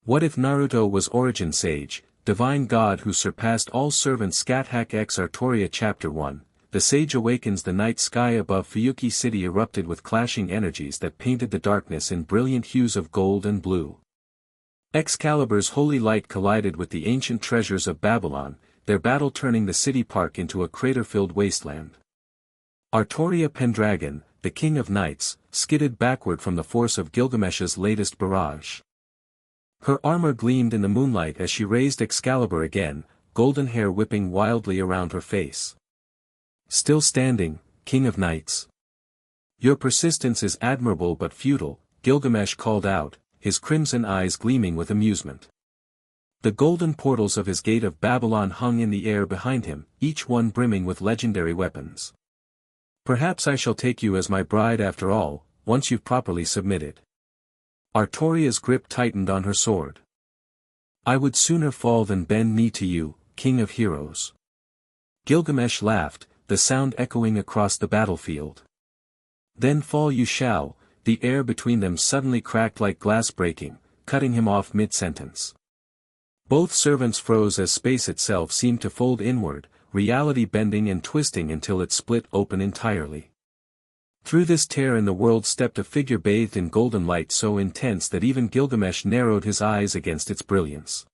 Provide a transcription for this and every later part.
What if Naruto was origin sage, divine god who surpassed all servants? Scáthach x Artoria Chapter 1. The sage awakens. The night sky above Fuyuki City erupted with clashing energies that painted the darkness in brilliant hues of gold and blue. Excalibur's holy light collided with the ancient treasures of Babylon, their battle turning the city park into a crater-filled wasteland. Artoria Pendragon, the king of knights, skidded backward from the force of Gilgamesh's latest barrage. Her armor gleamed in the moonlight as she raised Excalibur again, golden hair whipping wildly around her face. Still standing, king of knights. Your persistence is admirable but futile, Gilgamesh called out, his crimson eyes gleaming with amusement. The golden portals of his gate of Babylon hung in the air behind him, each one brimming with legendary weapons. Perhaps I shall take you as my bride after all, once you've properly submitted. Artoria's grip tightened on her sword. I would sooner fall than bend knee to you, king of heroes. Gilgamesh laughed, the sound echoing across the battlefield. Then fall you shall. The air between them suddenly cracked like glass breaking, cutting him off mid-sentence. Both servants froze as space itself seemed to fold inward, reality bending and twisting until it split open entirely. Through this tear in the world stepped a figure bathed in golden light so intense that even Gilgamesh narrowed his eyes against its brilliance.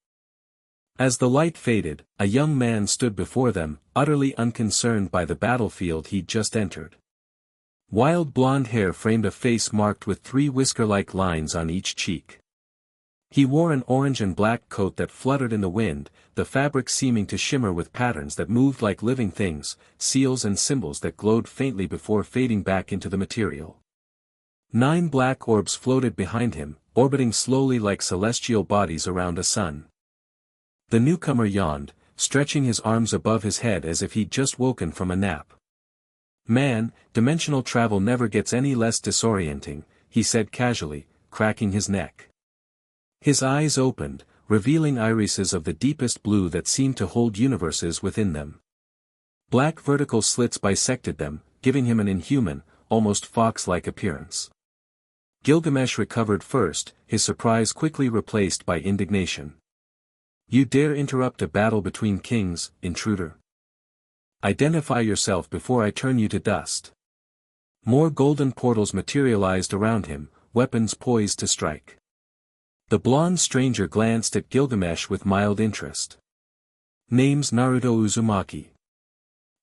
As the light faded, a young man stood before them, utterly unconcerned by the battlefield he'd just entered. Wild blonde hair framed a face marked with 3 whisker-like lines on each cheek. He wore an orange and black coat that fluttered in the wind, the fabric seeming to shimmer with patterns that moved like living things, seals and symbols that glowed faintly before fading back into the material. 9 black orbs floated behind him, orbiting slowly like celestial bodies around a sun. The newcomer yawned, stretching his arms above his head as if he'd just woken from a nap. Man, dimensional travel never gets any less disorienting, he said casually, cracking his neck. His eyes opened, revealing irises of the deepest blue that seemed to hold universes within them. Black vertical slits bisected them, giving him an inhuman, almost fox-like appearance. Gilgamesh recovered first, his surprise quickly replaced by indignation. You dare interrupt a battle between kings, intruder? Identify yourself before I turn you to dust. More golden portals materialized around him, weapons poised to strike. The blonde stranger glanced at Gilgamesh with mild interest. Name's Naruto Uzumaki.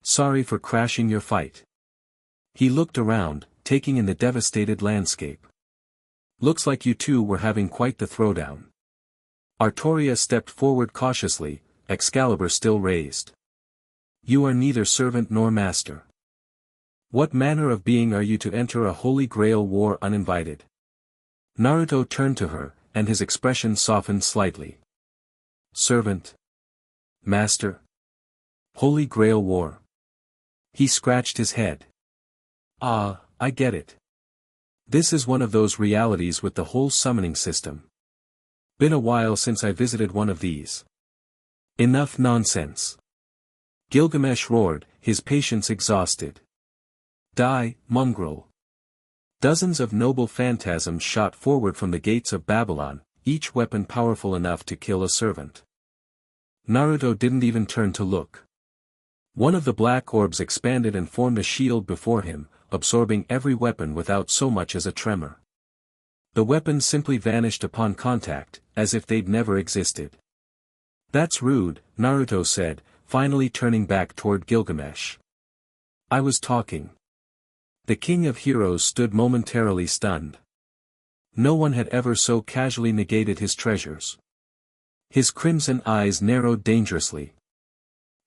Sorry for crashing your fight. He looked around, taking in the devastated landscape. Looks like you two were having quite the throwdown. Artoria stepped forward cautiously, Excalibur still raised. You are neither servant nor master. What manner of being are you to enter a Holy Grail war uninvited? Naruto turned to her, and his expression softened slightly. Servant. Master. Holy Grail war. He scratched his head. Ah, I get it. This is one of those realities with the whole summoning system. Been a while since I visited one of these. Enough nonsense. Gilgamesh roared, his patience exhausted. Die, mongrel. Dozens of noble phantasms shot forward from the gates of Babylon, each weapon powerful enough to kill a servant. Naruto didn't even turn to look. One of the black orbs expanded and formed a shield before him, absorbing every weapon without so much as a tremor. The weapons simply vanished upon contact, as if they'd never existed. That's rude, Naruto said, finally turning back toward Gilgamesh. I was talking. The king of heroes stood momentarily stunned. No one had ever so casually negated his treasures. His crimson eyes narrowed dangerously.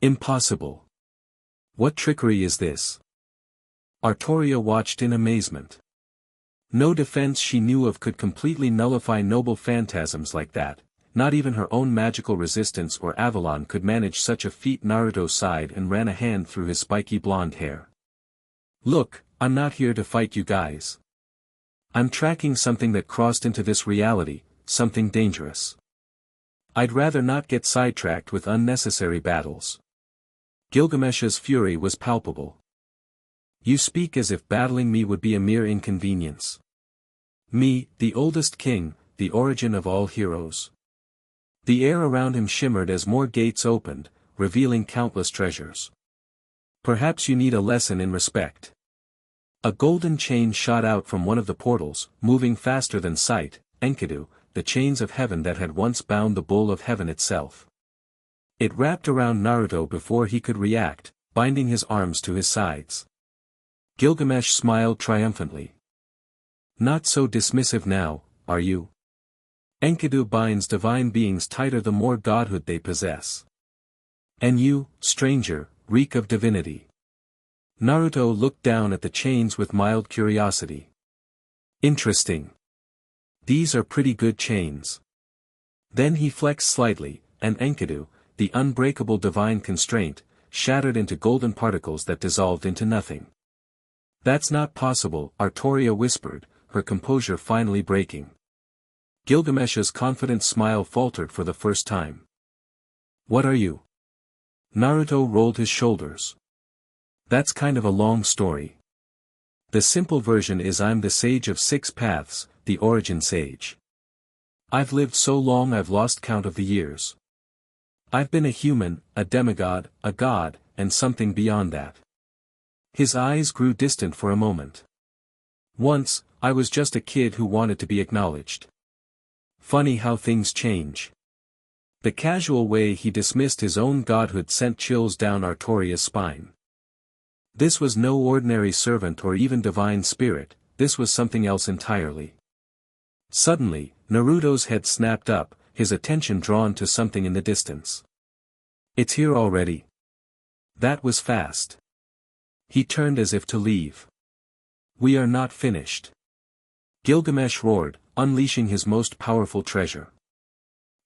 Impossible. What trickery is this? Artoria watched in amazement. No defense she knew of could completely nullify noble phantasms like that, not even her own magical resistance or Avalon could manage such a feat. Naruto sighed and ran a hand through his spiky blonde hair. Look, I'm not here to fight you guys. I'm tracking something that crossed into this reality, something dangerous. I'd rather not get sidetracked with unnecessary battles. Gilgamesh's fury was palpable. You speak as if battling me would be a mere inconvenience. Me, the oldest king, the origin of all heroes. The air around him shimmered as more gates opened, revealing countless treasures. Perhaps you need a lesson in respect. A golden chain shot out from one of the portals, moving faster than sight, Enkidu, the chains of heaven that had once bound the bull of heaven itself. It wrapped around Naruto before he could react, binding his arms to his sides. Gilgamesh smiled triumphantly. Not so dismissive now, are you? Enkidu binds divine beings tighter the more godhood they possess. And you, stranger, reek of divinity. Naruto looked down at the chains with mild curiosity. Interesting. These are pretty good chains. Then he flexed slightly, and Enkidu, the unbreakable divine constraint, shattered into golden particles that dissolved into nothing. That's not possible, Artoria whispered, her composure finally breaking. Gilgamesh's confident smile faltered for the first time. What are you? Naruto rolled his shoulders. That's kind of a long story. The simple version is I'm the sage of 6 paths, the origin sage. I've lived so long I've lost count of the years. I've been a human, a demigod, a god, and something beyond that. His eyes grew distant for a moment. Once, I was just a kid who wanted to be acknowledged. Funny how things change. The casual way he dismissed his own godhood sent chills down Artoria's spine. This was no ordinary servant or even divine spirit, this was something else entirely. Suddenly, Naruto's head snapped up, his attention drawn to something in the distance. It's here already. That was fast. He turned as if to leave. We are not finished. Gilgamesh roared, unleashing his most powerful treasure.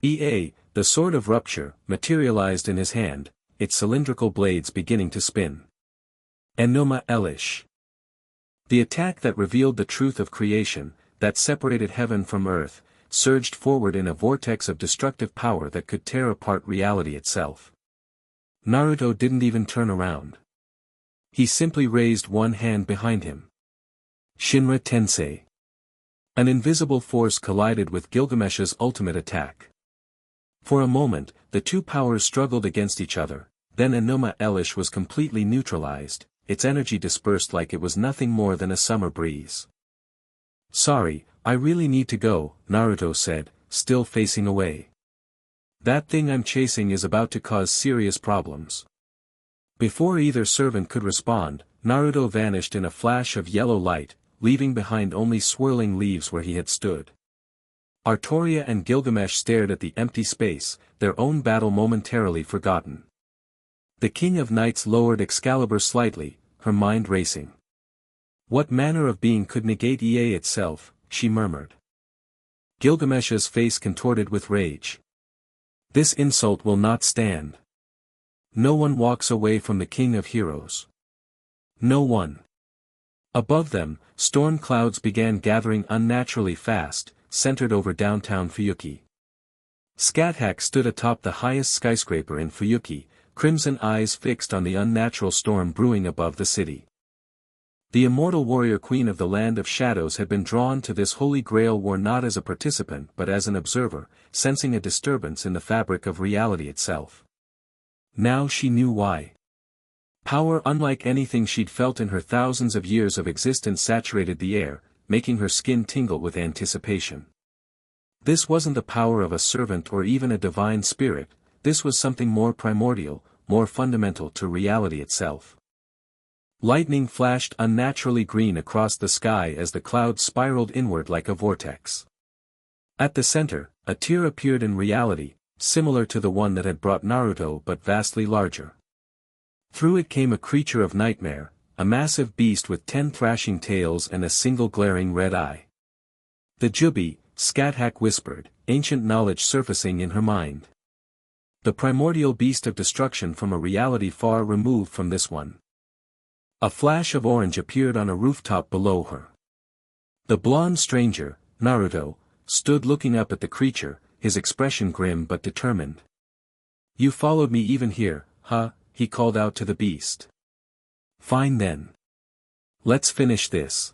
The sword of rupture, materialized in his hand, its cylindrical blades beginning to spin. Enoma Elish. The attack that revealed the truth of creation, that separated heaven from earth, surged forward in a vortex of destructive power that could tear apart reality itself. Naruto didn't even turn around. He simply raised one hand behind him. Shinra Tensei. An invisible force collided with Gilgamesh's ultimate attack. For a moment, the two powers struggled against each other, then Enoma Elish was completely neutralized, its energy dispersed like it was nothing more than a summer breeze. Sorry, I really need to go, Naruto said, still facing away. That thing I'm chasing is about to cause serious problems. Before either servant could respond, Naruto vanished in a flash of yellow light, leaving behind only swirling leaves where he had stood. Artoria and Gilgamesh stared at the empty space, their own battle momentarily forgotten. The King of Knights lowered Excalibur slightly, her mind racing. What manner of being could negate Ea itself, she murmured. Gilgamesh's face contorted with rage. This insult will not stand. No one walks away from the King of Heroes. No one. Above them, storm clouds began gathering unnaturally fast, centered over downtown Fuyuki. Scáthach stood atop the highest skyscraper in Fuyuki, crimson eyes fixed on the unnatural storm brewing above the city. The immortal warrior queen of the land of shadows had been drawn to this holy grail war not as a participant but as an observer, sensing a disturbance in the fabric of reality itself. Now she knew why. Power unlike anything she'd felt in her thousands of years of existence saturated the air, making her skin tingle with anticipation. This wasn't the power of a servant or even a divine spirit, this was something more primordial, more fundamental to reality itself. Lightning flashed unnaturally green across the sky as the clouds spiraled inward like a vortex. At the center, a tear appeared in reality, similar to the one that had brought Naruto but vastly larger. Through it came a creature of nightmare, a massive beast with 10 thrashing tails and a single glaring red eye. The Jubi, Scáthach whispered, ancient knowledge surfacing in her mind. The primordial beast of destruction from a reality far removed from this one. A flash of orange appeared on a rooftop below her. The blonde stranger, Naruto, stood looking up at the creature, his expression grim but determined. You followed me even here, huh? He called out to the beast. Fine then. Let's finish this.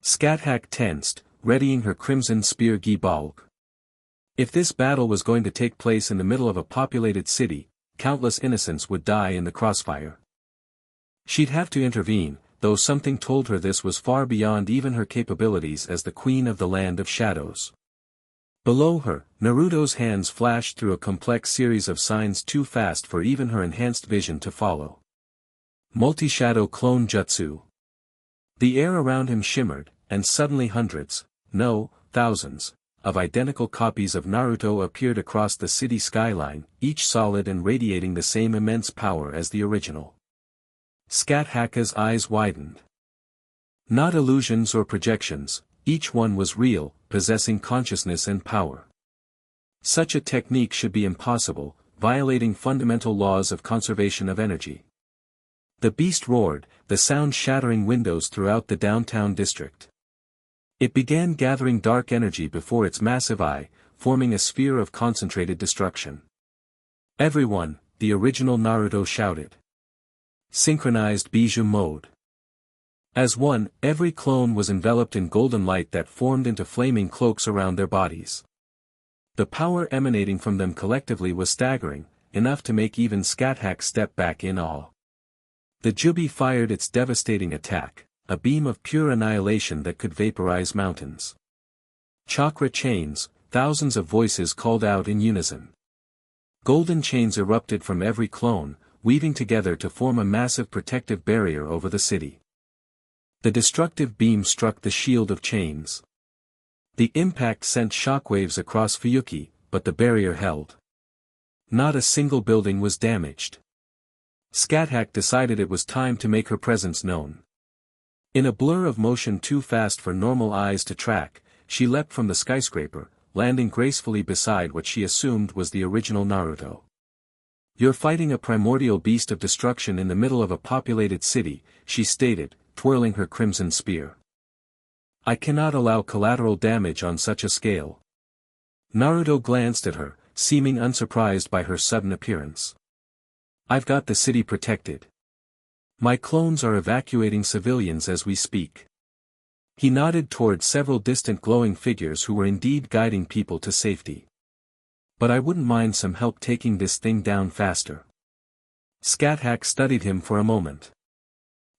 Scáthach tensed, readying her crimson spear Gibalg. If this battle was going to take place in the middle of a populated city, countless innocents would die in the crossfire. She'd have to intervene, though something told her this was far beyond even her capabilities as the queen of the land of shadows. Below her, Naruto's hands flashed through a complex series of signs too fast for even her enhanced vision to follow. Multi-shadow clone jutsu. The air around him shimmered, and suddenly hundreds, no, thousands, of identical copies of Naruto appeared across the city skyline, each solid and radiating the same immense power as the original. Scáthach's eyes widened. Not illusions or projections, each one was real, possessing consciousness and power. Such a technique should be impossible, violating fundamental laws of conservation of energy. The beast roared, the sound shattering windows throughout the downtown district. It began gathering dark energy before its massive eye, forming a sphere of concentrated destruction. Everyone, the original Naruto shouted. Synchronized bijou mode. As one, every clone was enveloped in golden light that formed into flaming cloaks around their bodies. The power emanating from them collectively was staggering, enough to make even Scáthach step back in awe. The Jubi fired its devastating attack, a beam of pure annihilation that could vaporize mountains. Chakra chains, thousands of voices called out in unison. Golden chains erupted from every clone, weaving together to form a massive protective barrier over the city. The destructive beam struck the shield of chains. The impact sent shockwaves across Fuyuki, but the barrier held. Not a single building was damaged. Scáthach decided it was time to make her presence known. In a blur of motion too fast for normal eyes to track, she leapt from the skyscraper, landing gracefully beside what she assumed was the original Naruto. You're fighting a primordial beast of destruction in the middle of a populated city, she stated, twirling her crimson spear. I cannot allow collateral damage on such a scale. Naruto glanced at her, seeming unsurprised by her sudden appearance. I've got the city protected. My clones are evacuating civilians as we speak. He nodded toward several distant glowing figures who were indeed guiding people to safety. But I wouldn't mind some help taking this thing down faster. Scáthach studied him for a moment.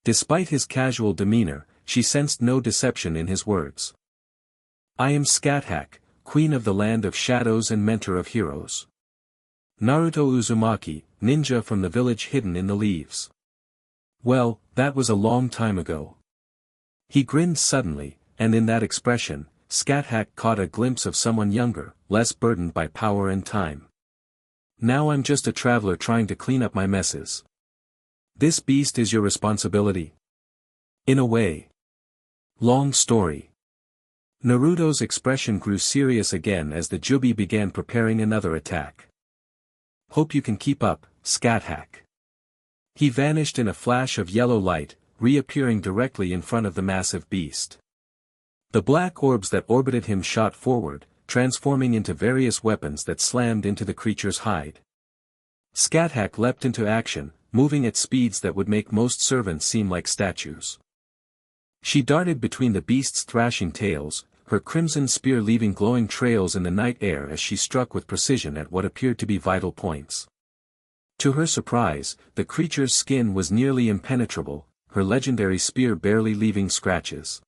Despite his casual demeanor, she sensed no deception in his words. I am Scáthach, queen of the land of shadows and mentor of heroes. Naruto Uzumaki, ninja from the village hidden in the leaves. Well, that was a long time ago. He grinned suddenly, and in that expression, Scáthach caught a glimpse of someone younger, less burdened by power and time. Now I'm just a traveler trying to clean up my messes. This beast is your responsibility? In a way. Long story. Naruto's expression grew serious again as the Jubi began preparing another attack. Hope you can keep up, Scáthach. He vanished in a flash of yellow light, reappearing directly in front of the massive beast. The black orbs that orbited him shot forward, transforming into various weapons that slammed into the creature's hide. Scáthach leapt into action, moving at speeds that would make most servants seem like statues. She darted between the beast's thrashing tails, her crimson spear leaving glowing trails in the night air as she struck with precision at what appeared to be vital points. To her surprise, the creature's skin was nearly impenetrable, her legendary spear barely leaving scratches.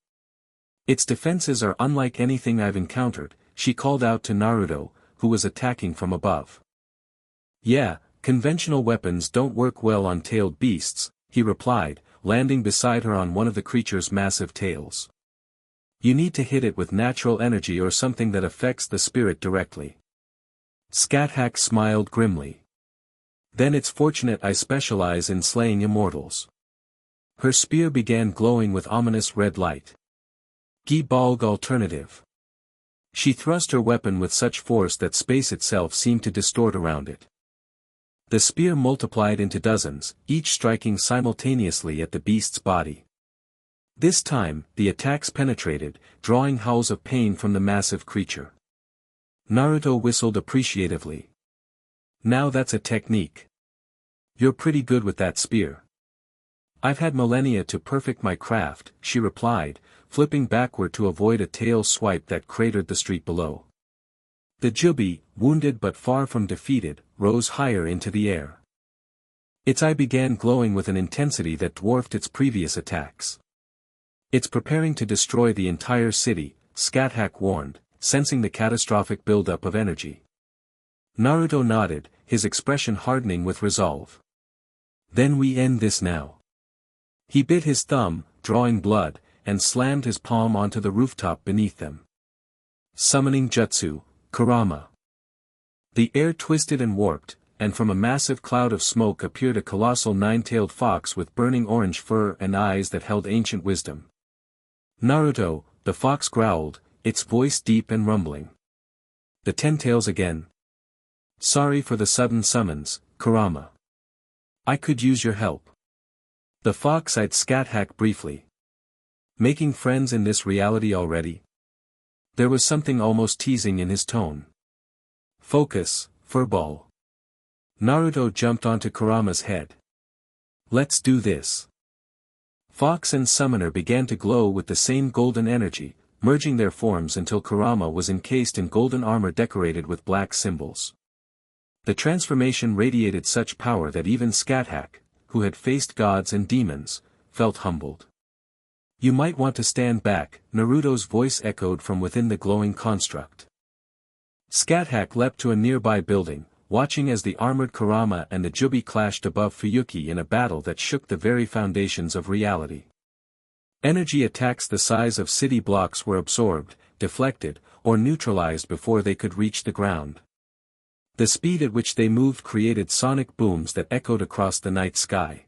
Its defenses are unlike anything I've encountered, she called out to Naruto, who was attacking from above. Yeah, conventional weapons don't work well on tailed beasts, he replied, landing beside her on one of the creature's massive tails. You need to hit it with natural energy or something that affects the spirit directly. Scáthach smiled grimly. Then it's fortunate I specialize in slaying immortals. Her spear began glowing with ominous red light. Gi-Balg alternative. She thrust her weapon with such force that space itself seemed to distort around it. The spear multiplied into dozens, each striking simultaneously at the beast's body. This time, the attacks penetrated, drawing howls of pain from the massive creature. Naruto whistled appreciatively. Now that's a technique. You're pretty good with that spear. I've had millennia to perfect my craft, she replied, flipping backward to avoid a tail swipe that cratered the street below. The Jubi, wounded but far from defeated, rose higher into the air. Its eye began glowing with an intensity that dwarfed its previous attacks. "It's preparing to destroy the entire city," Scáthach warned, sensing the catastrophic buildup of energy. Naruto nodded, his expression hardening with resolve. "Then we end this now." He bit his thumb, drawing blood, and slammed his palm onto the rooftop beneath them. Summoning Jutsu, Kurama. The air twisted and warped, and from a massive cloud of smoke appeared a colossal nine-tailed fox with burning orange fur and eyes that held ancient wisdom. "Naruto," the fox growled, its voice deep and rumbling. "The 10 tails again. Sorry for the sudden summons, Kurama. I could use your help." The fox eyed Scáthach briefly. "Making friends in this reality already?" There was something almost teasing in his tone. "Focus, furball." Naruto jumped onto Kurama's head. "Let's do this." Fox and Summoner began to glow with the same golden energy, merging their forms until Kurama was encased in golden armor decorated with black symbols. The transformation radiated such power that even Scáthach, who had faced gods and demons, felt humbled. "You might want to stand back," Naruto's voice echoed from within the glowing construct. Scáthach leapt to a nearby building, watching as the armored Kurama and the Jubi clashed above Fuyuki in a battle that shook the very foundations of reality. Energy attacks the size of city blocks were absorbed, deflected, or neutralized before they could reach the ground. The speed at which they moved created sonic booms that echoed across the night sky.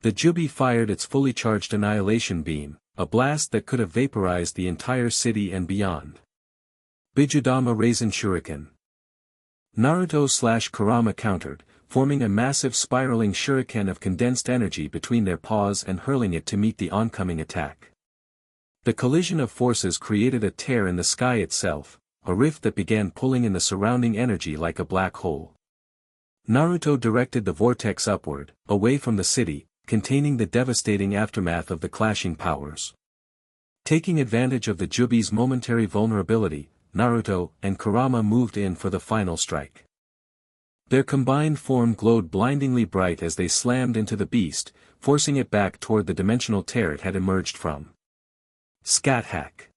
The Jubi fired its fully charged annihilation beam, a blast that could have vaporized the entire city and beyond. Bijudama Raisin Shuriken. Naruto/Kurama countered, forming a massive spiraling shuriken of condensed energy between their paws and hurling it to meet the oncoming attack. The collision of forces created a tear in the sky itself, a rift that began pulling in the surrounding energy like a black hole. Naruto directed the vortex upward, away from the city, containing the devastating aftermath of the clashing powers. Taking advantage of the Jubi's momentary vulnerability, Naruto and Kurama moved in for the final strike. Their combined form glowed blindingly bright as they slammed into the beast, forcing it back toward the dimensional tear it had emerged from. "Scáthach!"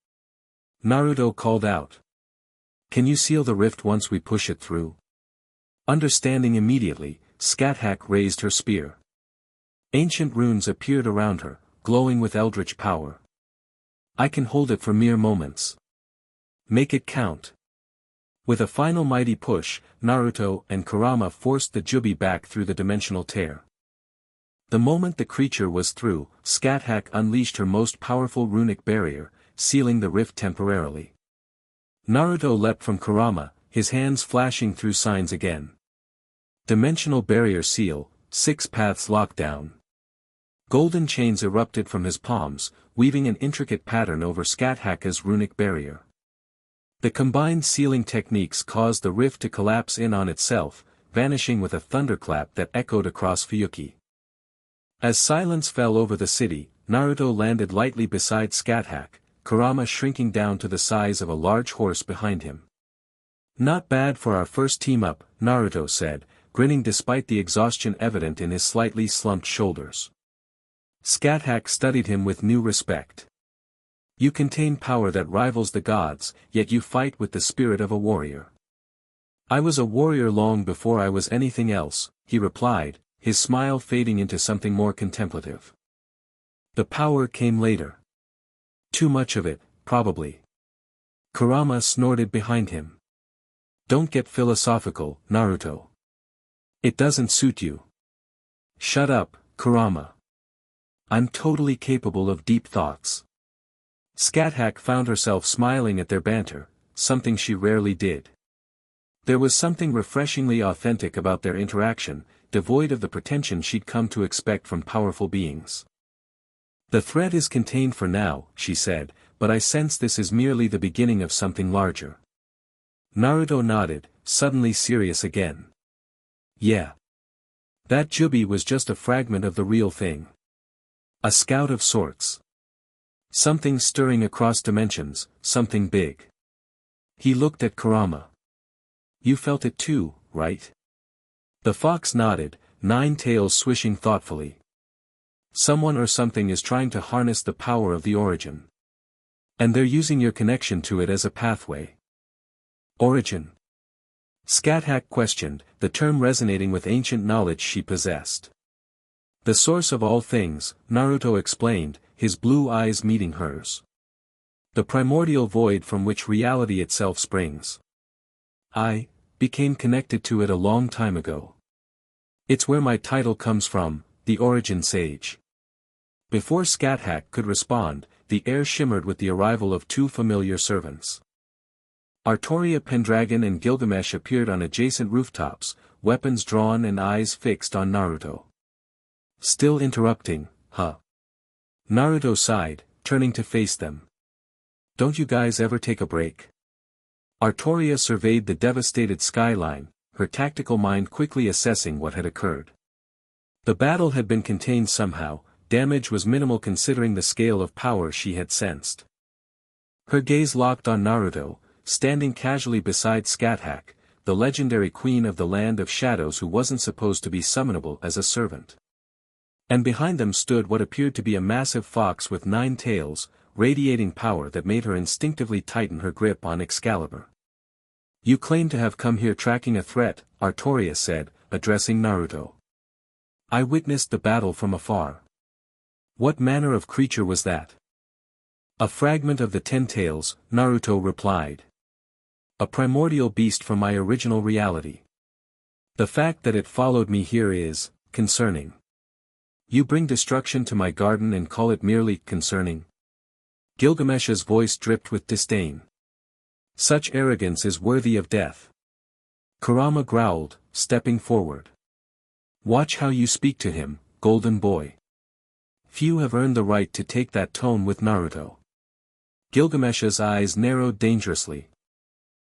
Naruto called out. "Can you seal the rift once we push it through?" Understanding immediately, Scáthach raised her spear. Ancient runes appeared around her, glowing with eldritch power. "I can hold it for mere moments. Make it count." With a final mighty push, Naruto and Kurama forced the Jubi back through the dimensional tear. The moment the creature was through, Scáthach unleashed her most powerful runic barrier, sealing the rift temporarily. Naruto leapt from Kurama, his hands flashing through signs again. Dimensional barrier seal, 6 paths lockdown. Golden chains erupted from his palms, weaving an intricate pattern over Scáthach's runic barrier. The combined sealing techniques caused the rift to collapse in on itself, vanishing with a thunderclap that echoed across Fuyuki. As silence fell over the city, Naruto landed lightly beside Scáthach, Kurama shrinking down to the size of a large horse behind him. "Not bad for our first team-up," Naruto said, grinning despite the exhaustion evident in his slightly slumped shoulders. Scáthach studied him with new respect. "You contain power that rivals the gods, yet you fight with the spirit of a warrior." "I was a warrior long before I was anything else," he replied, his smile fading into something more contemplative. "The power came later. Too much of it, probably." Kurama snorted behind him. "Don't get philosophical, Naruto. It doesn't suit you." "Shut up, Kurama. I'm totally capable of deep thoughts." Scáthach found herself smiling at their banter, something she rarely did. There was something refreshingly authentic about their interaction, devoid of the pretension she'd come to expect from powerful beings. "The threat is contained for now," she said, "but I sense this is merely the beginning of something larger." Naruto nodded, suddenly serious again. "Yeah. That Jubi was just a fragment of the real thing. A scout of sorts. Something stirring across dimensions, something big." He looked at Kurama. You felt it too, right? The fox nodded, nine tails swishing thoughtfully. Someone or something is trying to harness the power of the origin. And they're using your connection to it as a pathway. Origin? Scáthach questioned, the term resonating with ancient knowledge she possessed. The source of all things, Naruto explained, his blue eyes meeting hers. The primordial void from which reality itself springs. I became connected to it a long time ago. It's where my title comes from, the Origin Sage. Before Scáthach could respond, the air shimmered with the arrival of two familiar servants. Artoria Pendragon and Gilgamesh appeared on adjacent rooftops, weapons drawn and eyes fixed on Naruto. Still interrupting, huh? Naruto sighed, turning to face them. Don't you guys ever take a break? Artoria surveyed the devastated skyline, her tactical mind quickly assessing what had occurred. The battle had been contained somehow, damage was minimal considering the scale of power she had sensed. Her gaze locked on Naruto, standing casually beside Scáthach, the legendary queen of the Land of Shadows who wasn't supposed to be summonable as a servant. And behind them stood what appeared to be a massive fox with 9 tails, radiating power that made her instinctively tighten her grip on Excalibur. You claim to have come here tracking a threat, Artoria said, addressing Naruto. I witnessed the battle from afar. What manner of creature was that? A fragment of the 10 tails, Naruto replied. A primordial beast from my original reality. The fact that it followed me here is concerning. You bring destruction to my garden and call it merely concerning? Gilgamesh's voice dripped with disdain. Such arrogance is worthy of death. Kurama growled, stepping forward. Watch how you speak to him, golden boy. Few have earned the right to take that tone with Naruto. Gilgamesh's eyes narrowed dangerously.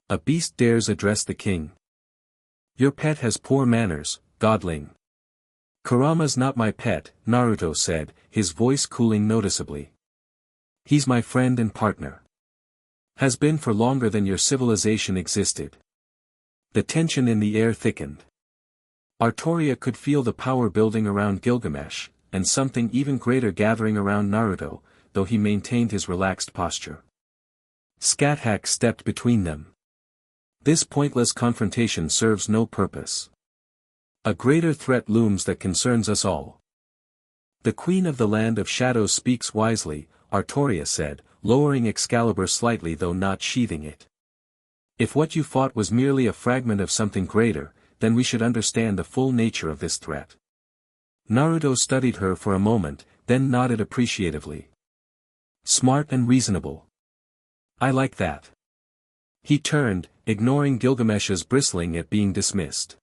A beast dares address the king. Your pet has poor manners, godling. Kurama's not my pet, Naruto said, his voice cooling noticeably. He's my friend and partner. Has been for longer than your civilization existed. The tension in the air thickened. Artoria could feel the power building around Gilgamesh, and something even greater gathering around Naruto, though he maintained his relaxed posture. Scáthach stepped between them. This pointless confrontation serves no purpose. A greater threat looms that concerns us all. The Queen of the Land of Shadows speaks wisely, Artoria said, lowering Excalibur slightly though not sheathing it. If what you fought was merely a fragment of something greater, then we should understand the full nature of this threat. Naruto studied her for a moment, then nodded appreciatively. Smart and reasonable. I like that. He turned, ignoring Gilgamesh's bristling at being dismissed.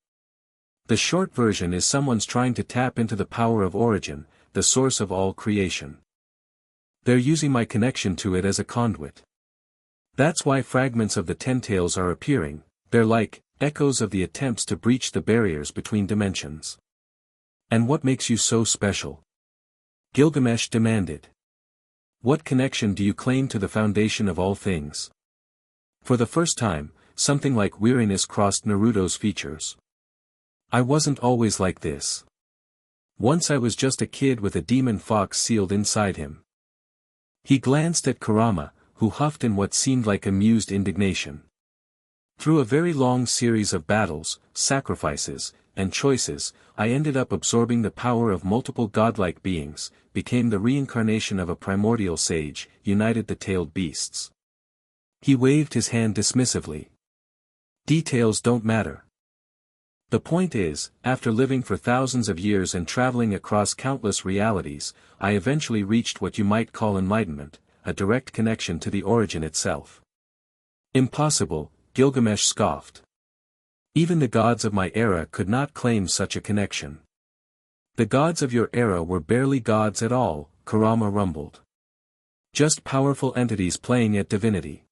The short version is someone's trying to tap into the power of origin, the source of all creation. They're using my connection to it as a conduit. That's why fragments of the 10 tails are appearing, they're like echoes of the attempts to breach the barriers between dimensions. And what makes you so special? Gilgamesh demanded. What connection do you claim to the foundation of all things? For the first time, something like weariness crossed Naruto's features. I wasn't always like this. Once I was just a kid with a demon fox sealed inside him. He glanced at Kurama, who huffed in what seemed like amused indignation. Through a very long series of battles, sacrifices, and choices, I ended up absorbing the power of multiple godlike beings, became the reincarnation of a primordial sage, united the tailed beasts. He waved his hand dismissively. Details don't matter. The point is, after living for thousands of years and traveling across countless realities, I eventually reached what you might call enlightenment, a direct connection to the origin itself. Impossible, Gilgamesh scoffed. Even the gods of my era could not claim such a connection. The gods of your era were barely gods at all, Kurama rumbled. Just powerful entities playing at divinity.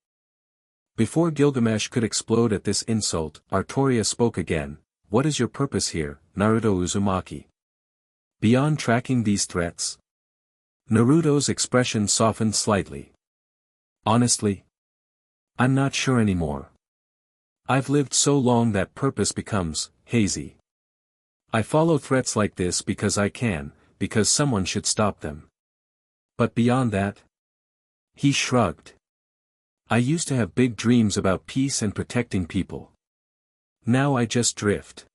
Before Gilgamesh could explode at this insult, Artoria spoke again. What is your purpose here, Naruto Uzumaki? Beyond tracking these threats? Naruto's expression softened slightly. Honestly? I'm not sure anymore. I've lived so long that purpose becomes hazy. I follow threats like this because I can, because someone should stop them. But beyond that? He shrugged. I used to have big dreams about peace and protecting people. Now I just drift.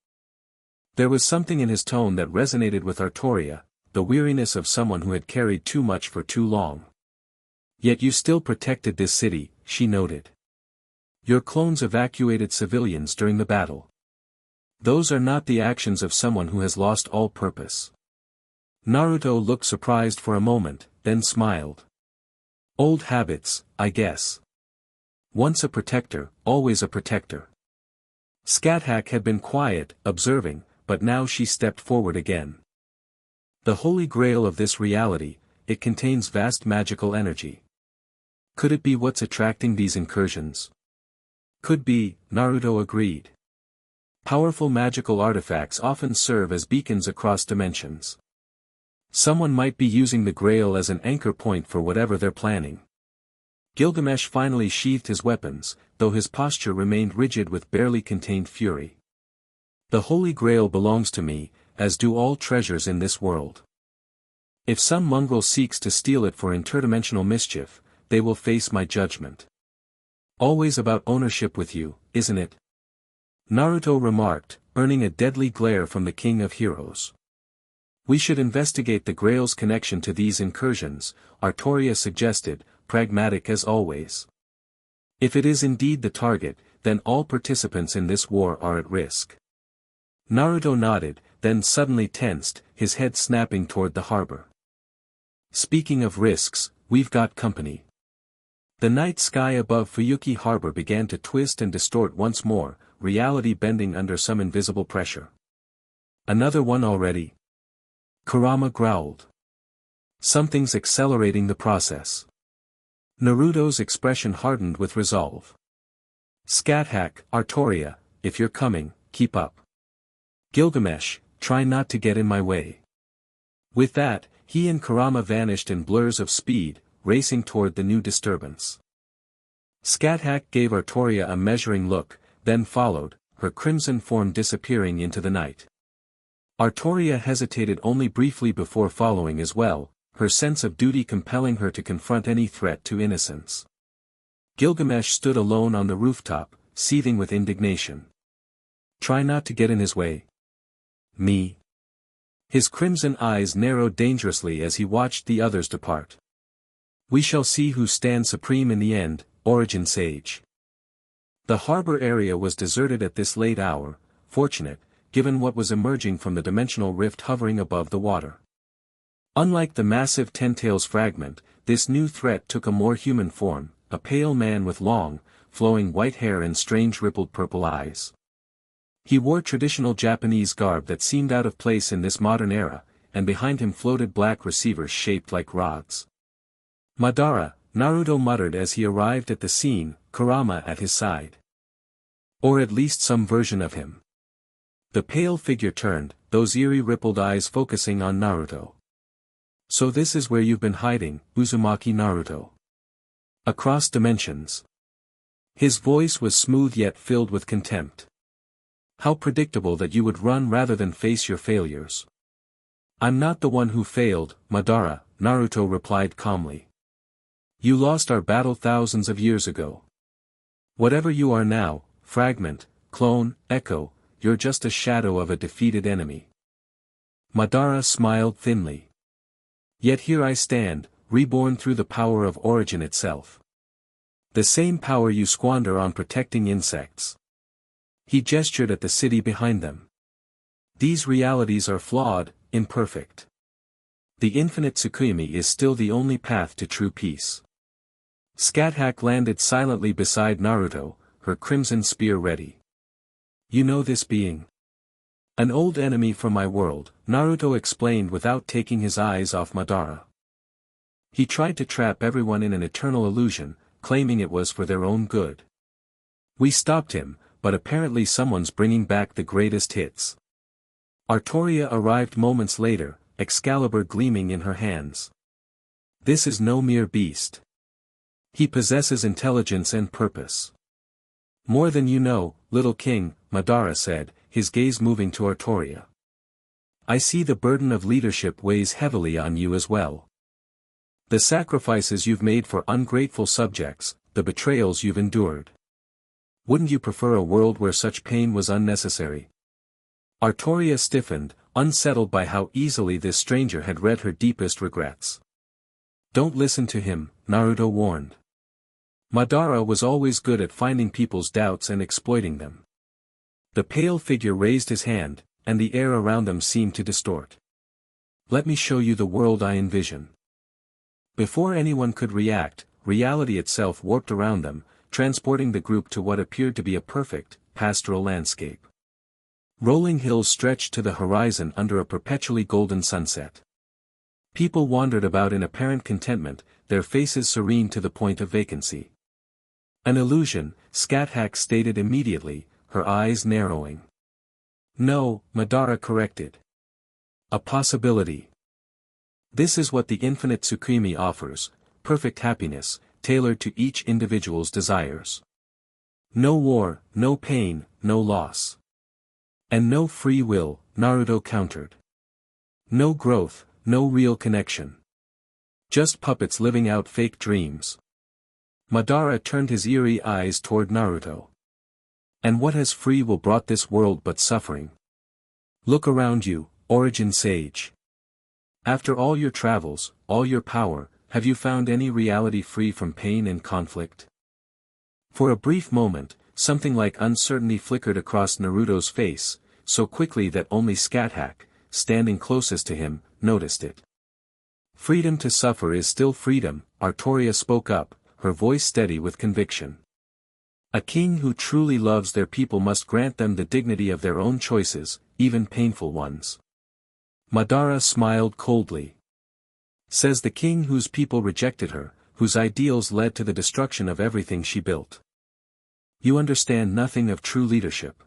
There was something in his tone that resonated with Artoria, the weariness of someone who had carried too much for too long. Yet you still protected this city, she noted. Your clones evacuated civilians during the battle. Those are not the actions of someone who has lost all purpose. Naruto looked surprised for a moment, then smiled. Old habits, I guess. Once a protector, always a protector. Scáthach had been quiet, observing, but now she stepped forward again. The holy grail of this reality, it contains vast magical energy. Could it be what's attracting these incursions? Could be, Naruto agreed. Powerful magical artifacts often serve as beacons across dimensions. Someone might be using the grail as an anchor point for whatever they're planning. Gilgamesh finally sheathed his weapons, though his posture remained rigid with barely contained fury. The Holy Grail belongs to me, as do all treasures in this world. If some mongrel seeks to steal it for interdimensional mischief, they will face my judgment. Always about ownership with you, isn't it? Naruto remarked, earning a deadly glare from the King of Heroes. We should investigate the Grail's connection to these incursions, Artoria suggested, pragmatic as always. If it is indeed the target, then all participants in this war are at risk. Naruto nodded, then suddenly tensed, his head snapping toward the harbor. Speaking of risks, we've got company. The night sky above Fuyuki Harbor began to twist and distort once more, reality bending under some invisible pressure. Another one already? Kurama growled. Something's accelerating the process. Naruto's expression hardened with resolve. Scáthach, Artoria, if you're coming, keep up. Gilgamesh, try not to get in my way. With that, he and Kurama vanished in blurs of speed, racing toward the new disturbance. Scáthach gave Artoria a measuring look, then followed, her crimson form disappearing into the night. Artoria hesitated only briefly before following as well, her sense of duty compelling her to confront any threat to innocence. Gilgamesh stood alone on the rooftop, seething with indignation. Try not to get in his way. Me. His crimson eyes narrowed dangerously as he watched the others depart. We shall see who stands supreme in the end, Origin Sage. The harbor area was deserted at this late hour, fortunate, given what was emerging from the dimensional rift hovering above the water. Unlike the massive Ten-Tails fragment, this new threat took a more human form, a pale man with long, flowing white hair and strange rippled purple eyes. He wore traditional Japanese garb that seemed out of place in this modern era, and behind him floated black receivers shaped like rods. Madara, Naruto muttered as he arrived at the scene, Kurama at his side. Or at least some version of him. The pale figure turned, those eerie rippled eyes focusing on Naruto. So this is where you've been hiding, Uzumaki Naruto. Across dimensions. His voice was smooth yet filled with contempt. How predictable that you would run rather than face your failures. I'm not the one who failed, Madara, Naruto replied calmly. You lost our battle thousands of years ago. Whatever you are now, fragment, clone, echo, you're just a shadow of a defeated enemy. Madara smiled thinly. Yet here I stand, reborn through the power of origin itself. The same power you squander on protecting insects. He gestured at the city behind them. These realities are flawed, imperfect. The infinite Tsukuyomi is still the only path to true peace. Scáthach landed silently beside Naruto, her crimson spear ready. You know this being? An old enemy from my world, Naruto explained without taking his eyes off Madara. He tried to trap everyone in an eternal illusion, claiming it was for their own good. We stopped him, but apparently someone's bringing back the greatest hits. Artoria arrived moments later, Excalibur gleaming in her hands. This is no mere beast. He possesses intelligence and purpose. More than you know, little king, Madara said, his gaze moving to Artoria. I see the burden of leadership weighs heavily on you as well. The sacrifices you've made for ungrateful subjects, the betrayals you've endured. Wouldn't you prefer a world where such pain was unnecessary? Artoria stiffened, unsettled by how easily this stranger had read her deepest regrets. Don't listen to him, Naruto warned. Madara was always good at finding people's doubts and exploiting them. The pale figure raised his hand, and the air around them seemed to distort. Let me show you the world I envision. Before anyone could react, reality itself warped around them, transporting the group to what appeared to be a perfect, pastoral landscape. Rolling hills stretched to the horizon under a perpetually golden sunset. People wandered about in apparent contentment, their faces serene to the point of vacancy. An illusion, Scáthach stated immediately, her eyes narrowing. No, Madara corrected. A possibility. This is what the infinite Tsukimi offers, perfect happiness, tailored to each individual's desires. No war, no pain, no loss. And no free will, Naruto countered. No growth, no real connection. Just puppets living out fake dreams. Madara turned his eerie eyes toward Naruto. And what has free will brought this world but suffering? Look around you, Origin Sage. After all your travels, all your power, have you found any reality free from pain and conflict? For a brief moment, something like uncertainty flickered across Naruto's face, so quickly that only Scáthach, standing closest to him, noticed it. Freedom to suffer is still freedom, Artoria spoke up, her voice steady with conviction. A king who truly loves their people must grant them the dignity of their own choices, even painful ones. Madara smiled coldly. Says the king whose people rejected her, whose ideals led to the destruction of everything she built. You understand nothing of true leadership.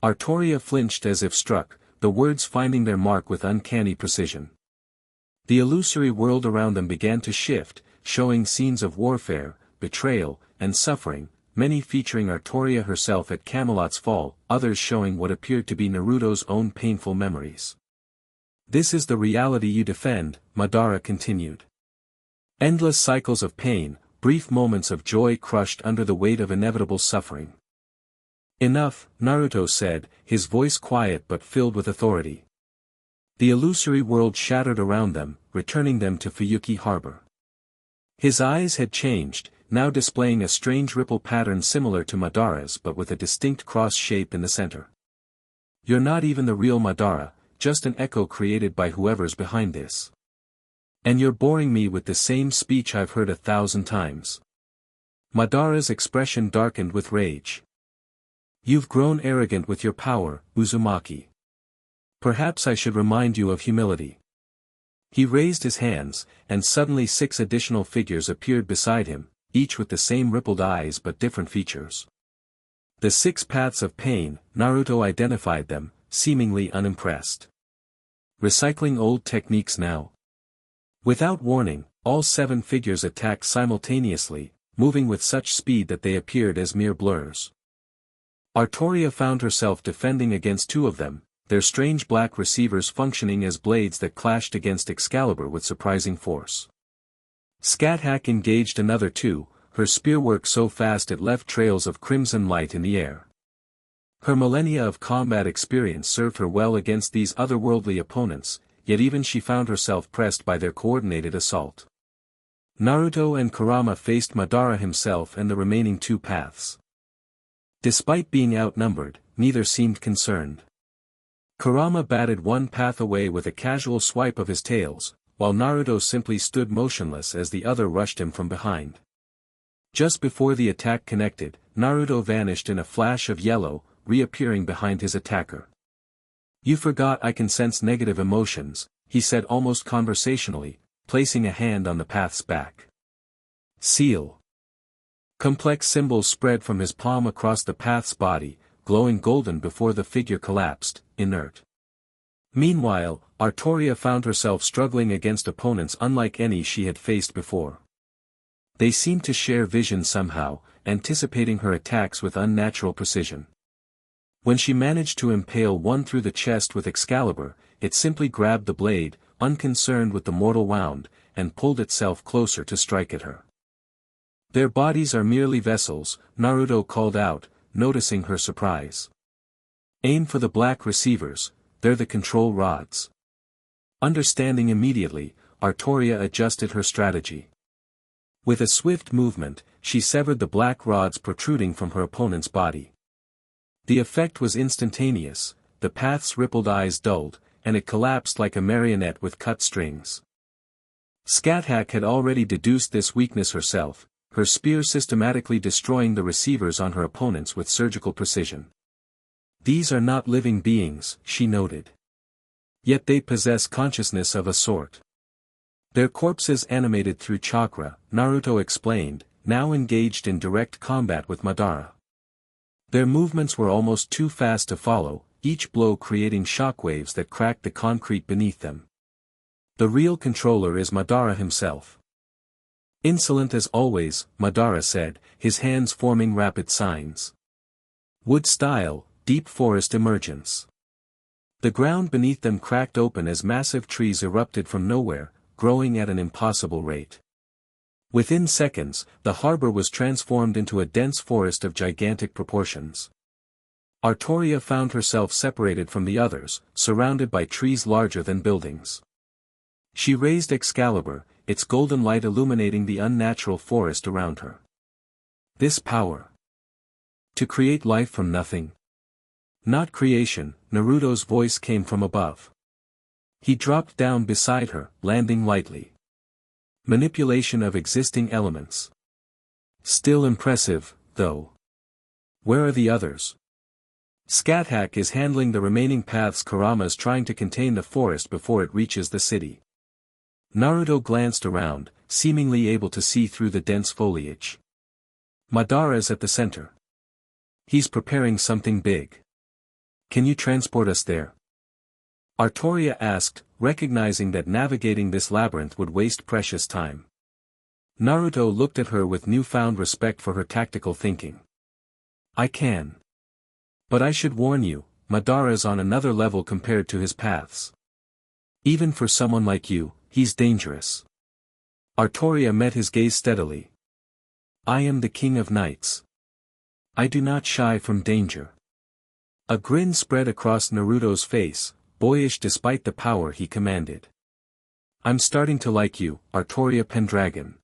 Artoria flinched as if struck, the words finding their mark with uncanny precision. The illusory world around them began to shift, showing scenes of warfare, betrayal, and suffering, many featuring Artoria herself at Camelot's fall, others showing what appeared to be Naruto's own painful memories. This is the reality you defend, Madara continued. Endless cycles of pain, brief moments of joy crushed under the weight of inevitable suffering. Enough, Naruto said, his voice quiet but filled with authority. The illusory world shattered around them, returning them to Fuyuki Harbor. His eyes had changed, now displaying a strange ripple pattern similar to Madara's but with a distinct cross shape in the center. You're not even the real Madara, just an echo created by whoever's behind this. And you're boring me with the same speech I've heard 1,000 times. Madara's expression darkened with rage. You've grown arrogant with your power, Uzumaki. Perhaps I should remind you of humility. He raised his hands, and suddenly 6 additional figures appeared beside him, each with the same rippled eyes but different features. The 6 paths of pain, Naruto identified them, seemingly unimpressed. Recycling old techniques now. Without warning, all 7 figures attacked simultaneously, moving with such speed that they appeared as mere blurs. Artoria found herself defending against 2 of them, their strange black receivers functioning as blades that clashed against Excalibur with surprising force. Scáthach engaged another 2, her spearwork so fast it left trails of crimson light in the air. Her millennia of combat experience served her well against these otherworldly opponents, yet even she found herself pressed by their coordinated assault. Naruto and Kurama faced Madara himself and the remaining 2 paths. Despite being outnumbered, neither seemed concerned. Kurama batted one path away with a casual swipe of his tails, while Naruto simply stood motionless as the other rushed him from behind. Just before the attack connected, Naruto vanished in a flash of yellow, reappearing behind his attacker. You forgot I can sense negative emotions, he said almost conversationally, placing a hand on the path's back. Seal. Complex symbols spread from his palm across the path's body, glowing golden before the figure collapsed, inert. Meanwhile, Artoria found herself struggling against opponents unlike any she had faced before. They seemed to share vision somehow, anticipating her attacks with unnatural precision. When she managed to impale one through the chest with Excalibur, it simply grabbed the blade, unconcerned with the mortal wound, and pulled itself closer to strike at her. Their bodies are merely vessels, Naruto called out, noticing her surprise. Aim for the black receivers, they're the control rods. Understanding immediately, Artoria adjusted her strategy. With a swift movement, she severed the black rods protruding from her opponent's body. The effect was instantaneous, the path's rippled eyes dulled, and it collapsed like a marionette with cut strings. Scáthach had already deduced this weakness herself, her spear systematically destroying the receivers on her opponents with surgical precision. These are not living beings, she noted. Yet they possess consciousness of a sort. Their corpses animated through chakra, Naruto explained, now engaged in direct combat with Madara. Their movements were almost too fast to follow, each blow creating shockwaves that cracked the concrete beneath them. The real controller is Madara himself. Insolent as always, Madara said, his hands forming rapid signs. Wood style, deep forest emergence. The ground beneath them cracked open as massive trees erupted from nowhere, growing at an impossible rate. Within seconds, the harbor was transformed into a dense forest of gigantic proportions. Artoria found herself separated from the others, surrounded by trees larger than buildings. She raised Excalibur, its golden light illuminating the unnatural forest around her. This power. To create life from nothing. Not creation, Naruto's voice came from above. He dropped down beside her, landing lightly. Manipulation of existing elements. Still impressive, though. Where are the others? Scáthach is handling the remaining paths. Kurama is trying to contain the forest before it reaches the city. Naruto glanced around, seemingly able to see through the dense foliage. Madara's at the center. He's preparing something big. Can you transport us there? Artoria asked, recognizing that navigating this labyrinth would waste precious time. Naruto looked at her with newfound respect for her tactical thinking. I can. But I should warn you, Madara's on another level compared to his paths. Even for someone like you, he's dangerous. Artoria met his gaze steadily. I am the king of knights. I do not shy from danger. A grin spread across Naruto's face, boyish despite the power he commanded. I'm starting to like you, Artoria Pendragon.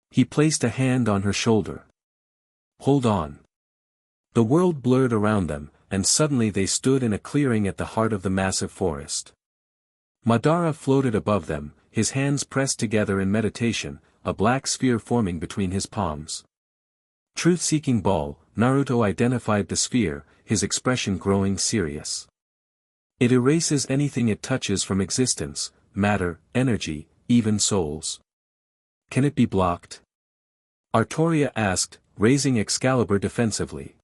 He placed a hand on her shoulder. Hold on. The world blurred around them, and suddenly they stood in a clearing at the heart of the massive forest. Madara floated above them, his hands pressed together in meditation, a black sphere forming between his palms. Truth-seeking ball, Naruto identified the sphere, his expression growing serious. It erases anything it touches from existence, matter, energy, even souls. Can it be blocked? Artoria asked, raising Excalibur defensively.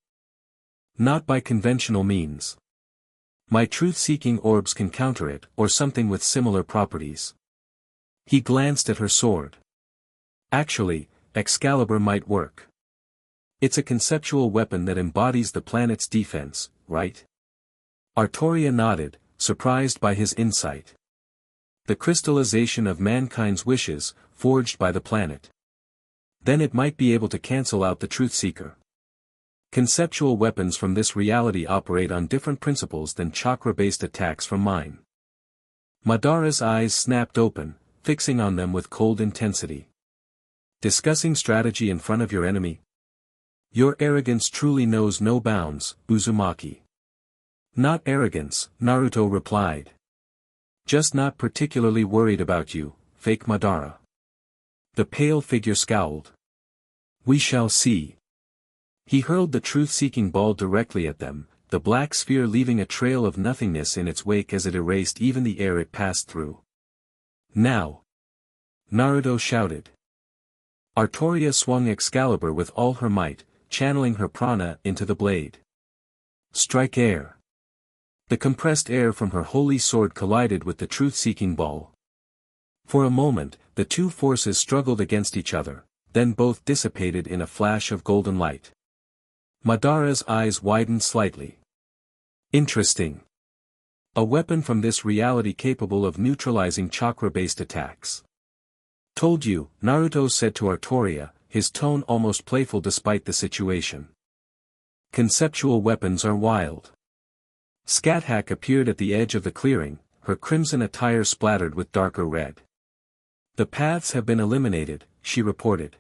Not by conventional means. My truth-seeking orbs can counter it, or something with similar properties. He glanced at her sword. Actually, Excalibur might work. It's a conceptual weapon that embodies the planet's defense, right? Artoria nodded, surprised by his insight. The crystallization of mankind's wishes, forged by the planet. Then it might be able to cancel out the truth-seeker. Conceptual weapons from this reality operate on different principles than chakra-based attacks from mine. Madara's eyes snapped open, fixing on them with cold intensity. Discussing strategy in front of your enemy? Your arrogance truly knows no bounds, Uzumaki. Not arrogance, Naruto replied. Just not particularly worried about you, fake Madara. The pale figure scowled. We shall see. He hurled the truth-seeking ball directly at them, the black sphere leaving a trail of nothingness in its wake as it erased even the air it passed through. Now! Naruto shouted. Artoria swung Excalibur with all her might, channeling her prana into the blade. Strike air! The compressed air from her holy sword collided with the truth-seeking ball. For a moment, the two forces struggled against each other, then both dissipated in a flash of golden light. Madara's eyes widened slightly. Interesting. A weapon from this reality capable of neutralizing chakra-based attacks. Told you, Naruto said to Artoria, his tone almost playful despite the situation. Conceptual weapons are wild. Scáthach appeared at the edge of the clearing, her crimson attire splattered with darker red. The paths have been eliminated, she reported.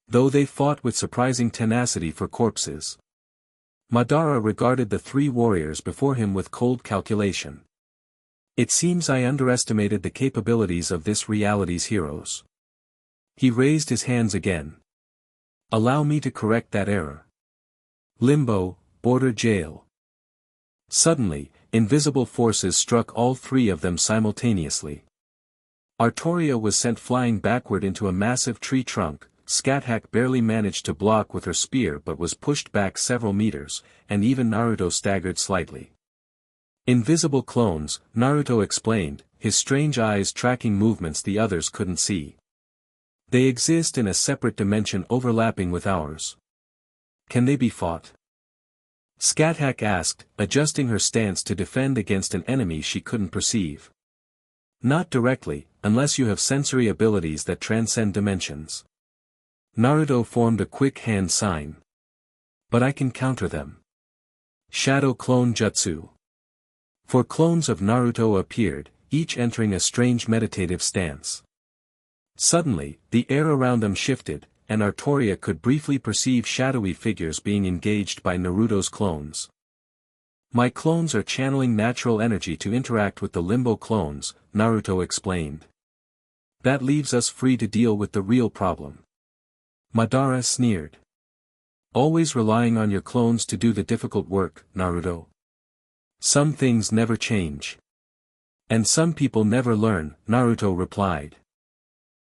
Though they fought with surprising tenacity for corpses. Madara regarded the three warriors before him with cold calculation. It seems I underestimated the capabilities of this reality's heroes. He raised his hands again. Allow me to correct that error. Limbo, border jail. Suddenly, invisible forces struck all three of them simultaneously. Artoria was sent flying backward into a massive tree trunk. Scáthach barely managed to block with her spear but was pushed back several meters, and even Naruto staggered slightly. Invisible clones, Naruto explained, his strange eyes tracking movements the others couldn't see. They exist in a separate dimension overlapping with ours. Can they be fought? Scáthach asked, adjusting her stance to defend against an enemy she couldn't perceive. Not directly, unless you have sensory abilities that transcend dimensions. Naruto formed a quick hand sign. But I can counter them. Shadow Clone Jutsu. 4 clones of Naruto appeared, each entering a strange meditative stance. Suddenly, the air around them shifted, and Artoria could briefly perceive shadowy figures being engaged by Naruto's clones. My clones are channeling natural energy to interact with the Limbo clones, Naruto explained. That leaves us free to deal with the real problem. Madara sneered. Always relying on your clones to do the difficult work, Naruto. Some things never change. And some people never learn, Naruto replied.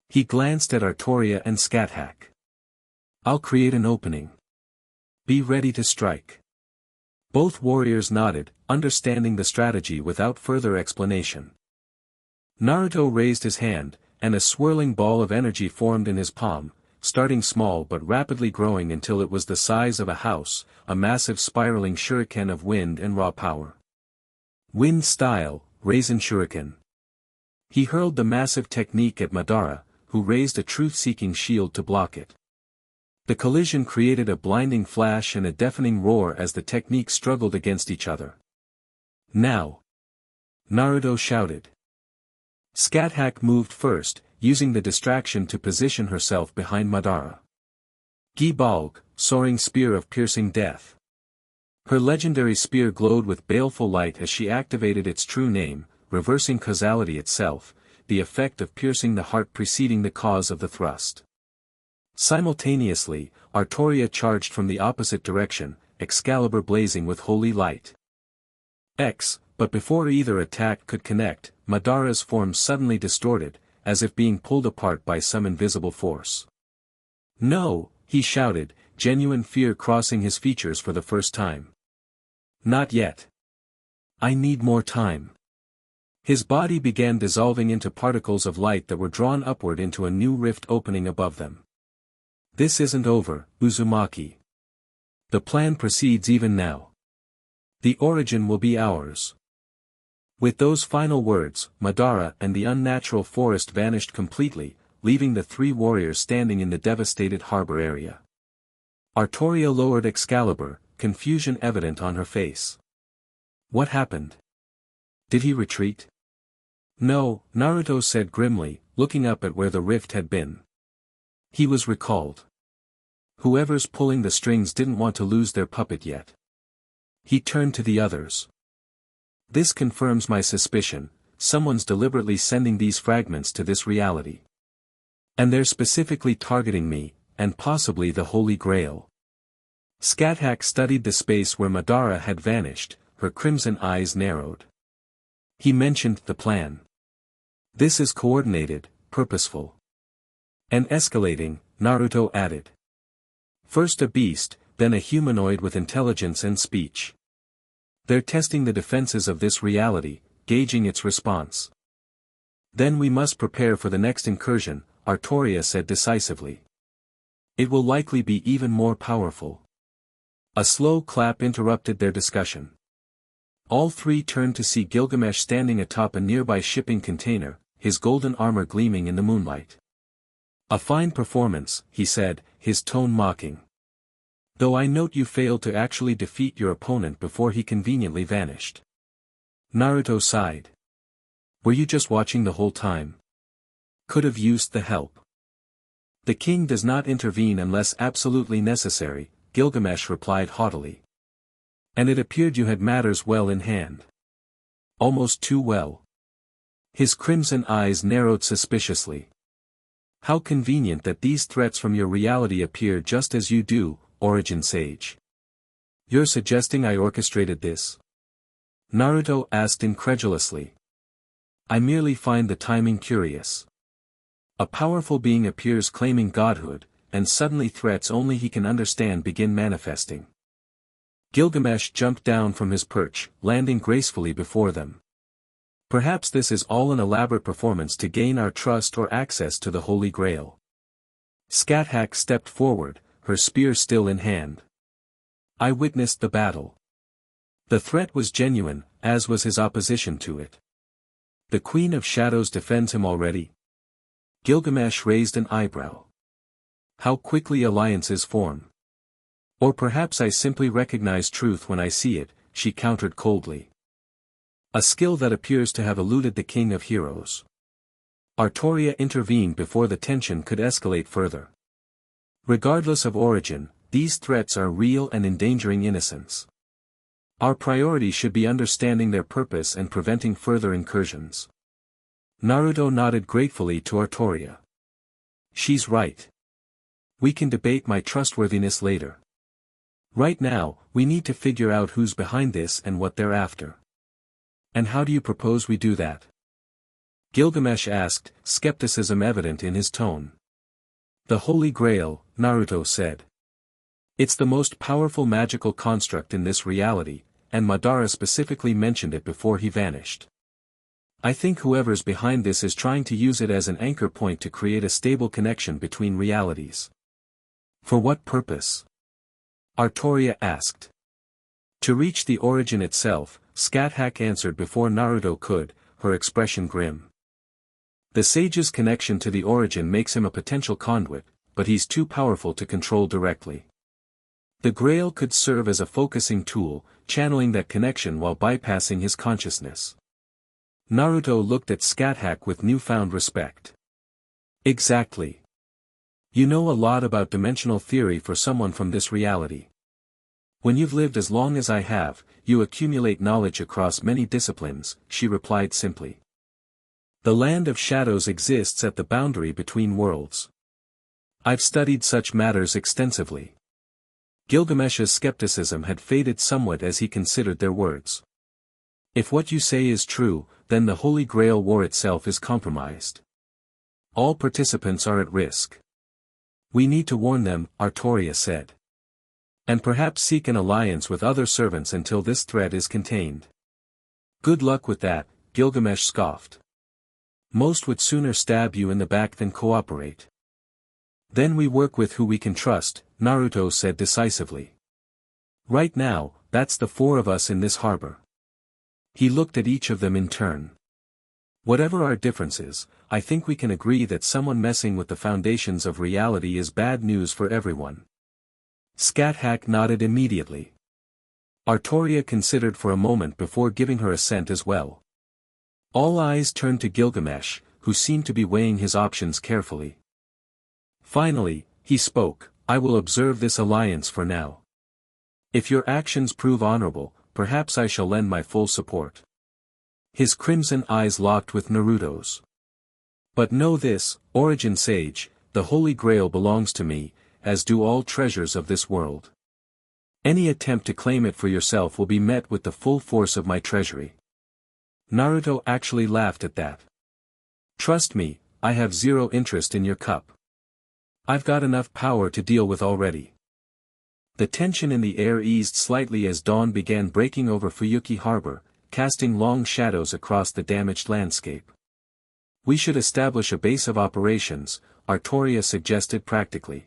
He glanced at Artoria and Scáthach. I'll create an opening. Be ready to strike. Both warriors nodded, understanding the strategy without further explanation. Naruto raised his hand, and a swirling ball of energy formed in his palm, starting small but rapidly growing until it was the size of a house, a massive spiraling shuriken of wind and raw power. Wind style, Raisin Shuriken. He hurled the massive technique at Madara, who raised a truth-seeking shield to block it. The collision created a blinding flash and a deafening roar as the techniques struggled against each other. Now! Naruto shouted. Scáthach moved first, using the distraction to position herself behind Madara. Gibalg, soaring spear of piercing death. Her legendary spear glowed with baleful light as she activated its true name, reversing causality itself, the effect of piercing the heart preceding the cause of the thrust. Simultaneously, Artoria charged from the opposite direction, Excalibur blazing with holy light. But before either attack could connect, Madara's form suddenly distorted, as if being pulled apart by some invisible force. No, he shouted, genuine fear crossing his features for the first time. Not yet. I need more time. His body began dissolving into particles of light that were drawn upward into a new rift opening above them. This isn't over, Uzumaki. The plan proceeds even now. The origin will be ours. With those final words, Madara and the unnatural forest vanished completely, leaving the three warriors standing in the devastated harbor area. Artoria lowered Excalibur, confusion evident on her face. What happened? Did he retreat? No, Naruto said grimly, looking up at where the rift had been. He was recalled. Whoever's pulling the strings didn't want to lose their puppet yet. He turned to the others. This confirms my suspicion, someone's deliberately sending these fragments to this reality. And they're specifically targeting me, and possibly the Holy Grail. Scáthach studied the space where Madara had vanished, her crimson eyes narrowed. He mentioned the plan. This is coordinated, purposeful. And escalating, Naruto added. First a beast, then a humanoid with intelligence and speech. They're testing the defenses of this reality, gauging its response. Then we must prepare for the next incursion, Artoria said decisively. It will likely be even more powerful. A slow clap interrupted their discussion. All three turned to see Gilgamesh standing atop a nearby shipping container, his golden armor gleaming in the moonlight. "A fine performance," he said, his tone mocking. "Though I note you failed to actually defeat your opponent before he conveniently vanished." Naruto sighed. "Were you just watching the whole time? Could have used the help." "The king does not intervene unless absolutely necessary," Gilgamesh replied haughtily. "And it appeared you had matters well in hand. Almost too well." His crimson eyes narrowed suspiciously. "How convenient that these threats from your reality appear just as you do, Origin Sage. You're suggesting I orchestrated this?" Naruto asked incredulously. "I merely find the timing curious. A powerful being appears claiming godhood, and suddenly threats only he can understand begin manifesting." Gilgamesh jumped down from his perch, landing gracefully before them. "Perhaps this is all an elaborate performance to gain our trust or access to the Holy Grail." Scáthach stepped forward, her spear still in hand. "I witnessed the battle. The threat was genuine, as was his opposition to it. The Queen of Shadows defends him already?" Gilgamesh raised an eyebrow. "How quickly alliances form. Or perhaps I simply recognize truth when I see it," she countered coldly. "A skill that appears to have eluded the King of Heroes." Artoria intervened before the tension could escalate further. "Regardless of origin, these threats are real and endangering innocents. Our priority should be understanding their purpose and preventing further incursions." Naruto nodded gratefully to Artoria. "She's right. We can debate my trustworthiness later. Right now, we need to figure out who's behind this and what they're after." "And how do you propose we do that?" Gilgamesh asked, skepticism evident in his tone. "The Holy Grail," Naruto said. "It's the most powerful magical construct in this reality, and Madara specifically mentioned it before he vanished. I think whoever's behind this is trying to use it as an anchor point to create a stable connection between realities." "For what purpose?" Artoria asked. "To reach the origin itself," Scáthach answered before Naruto could, her expression grim. "The sage's connection to the origin makes him a potential conduit, but he's too powerful to control directly. The Grail could serve as a focusing tool, channeling that connection while bypassing his consciousness." Naruto looked at Scáthach with newfound respect. "Exactly. You know a lot about dimensional theory for someone from this reality. When you've lived as long as I have, you accumulate knowledge across many disciplines," she replied simply. "The land of shadows exists at the boundary between worlds. I've studied such matters extensively." Gilgamesh's skepticism had faded somewhat as he considered their words. "If what you say is true, then the Holy Grail War itself is compromised. All participants are at risk. We need to warn them," Artoria said. "And perhaps seek an alliance with other servants until this threat is contained." "Good luck with that," Gilgamesh scoffed. "Most would sooner stab you in the back than cooperate." "Then we work with who we can trust," Naruto said decisively. "Right now, that's the four of us in this harbor." He looked at each of them in turn. "Whatever our differences, I think we can agree that someone messing with the foundations of reality is bad news for everyone." Scáthach nodded immediately. Artoria considered for a moment before giving her assent as well. All eyes turned to Gilgamesh, who seemed to be weighing his options carefully. Finally, he spoke, "I will observe this alliance for now. If your actions prove honorable, perhaps I shall lend my full support." His crimson eyes locked with Naruto's. "But know this, Origin Sage, the Holy Grail belongs to me, as do all treasures of this world. Any attempt to claim it for yourself will be met with the full force of my treasury." Naruto actually laughed at that. "Trust me, I have zero interest in your cup. I've got enough power to deal with already." The tension in the air eased slightly as dawn began breaking over Fuyuki Harbor, casting long shadows across the damaged landscape. "We should establish a base of operations," Artoria suggested practically.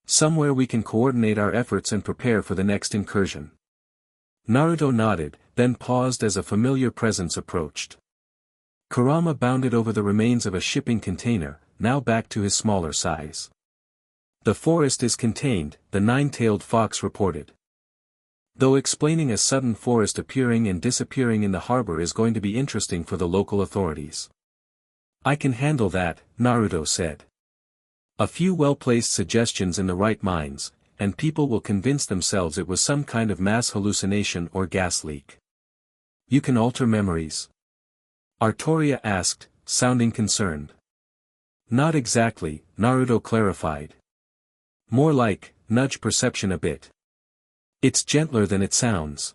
Somewhere we can coordinate our efforts and prepare for the next incursion. Naruto nodded, then paused as a familiar presence approached. Kurama bounded over the remains of a shipping container, now back to his smaller size. The forest is contained, the nine-tailed fox reported. Though explaining a sudden forest appearing and disappearing in the harbor is going to be interesting for the local authorities. I can handle that, Naruto said. A few well-placed suggestions in the right minds, and people will convince themselves it was some kind of mass hallucination or gas leak. You can alter memories? Artoria asked, sounding concerned. Not exactly, Naruto clarified. More like, nudge perception a bit. It's gentler than it sounds.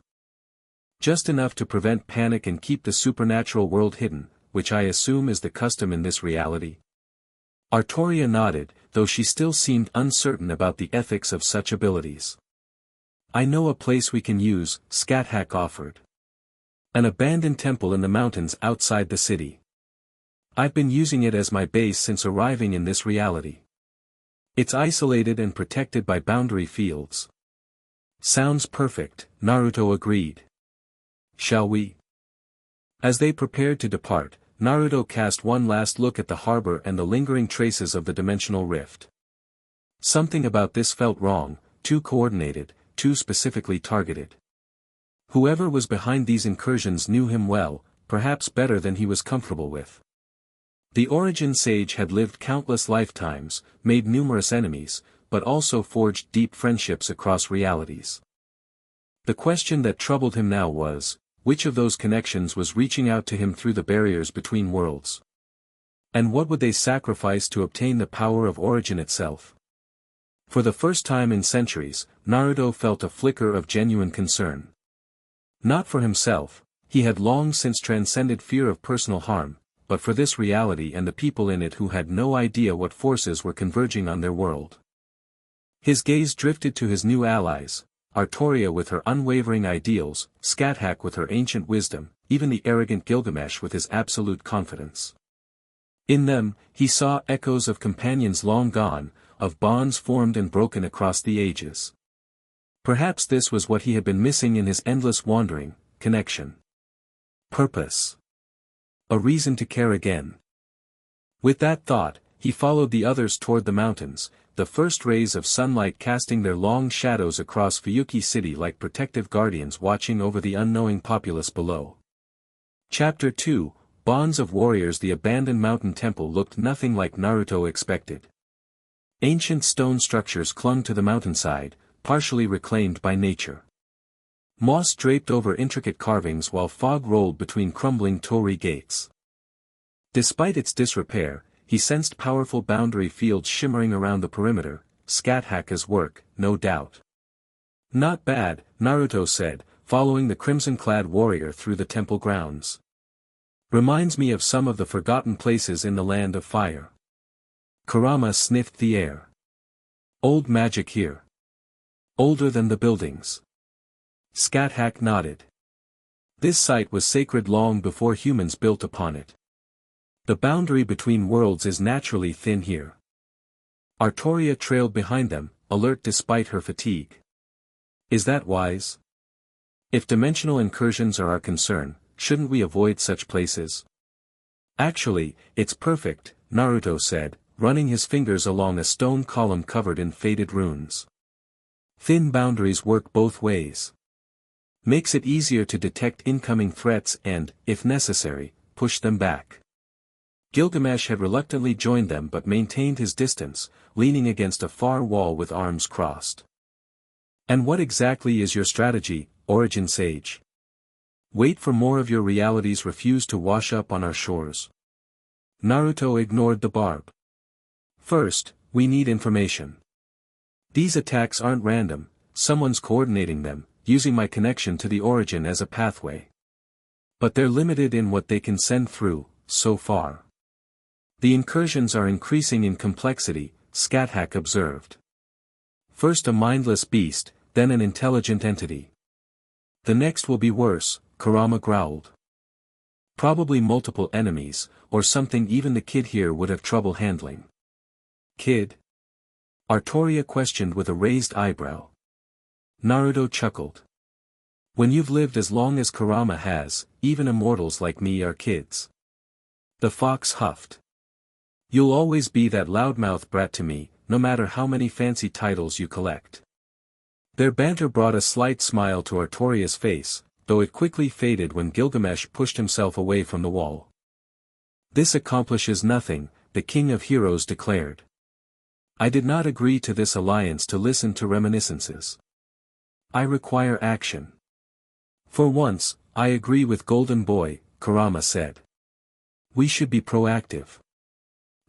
Just enough to prevent panic and keep the supernatural world hidden, which I assume is the custom in this reality. Artoria nodded, though she still seemed uncertain about the ethics of such abilities. I know a place we can use, Scáthach offered. An abandoned temple in the mountains outside the city. I've been using it as my base since arriving in this reality. It's isolated and protected by boundary fields. Sounds perfect, Naruto agreed. Shall we? As they prepared to depart, Naruto cast one last look at the harbor and the lingering traces of the dimensional rift. Something about this felt wrong, too coordinated, too specifically targeted. Whoever was behind these incursions knew him well, perhaps better than he was comfortable with. The Origin Sage had lived countless lifetimes, made numerous enemies, but also forged deep friendships across realities. The question that troubled him now was, which of those connections was reaching out to him through the barriers between worlds? And what would they sacrifice to obtain the power of Origin itself? For the first time in centuries, Naruto felt a flicker of genuine concern. Not for himself, he had long since transcended fear of personal harm, but for this reality and the people in it who had no idea what forces were converging on their world. His gaze drifted to his new allies, Artoria with her unwavering ideals, Scáthach with her ancient wisdom, even the arrogant Gilgamesh with his absolute confidence. In them, he saw echoes of companions long gone, of bonds formed and broken across the ages. Perhaps this was what he had been missing in his endless wandering, connection. Purpose. A reason to care again. With that thought, he followed the others toward the mountains, the first rays of sunlight casting their long shadows across Fuyuki City like protective guardians watching over the unknowing populace below. Chapter 2, Bonds of Warriors. The abandoned mountain temple looked nothing like Naruto expected. Ancient stone structures clung to the mountainside, partially reclaimed by nature. Moss draped over intricate carvings while fog rolled between crumbling torii gates. Despite its disrepair, he sensed powerful boundary fields shimmering around the perimeter, Scáthach's work, no doubt. Not bad, Naruto said, following the crimson-clad warrior through the temple grounds. Reminds me of some of the forgotten places in the land of fire. Kurama sniffed the air. Old magic here. Older than the buildings. Scáthach nodded. This site was sacred long before humans built upon it. The boundary between worlds is naturally thin here. Artoria trailed behind them, alert despite her fatigue. Is that wise? If dimensional incursions are our concern, shouldn't we avoid such places? Actually, it's perfect, Naruto said, running his fingers along a stone column covered in faded runes. Thin boundaries work both ways. Makes it easier to detect incoming threats and, if necessary, push them back. Gilgamesh had reluctantly joined them but maintained his distance, leaning against a far wall with arms crossed. And what exactly is your strategy, Origin Sage? Wait for more of your realities refuse to wash up on our shores. Naruto ignored the barb. First, we need information. These attacks aren't random, someone's coordinating them, using my connection to the origin as a pathway. But they're limited in what they can send through, so far. The incursions are increasing in complexity, Scáthach observed. First a mindless beast, then an intelligent entity. The next will be worse, Kurama growled. Probably multiple enemies, or something even the kid here would have trouble handling. Kid? Artoria questioned with a raised eyebrow. Naruto chuckled. When you've lived as long as Kurama has, even immortals like me are kids. The fox huffed. You'll always be that loudmouth brat to me, no matter how many fancy titles you collect. Their banter brought a slight smile to Artoria's face, though it quickly faded when Gilgamesh pushed himself away from the wall. This accomplishes nothing, the King of Heroes declared. I did not agree to this alliance to listen to reminiscences. I require action. For once, I agree with Golden Boy, Kurama said. We should be proactive.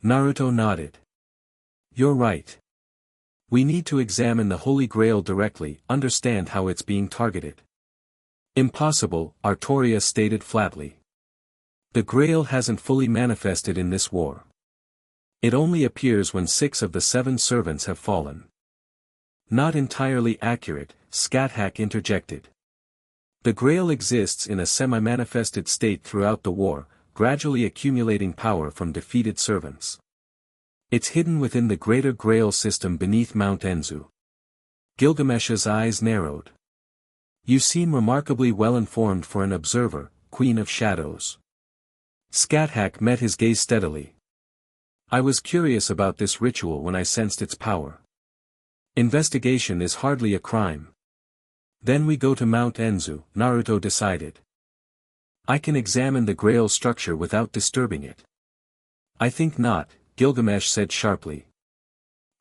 Naruto nodded. You're right. We need to examine the Holy Grail directly, understand how it's being targeted. Impossible, Artoria stated flatly. The Grail hasn't fully manifested in this war. It only appears when 6 of the 7 servants have fallen. Not entirely accurate, Scáthach interjected. The Grail exists in a semi-manifested state throughout the war, gradually accumulating power from defeated servants. It's hidden within the greater Grail system beneath Mount Enzu. Gilgamesh's eyes narrowed. You seem remarkably well informed for an observer, Queen of Shadows. Scáthach met his gaze steadily. I was curious about this ritual when I sensed its power. Investigation is hardly a crime. Then we go to Mount Enzu, Naruto decided. I can examine the Grail structure without disturbing it. I think not, Gilgamesh said sharply.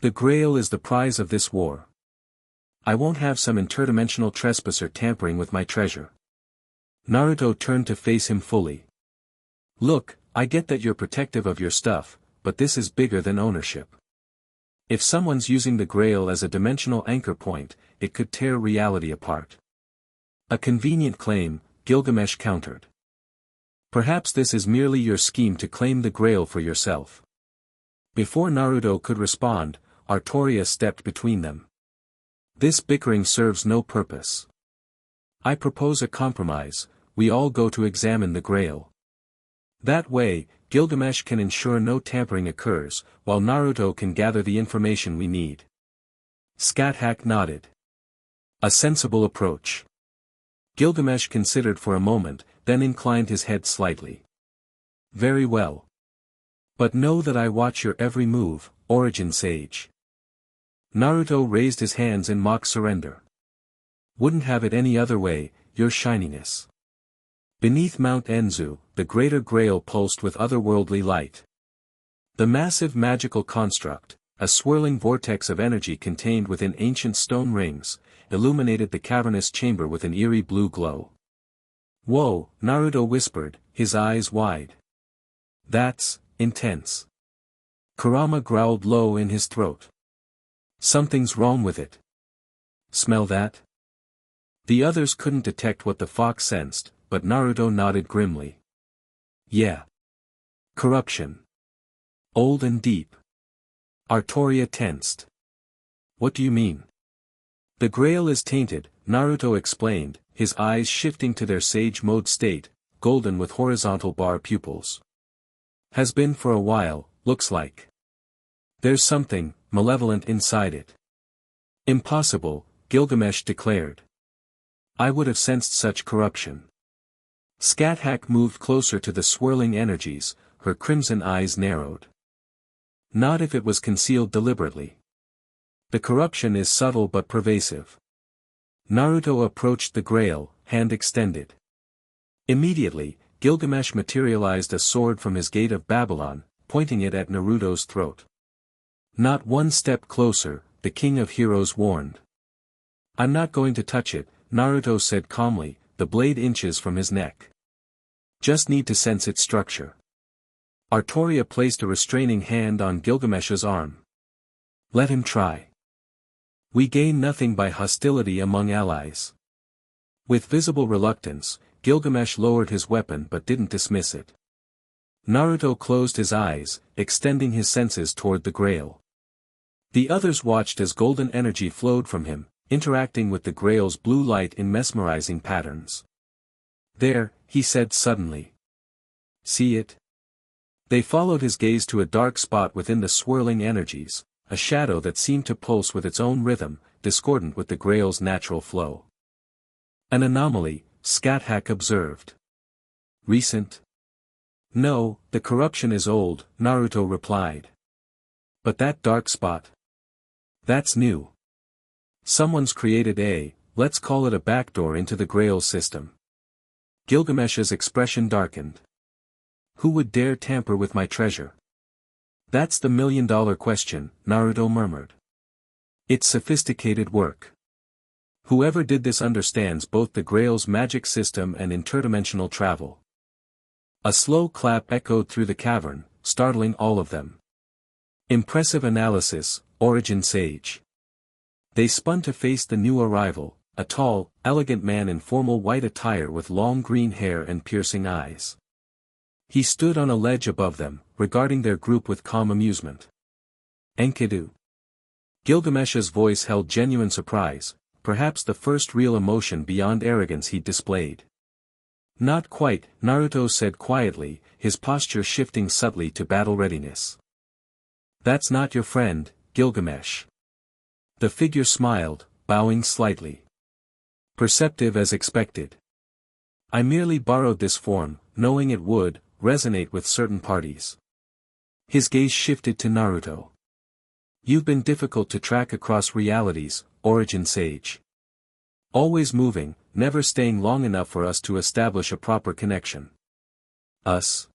The Grail is the prize of this war. I won't have some interdimensional trespasser tampering with my treasure. Naruto turned to face him fully. Look, I get that you're protective of your stuff, but this is bigger than ownership. If someone's using the Grail as a dimensional anchor point, it could tear reality apart. A convenient claim, Gilgamesh countered. Perhaps this is merely your scheme to claim the Grail for yourself. Before Naruto could respond, Artoria stepped between them. This bickering serves no purpose. I propose a compromise, we all go to examine the Grail. That way, Gilgamesh can ensure no tampering occurs, while Naruto can gather the information we need. Scáthach nodded. A sensible approach. Gilgamesh considered for a moment, then inclined his head slightly. Very well. But know that I watch your every move, Origin Sage. Naruto raised his hands in mock surrender. Wouldn't have it any other way, your shininess. Beneath Mount Enzu, the greater Grail pulsed with otherworldly light. The massive magical construct, a swirling vortex of energy contained within ancient stone rings, illuminated the cavernous chamber with an eerie blue glow. Whoa, Naruto whispered, his eyes wide. That's intense. Kurama growled low in his throat. Something's wrong with it. Smell that? The others couldn't detect what the fox sensed, but Naruto nodded grimly. Yeah. Corruption. Old and deep. Artoria tensed. What do you mean? The Grail is tainted, Naruto explained, his eyes shifting to their sage mode state, golden with horizontal bar pupils. Has been for a while, looks like. There's something malevolent inside it. Impossible, Gilgamesh declared. I would have sensed such corruption. Scáthach moved closer to the swirling energies, her crimson eyes narrowed. Not if it was concealed deliberately. The corruption is subtle but pervasive. Naruto approached the Grail, hand extended. Immediately, Gilgamesh materialized a sword from his gate of Babylon, pointing it at Naruto's throat. Not one step closer, the King of Heroes warned. I'm not going to touch it, Naruto said calmly, the blade inches from his neck. Just need to sense its structure. Artoria placed a restraining hand on Gilgamesh's arm. Let him try. We gain nothing by hostility among allies. With visible reluctance, Gilgamesh lowered his weapon but didn't dismiss it. Naruto closed his eyes, extending his senses toward the Grail. The others watched as golden energy flowed from him, interacting with the Grail's blue light in mesmerizing patterns. There, he said suddenly. See it? They followed his gaze to a dark spot within the swirling energies, a shadow that seemed to pulse with its own rhythm, discordant with the Grail's natural flow. An anomaly, Scáthach observed. Recent? No, the corruption is old, Naruto replied. But that dark spot? That's new. Someone's created let's call it a backdoor into the Grail system. Gilgamesh's expression darkened. Who would dare tamper with my treasure? That's the million-dollar question, Naruto murmured. It's sophisticated work. Whoever did this understands both the Grail's magic system and interdimensional travel. A slow clap echoed through the cavern, startling all of them. Impressive analysis, Origin Sage. They spun to face the new arrival, a tall, elegant man in formal white attire with long green hair and piercing eyes. He stood on a ledge above them, regarding their group with calm amusement. Enkidu. Gilgamesh's voice held genuine surprise, perhaps the first real emotion beyond arrogance he'd displayed. Not quite, Naruto said quietly, his posture shifting subtly to battle readiness. That's not your friend, Gilgamesh. The figure smiled, bowing slightly. Perceptive as expected. I merely borrowed this form, knowing it would resonate with certain parties. His gaze shifted to Naruto. You've been difficult to track across realities, Origin Sage. Always moving, never staying long enough for us to establish a proper connection. Us?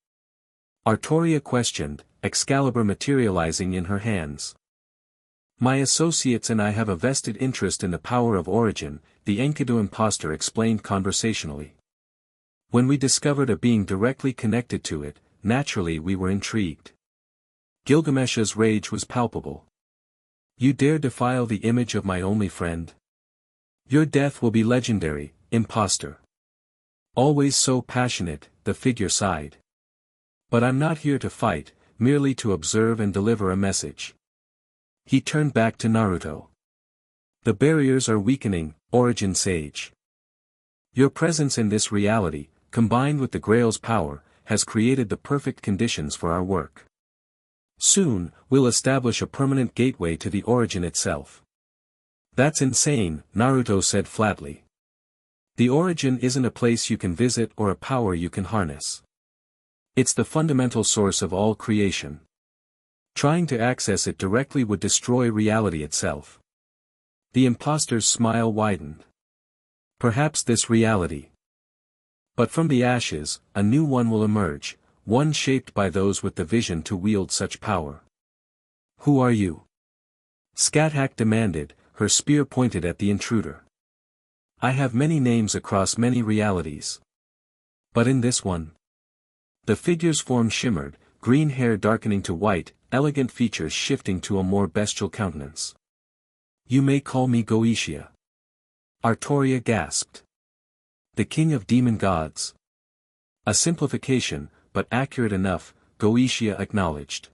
Artoria questioned, Excalibur materializing in her hands. My associates and I have a vested interest in the power of Origin, the Enkidu imposter explained conversationally. When we discovered a being directly connected to it, naturally we were intrigued. Gilgamesh's rage was palpable. You dare defile the image of my only friend? Your death will be legendary, imposter. Always so passionate, the figure sighed. But I'm not here to fight, merely to observe and deliver a message. He turned back to Naruto. The barriers are weakening, Origin Sage. Your presence in this reality, combined with the Grail's power, has created the perfect conditions for our work. Soon, we'll establish a permanent gateway to the Origin itself. That's insane, Naruto said flatly. The Origin isn't a place you can visit or a power you can harness. It's the fundamental source of all creation. Trying to access it directly would destroy reality itself. The imposter's smile widened. Perhaps this reality. But from the ashes, a new one will emerge, one shaped by those with the vision to wield such power. Who are you? Scáthach demanded, her spear pointed at the intruder. I have many names across many realities. But in this one? The figure's form shimmered, green hair darkening to white, elegant features shifting to a more bestial countenance. You may call me Goetia. Artoria gasped. The king of demon gods. A simplification, but accurate enough, Goetia acknowledged.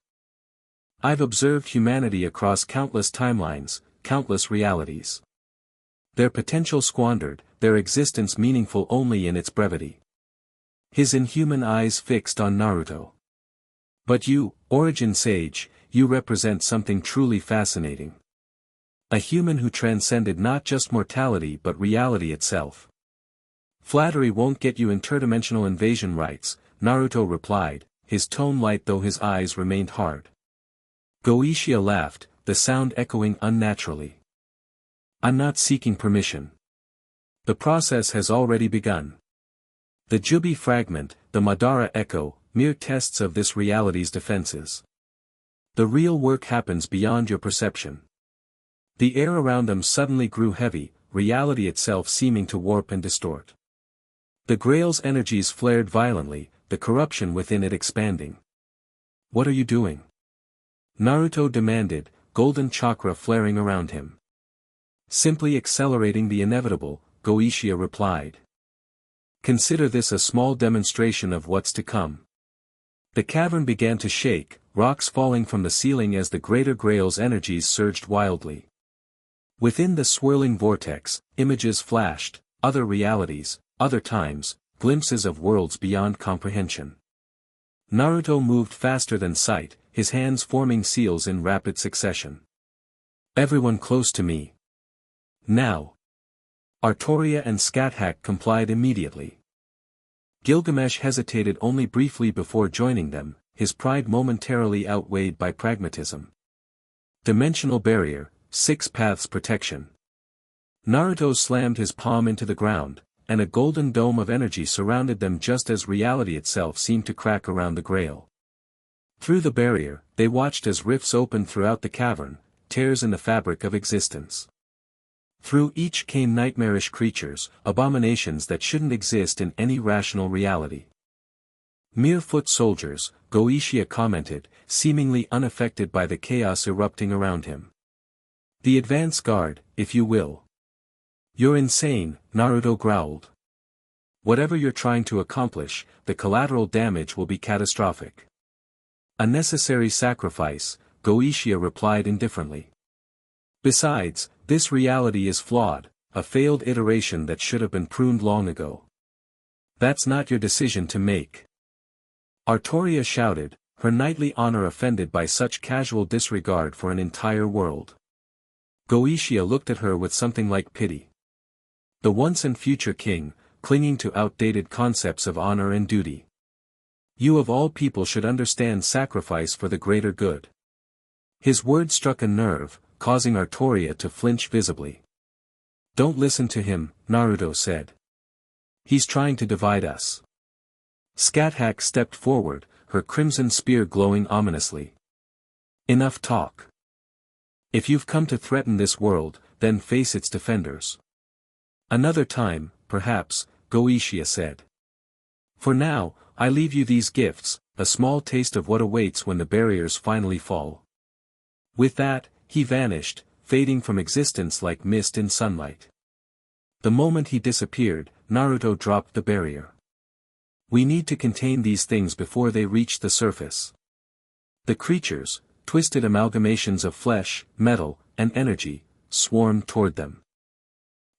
I've observed humanity across countless timelines, countless realities. Their potential squandered, their existence meaningful only in its brevity. His inhuman eyes fixed on Naruto. But you, Origin Sage, you represent something truly fascinating. A human who transcended not just mortality but reality itself. Flattery won't get you interdimensional invasion rights, Naruto replied, his tone light though his eyes remained hard. Goetia laughed, the sound echoing unnaturally. I'm not seeking permission. The process has already begun. The Jubi fragment, the Madara echo, mere tests of this reality's defenses. The real work happens beyond your perception. The air around them suddenly grew heavy, reality itself seeming to warp and distort. The Grail's energies flared violently, the corruption within it expanding. What are you doing? Naruto demanded, golden chakra flaring around him. Simply accelerating the inevitable, Goetia replied. Consider this a small demonstration of what's to come. The cavern began to shake, rocks falling from the ceiling as the greater Grail's energies surged wildly. Within the swirling vortex, images flashed, other realities, other times, glimpses of worlds beyond comprehension. Naruto moved faster than sight, his hands forming seals in rapid succession. Everyone close to me. Now. Artoria and Scáthach complied immediately. Gilgamesh hesitated only briefly before joining them, his pride momentarily outweighed by pragmatism. Dimensional barrier, 6 paths protection. Naruto slammed his palm into the ground, and a golden dome of energy surrounded them just as reality itself seemed to crack around the Grail. Through the barrier, they watched as rifts opened throughout the cavern, tears in the fabric of existence. Through each came nightmarish creatures, abominations that shouldn't exist in any rational reality. Mere foot soldiers, Goetia commented, seemingly unaffected by the chaos erupting around him. The advance guard, if you will. You're insane, Naruto growled. Whatever you're trying to accomplish, the collateral damage will be catastrophic. A necessary sacrifice, Goetia replied indifferently. Besides, this reality is flawed, a failed iteration that should have been pruned long ago. That's not your decision to make. Artoria shouted, her knightly honor offended by such casual disregard for an entire world. Goetia looked at her with something like pity. The once and future king, clinging to outdated concepts of honor and duty. You of all people should understand sacrifice for the greater good. His word struck a nerve, causing Artoria to flinch visibly. Don't listen to him, Naruto said. He's trying to divide us. Scáthach stepped forward, her crimson spear glowing ominously. Enough talk. If you've come to threaten this world, then face its defenders. Another time, perhaps, Goetia said. For now, I leave you these gifts, a small taste of what awaits when the barriers finally fall. With that, he vanished, fading from existence like mist in sunlight. The moment he disappeared, Naruto dropped the barrier. We need to contain these things before they reach the surface. The creatures, twisted amalgamations of flesh, metal, and energy, swarmed toward them.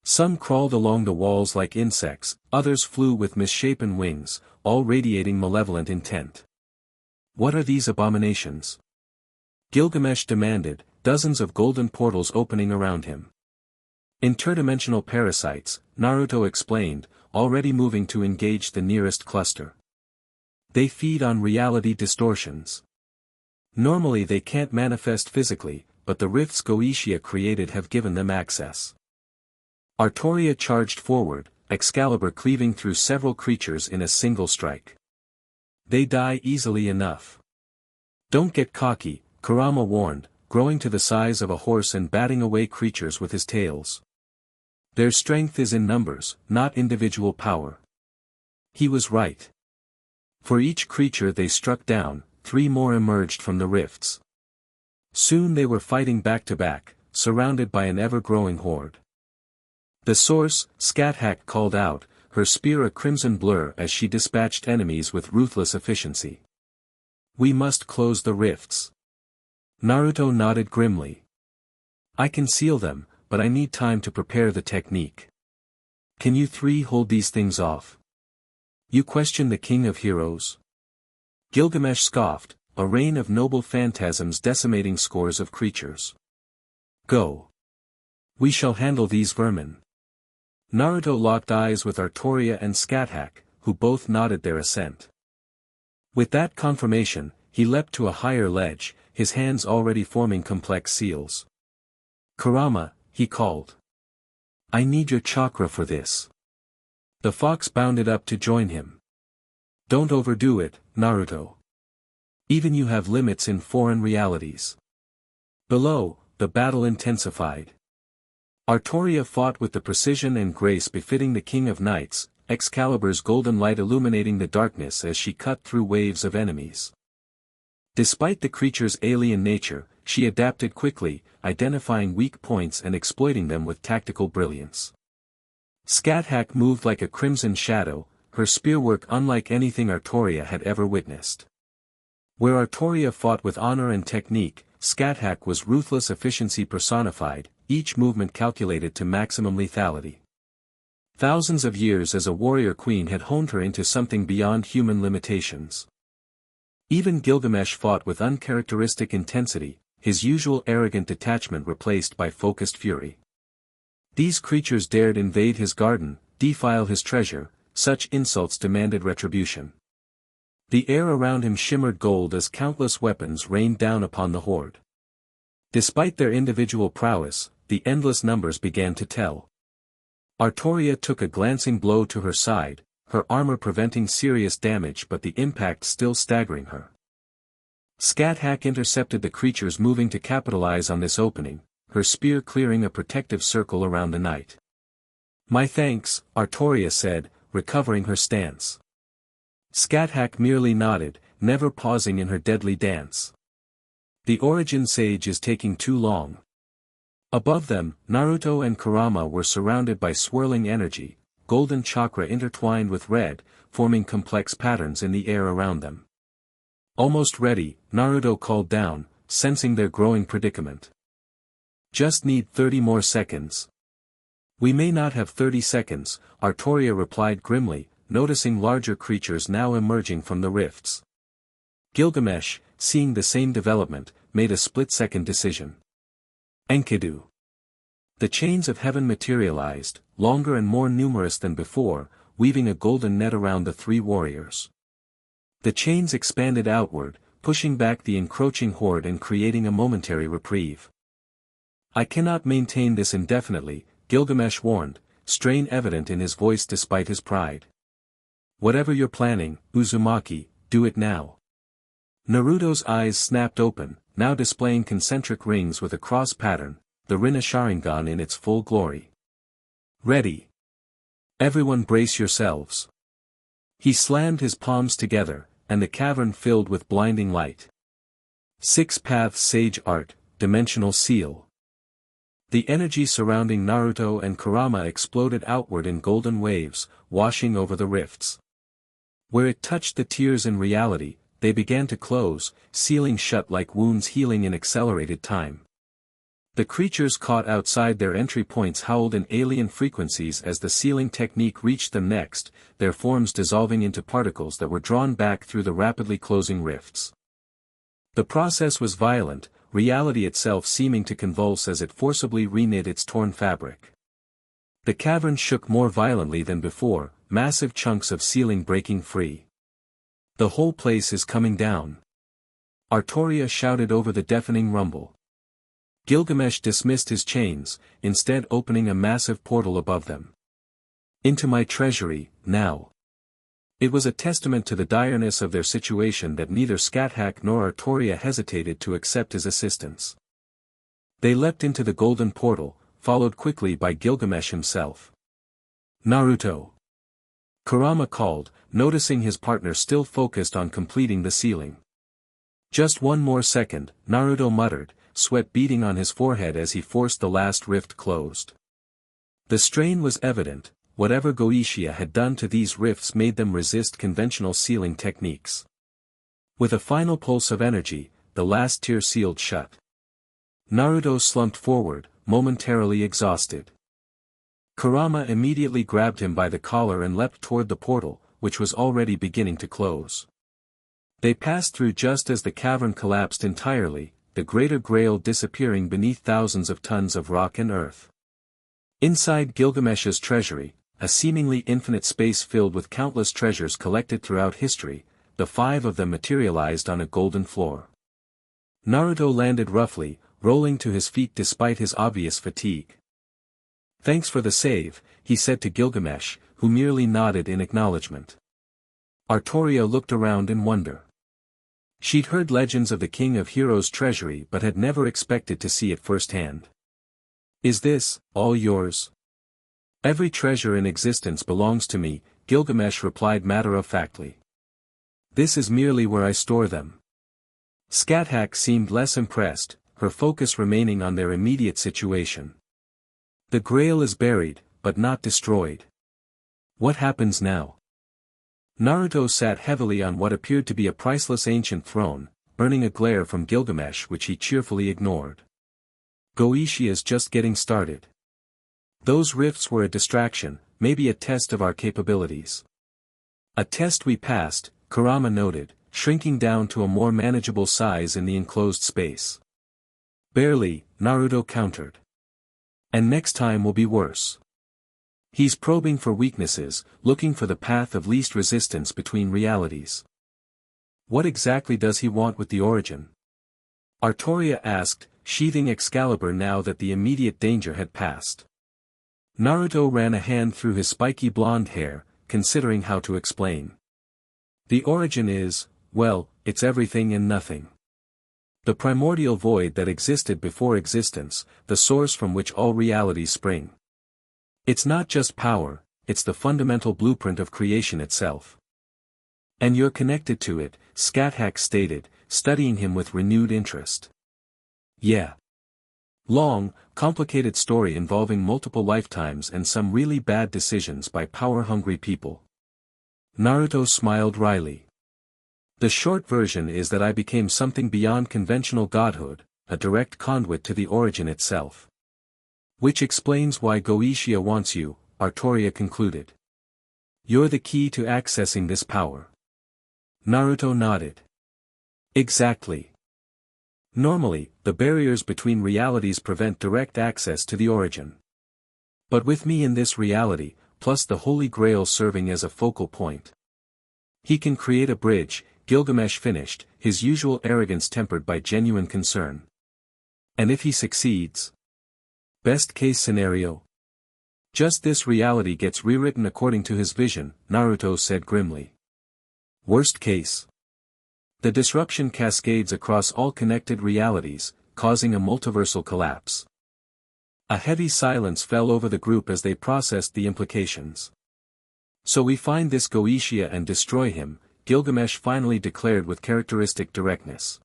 Some crawled along the walls like insects, others flew with misshapen wings, all radiating malevolent intent. What are these abominations? Gilgamesh demanded, dozens of golden portals opening around him. Interdimensional parasites, Naruto explained, already moving to engage the nearest cluster. They feed on reality distortions. Normally they can't manifest physically, but the rifts Goetia created have given them access. Artoria charged forward, Excalibur cleaving through several creatures in a single strike. They die easily enough. Don't get cocky, Kurama warned, growing to the size of a horse and batting away creatures with his tails. Their strength is in numbers, not individual power. He was right. For each creature they struck down, 3 more emerged from the rifts. Soon they were fighting back to back, surrounded by an ever-growing horde. The source, Scáthach called out, her spear a crimson blur as she dispatched enemies with ruthless efficiency. We must close the rifts. Naruto nodded grimly. I can seal them, but I need time to prepare the technique. Can you 3 hold these things off? You question the king of heroes? Gilgamesh scoffed, a rain of noble phantasms decimating scores of creatures. Go. We shall handle these vermin. Naruto locked eyes with Artoria and Scáthach, who both nodded their assent. With that confirmation, he leapt to a higher ledge, his hands already forming complex seals. Kurama, he called. I need your chakra for this. The fox bounded up to join him. Don't overdo it, Naruto. Even you have limits in foreign realities. Below, the battle intensified. Artoria fought with the precision and grace befitting the King of Knights, Excalibur's golden light illuminating the darkness as she cut through waves of enemies. Despite the creature's alien nature, she adapted quickly, identifying weak points and exploiting them with tactical brilliance. Scáthach moved like a crimson shadow, her spearwork unlike anything Artoria had ever witnessed. Where Artoria fought with honor and technique, Scáthach was ruthless efficiency personified, each movement calculated to maximum lethality. Thousands of years as a warrior queen had honed her into something beyond human limitations. Even Gilgamesh fought with uncharacteristic intensity, his usual arrogant detachment replaced by focused fury. These creatures dared invade his garden, defile his treasure, such insults demanded retribution. The air around him shimmered gold as countless weapons rained down upon the horde. Despite their individual prowess, the endless numbers began to tell. Artoria took a glancing blow to her side, her armor preventing serious damage but the impact still staggering her. Scáthach intercepted the creatures moving to capitalize on this opening, her spear clearing a protective circle around the knight. "My thanks," Artoria said, recovering her stance. Scáthach merely nodded, never pausing in her deadly dance. The Origin Sage is taking too long. Above them, Naruto and Kurama were surrounded by swirling energy, golden chakra intertwined with red, forming complex patterns in the air around them. "Almost ready," Naruto called down, sensing their growing predicament. "Just need 30 more seconds." "We may not have 30 seconds, Artoria replied grimly, noticing larger creatures now emerging from the rifts. Gilgamesh, seeing the same development, made a split-second decision. Enkidu. The chains of heaven materialized, longer and more numerous than before, weaving a golden net around the three warriors. The chains expanded outward, pushing back the encroaching horde and creating a momentary reprieve. "I cannot maintain this indefinitely," Gilgamesh warned, strain evident in his voice despite his pride. "Whatever you're planning, Uzumaki, do it now." Naruto's eyes snapped open, now displaying concentric rings with a cross pattern, the Rinna Sharingan in its full glory. "Ready. Everyone brace yourselves." He slammed his palms together, and the cavern filled with blinding light. 6 Paths Sage Art, Dimensional Seal. The energy surrounding Naruto and Kurama exploded outward in golden waves, washing over the rifts. Where it touched the tears in reality, they began to close, sealing shut like wounds healing in accelerated time. The creatures caught outside their entry points howled in alien frequencies as the sealing technique reached them next, their forms dissolving into particles that were drawn back through the rapidly closing rifts. The process was violent, reality itself seeming to convulse as it forcibly reknit its torn fabric. The cavern shook more violently than before, massive chunks of ceiling breaking free. "The whole place is coming down." Artoria shouted over the deafening rumble. Gilgamesh dismissed his chains, instead opening a massive portal above them. "Into my treasury, now." It was a testament to the direness of their situation that neither Scáthach nor Artoria hesitated to accept his assistance. They leapt into the golden portal, followed quickly by Gilgamesh himself. "Naruto!" Kurama called, noticing his partner still focused on completing the sealing. "Just one more second," Naruto muttered, sweat beading on his forehead as he forced the last rift closed. The strain was evident, whatever Goetia had done to these rifts made them resist conventional sealing techniques. With a final pulse of energy, the last tier sealed shut. Naruto slumped forward, momentarily exhausted. Kurama immediately grabbed him by the collar and leapt toward the portal, which was already beginning to close. They passed through just as the cavern collapsed entirely, the greater grail disappearing beneath thousands of tons of rock and earth. Inside Gilgamesh's treasury, a seemingly infinite space filled with countless treasures collected throughout history, the 5 of them materialized on a golden floor. Naruto landed roughly, rolling to his feet despite his obvious fatigue. "Thanks for the save," he said to Gilgamesh, who merely nodded in acknowledgement. Artoria looked around in wonder. She'd heard legends of the King of Heroes' treasury but had never expected to see it firsthand. "Is this, all yours?" "Every treasure in existence belongs to me," Gilgamesh replied matter-of-factly. "This is merely where I store them." Scáthach seemed less impressed, her focus remaining on their immediate situation. "The Grail is buried, but not destroyed. What happens now?" Naruto sat heavily on what appeared to be a priceless ancient throne, earning a glare from Gilgamesh which he cheerfully ignored. "Goetia's just getting started. Those rifts were a distraction, maybe a test of our capabilities." "A test we passed," Kurama noted, shrinking down to a more manageable size in the enclosed space. Barely, Naruto countered. And next time will be worse. He's probing for weaknesses, looking for the path of least resistance between realities. What exactly does he want with the origin? Artoria asked, sheathing Excalibur now that the immediate danger had passed. Naruto ran a hand through his spiky blonde hair, considering how to explain. The origin is, well, it's everything and nothing. The primordial void that existed before existence, the source from which all realities spring. It's not just power, it's the fundamental blueprint of creation itself. And you're connected to it, Scáthach stated, studying him with renewed interest. Yeah. Long, complicated story involving multiple lifetimes and some really bad decisions by power-hungry people. Naruto smiled wryly. The short version is that I became something beyond conventional godhood, a direct conduit to the origin itself. Which explains why Goetia wants you, Artoria concluded. You're the key to accessing this power. Naruto nodded. Exactly. Normally, the barriers between realities prevent direct access to the origin. But with me in this reality, plus the Holy Grail serving as a focal point, he can create a bridge, Gilgamesh finished, his usual arrogance tempered by genuine concern. And if he succeeds? Best case scenario? Just this reality gets rewritten according to his vision, Naruto said grimly. Worst case? The disruption cascades across all connected realities, causing a multiversal collapse. A heavy silence fell over the group as they processed the implications. So we find this Goetia and destroy him, Gilgamesh finally declared with characteristic directness.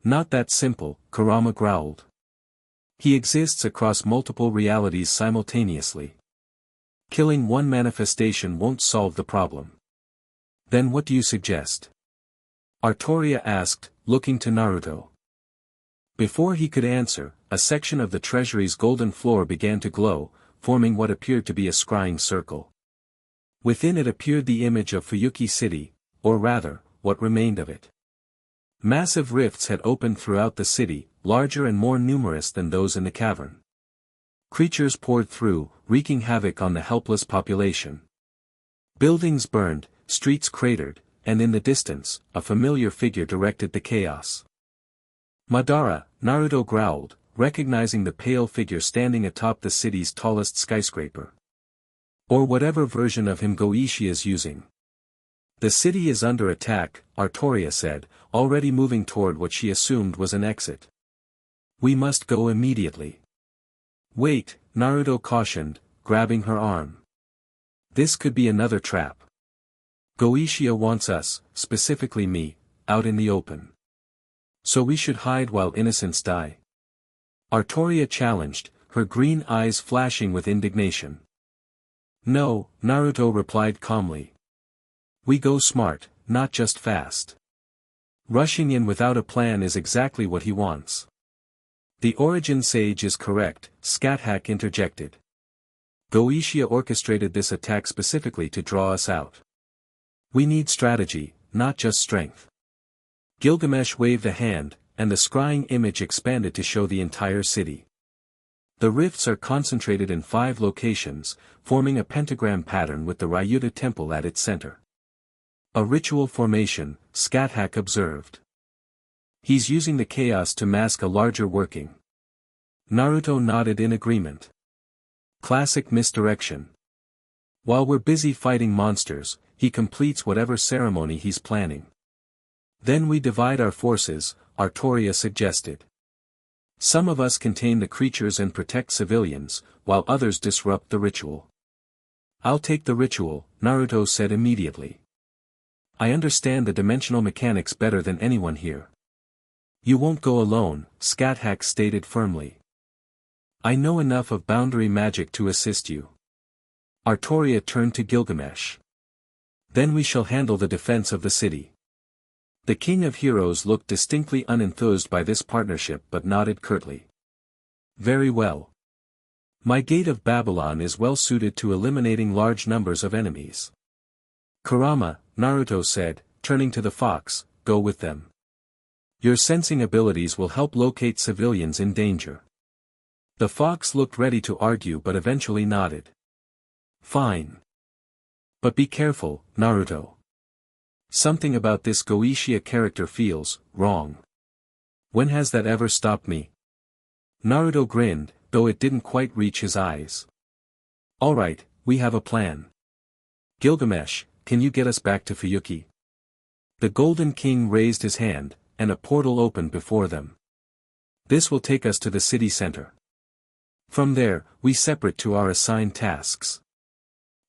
Not that simple, Kurama growled. He exists across multiple realities simultaneously. Killing one manifestation won't solve the problem. Then what do you suggest? Artoria asked, looking to Naruto. Before he could answer, a section of the treasury's golden floor began to glow, forming what appeared to be a scrying circle. Within it appeared the image of Fuyuki City, or rather, what remained of it. Massive rifts had opened throughout the city, larger and more numerous than those in the cavern. Creatures poured through, wreaking havoc on the helpless population. Buildings burned, streets cratered, and in the distance, a familiar figure directed the chaos. Madara, Naruto growled, recognizing the pale figure standing atop the city's tallest skyscraper. Or whatever version of him Goetia is using. The city is under attack, Artoria said, already moving toward what she assumed was an exit. We must go immediately. Wait, Naruto cautioned, grabbing her arm. This could be another trap. Goetia wants us, specifically me, out in the open. So we should hide while innocents die? Artoria challenged, her green eyes flashing with indignation. No, Naruto replied calmly. We go smart, not just fast. Rushing in without a plan is exactly what he wants. The origin sage is correct, Scáthach interjected. Goetia orchestrated this attack specifically to draw us out. We need strategy, not just strength. Gilgamesh waved a hand, and the scrying image expanded to show the entire city. The rifts are concentrated in 5 locations, forming a pentagram pattern with the Ryuta temple at its center. A ritual formation, Scáthach observed. He's using the chaos to mask a larger working. Naruto nodded in agreement. Classic misdirection. While we're busy fighting monsters, he completes whatever ceremony he's planning. Then we divide our forces, Artoria suggested. Some of us contain the creatures and protect civilians, while others disrupt the ritual. I'll take the ritual, Naruto said immediately. I understand the dimensional mechanics better than anyone here. You won't go alone, Scáthach stated firmly. I know enough of boundary magic to assist you. Artoria turned to Gilgamesh. Then we shall handle the defense of the city. The King of Heroes looked distinctly unenthused by this partnership but nodded curtly. Very well. My Gate of Babylon is well suited to eliminating large numbers of enemies. Kurama, Naruto said, turning to the fox, go with them. Your sensing abilities will help locate civilians in danger. The fox looked ready to argue but eventually nodded. Fine. But be careful, Naruto. Something about this Goetia character feels wrong. When has that ever stopped me? Naruto grinned, though it didn't quite reach his eyes. Alright, we have a plan. Gilgamesh, can you get us back to Fuyuki? The Golden King raised his hand, and a portal opened before them. This will take us to the city center. From there, we separate to our assigned tasks.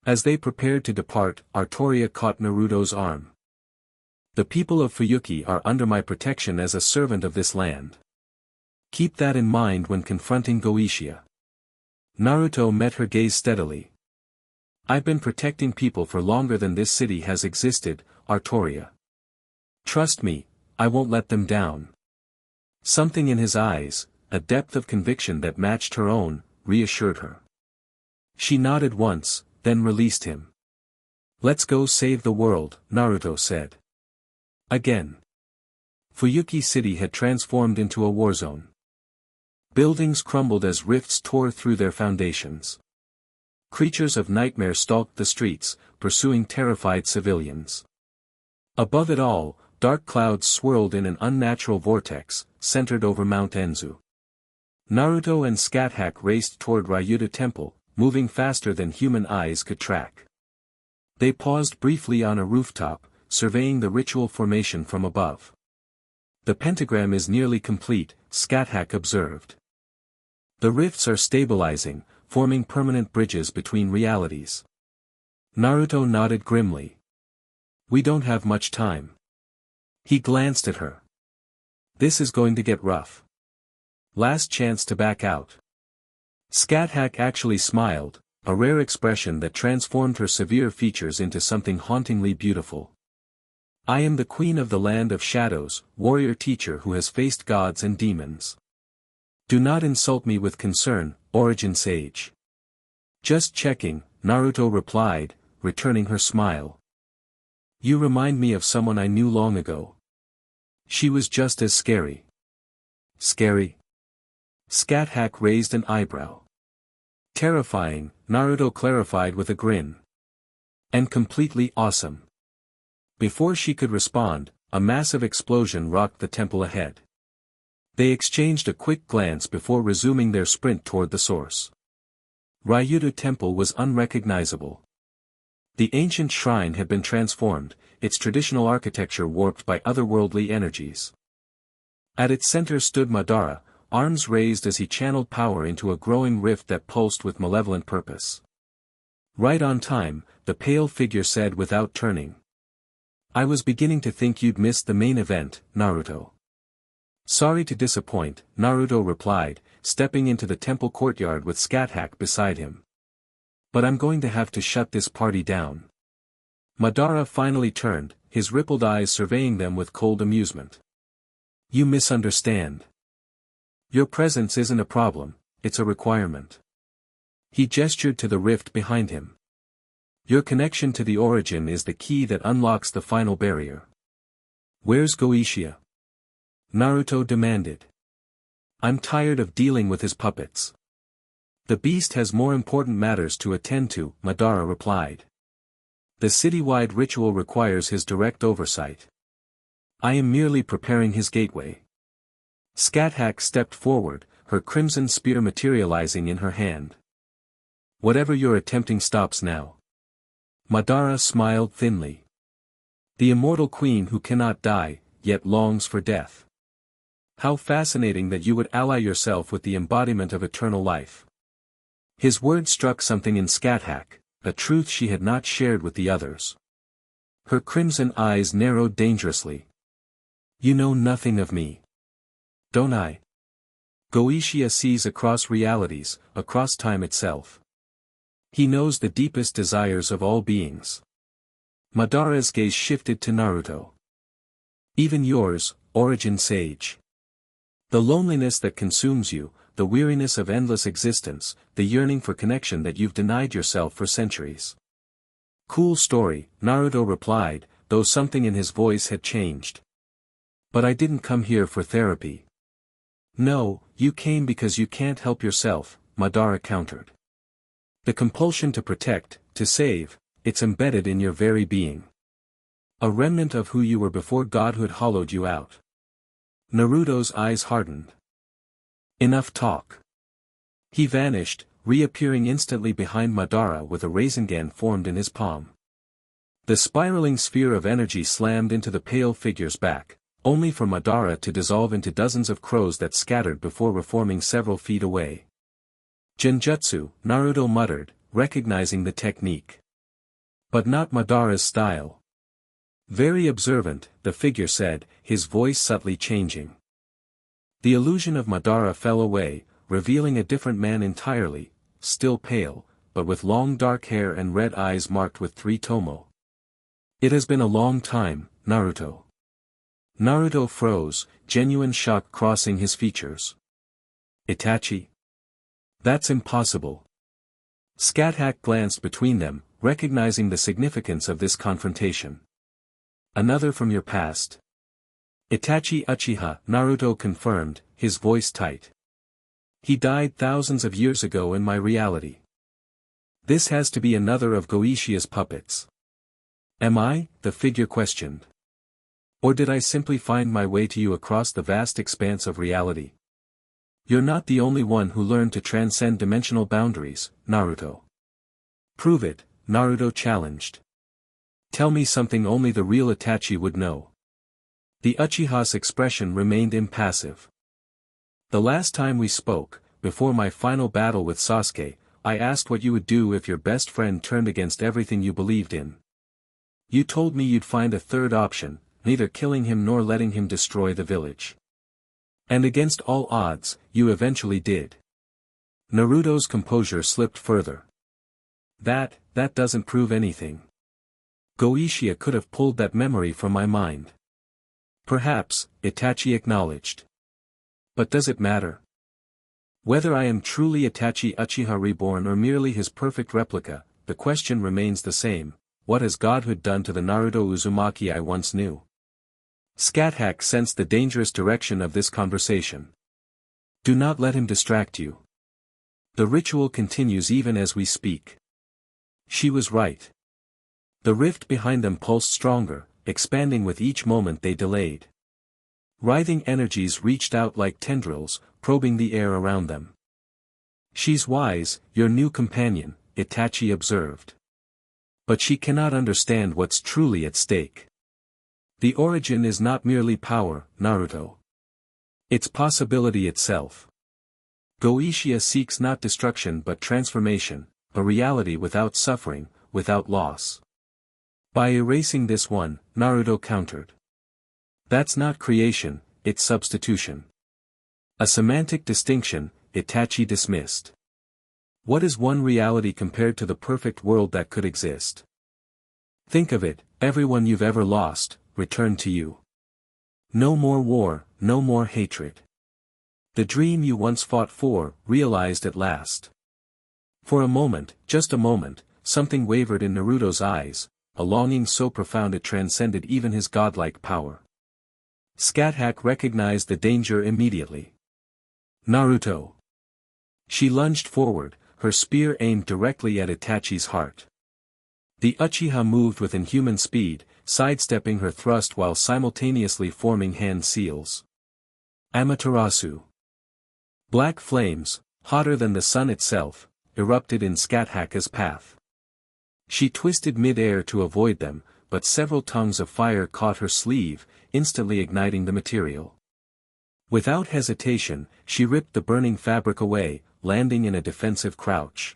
As they prepared to depart, Artoria caught Naruto's arm. The people of Fuyuki are under my protection as a servant of this land. Keep that in mind when confronting Goetia. Naruto met her gaze steadily. I've been protecting people for longer than this city has existed, Artoria. Trust me, I won't let them down. Something in his eyes, a depth of conviction that matched her own, reassured her. She nodded once, then released him. Let's go save the world, Naruto said. Again. Fuyuki City had transformed into a war zone. Buildings crumbled as rifts tore through their foundations. Creatures of nightmare stalked the streets, pursuing terrified civilians. Above it all, dark clouds swirled in an unnatural vortex, centered over Mount Enzu. Naruto and Scáthach raced toward Ryuta Temple, moving faster than human eyes could track. They paused briefly on a rooftop, surveying the ritual formation from above. The pentagram is nearly complete, Scáthach observed. The rifts are stabilizing, forming permanent bridges between realities. Naruto nodded grimly. We don't have much time. He glanced at her. This is going to get rough. Last chance to back out. Scáthach actually smiled, a rare expression that transformed her severe features into something hauntingly beautiful. I am the queen of the land of shadows, warrior teacher who has faced gods and demons. Do not insult me with concern, origin sage. Just checking, Naruto replied, returning her smile. You remind me of someone I knew long ago. She was just as scary. Scary? Scáthach raised an eyebrow. Terrifying, Naruto clarified with a grin. And completely awesome. Before she could respond, a massive explosion rocked the temple ahead. They exchanged a quick glance before resuming their sprint toward the source. Ryuta Temple was unrecognizable. The ancient shrine had been transformed, its traditional architecture warped by otherworldly energies. At its center stood Madara, arms raised as he channeled power into a growing rift that pulsed with malevolent purpose. Right on time, the pale figure said without turning. I was beginning to think you'd missed the main event, Naruto. Sorry to disappoint, Naruto replied, stepping into the temple courtyard with Scáthach beside him. But I'm going to have to shut this party down. Madara finally turned, his rippled eyes surveying them with cold amusement. You misunderstand. Your presence isn't a problem, it's a requirement. He gestured to the rift behind him. Your connection to the origin is the key that unlocks the final barrier. Where's Goetia? Naruto demanded. I'm tired of dealing with his puppets. The beast has more important matters to attend to, Madara replied. The citywide ritual requires his direct oversight. I am merely preparing his gateway. Scáthach stepped forward, her crimson spear materializing in her hand. Whatever you're attempting stops now. Madara smiled thinly. The immortal queen who cannot die, yet longs for death. How fascinating that you would ally yourself with the embodiment of eternal life. His words struck something in Scáthach, a truth she had not shared with the others. Her crimson eyes narrowed dangerously. You know nothing of me. Don't I? Goetia sees across realities, across time itself. He knows the deepest desires of all beings. Madara's gaze shifted to Naruto. Even yours, origin sage. The loneliness that consumes you, the weariness of endless existence, the yearning for connection that you've denied yourself for centuries. Cool story, Naruto replied, though something in his voice had changed. But I didn't come here for therapy. No, you came because you can't help yourself, Madara countered. The compulsion to protect, to save, it's embedded in your very being. A remnant of who you were before godhood hollowed you out. Naruto's eyes hardened. Enough talk. He vanished, reappearing instantly behind Madara with a Rasengan formed in his palm. The spiraling sphere of energy slammed into the pale figure's back, only for Madara to dissolve into dozens of crows that scattered before reforming several feet away. Genjutsu, Naruto muttered, recognizing the technique. But not Madara's style. Very observant, the figure said, his voice subtly changing. The illusion of Madara fell away, revealing a different man entirely, still pale, but with long dark hair and red eyes marked with 3 tomo. It has been a long time, Naruto. Naruto froze, genuine shock crossing his features. Itachi? That's impossible. Scáthach glanced between them, recognizing the significance of this confrontation. Another from your past. Itachi Uchiha, Naruto confirmed, his voice tight. He died thousands of years ago in my reality. This has to be another of Goishia's puppets. Am I? The figure questioned. Or did I simply find my way to you across the vast expanse of reality? You're not the only one who learned to transcend dimensional boundaries, Naruto. Prove it, Naruto challenged. Tell me something only the real Itachi would know. The Uchiha's expression remained impassive. The last time we spoke, before my final battle with Sasuke, I asked what you would do if your best friend turned against everything you believed in. You told me you'd find a third option, neither killing him nor letting him destroy the village. And against all odds, you eventually did. Naruto's composure slipped further. That doesn't prove anything. Goishia could have pulled that memory from my mind. Perhaps, Itachi acknowledged. But does it matter? Whether I am truly Itachi Uchiha reborn or merely his perfect replica, the question remains the same: what has godhood done to the Naruto Uzumaki I once knew? Scáthach sensed the dangerous direction of this conversation. Do not let him distract you. The ritual continues even as we speak. She was right. The rift behind them pulsed stronger, expanding with each moment they delayed. Writhing energies reached out like tendrils, probing the air around them. She's wise, your new companion, Itachi observed. But she cannot understand what's truly at stake. The origin is not merely power, Naruto. It's possibility itself. Goishia seeks not destruction but transformation, a reality without suffering, without loss. By erasing this one, Naruto countered. That's not creation, it's substitution. A semantic distinction, Itachi dismissed. What is one reality compared to the perfect world that could exist? Think of it, everyone you've ever lost, returned to you. No more war, no more hatred. The dream you once fought for, realized at last. For a moment, just a moment, something wavered in Naruto's eyes, a longing so profound it transcended even his godlike power. Scáthach recognized the danger immediately. Naruto. She lunged forward, her spear aimed directly at Itachi's heart. The Uchiha moved with inhuman speed, sidestepping her thrust while simultaneously forming hand seals. Amaterasu. Black flames, hotter than the sun itself, erupted in Scáthach's path. She twisted mid-air to avoid them, but several tongues of fire caught her sleeve, instantly igniting the material. Without hesitation, she ripped the burning fabric away, landing in a defensive crouch.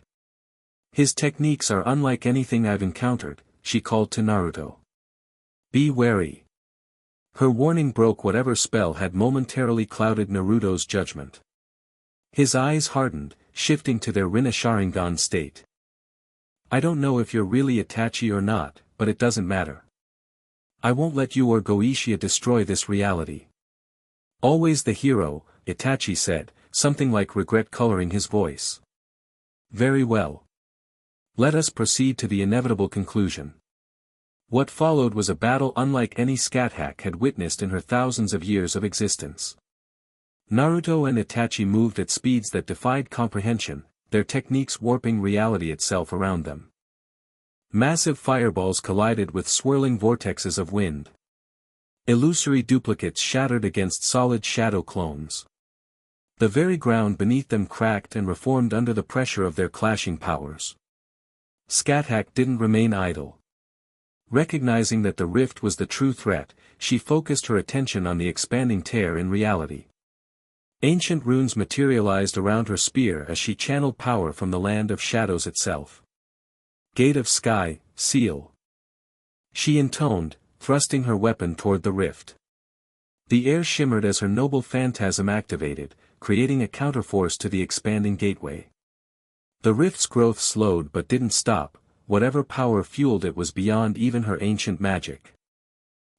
His techniques are unlike anything I've encountered, she called to Naruto. Be wary. Her warning broke whatever spell had momentarily clouded Naruto's judgment. His eyes hardened, shifting to their Rinna Sharingan state. I don't know if you're really Itachi or not, but it doesn't matter. I won't let you or Goishia destroy this reality. Always the hero, Itachi said, something like regret coloring his voice. Very well. Let us proceed to the inevitable conclusion. What followed was a battle unlike any Scáthach had witnessed in her thousands of years of existence. Naruto and Itachi moved at speeds that defied comprehension, their techniques warping reality itself around them. Massive fireballs collided with swirling vortexes of wind. Illusory duplicates shattered against solid shadow clones. The very ground beneath them cracked and reformed under the pressure of their clashing powers. Scáthach didn't remain idle. Recognizing that the rift was the true threat, she focused her attention on the expanding tear in reality. Ancient runes materialized around her spear as she channeled power from the land of shadows itself. Gate of Sky, Seal. She intoned, thrusting her weapon toward the rift. The air shimmered as her noble phantasm activated, creating a counterforce to the expanding gateway. The rift's growth slowed but didn't stop, whatever power fueled it was beyond even her ancient magic.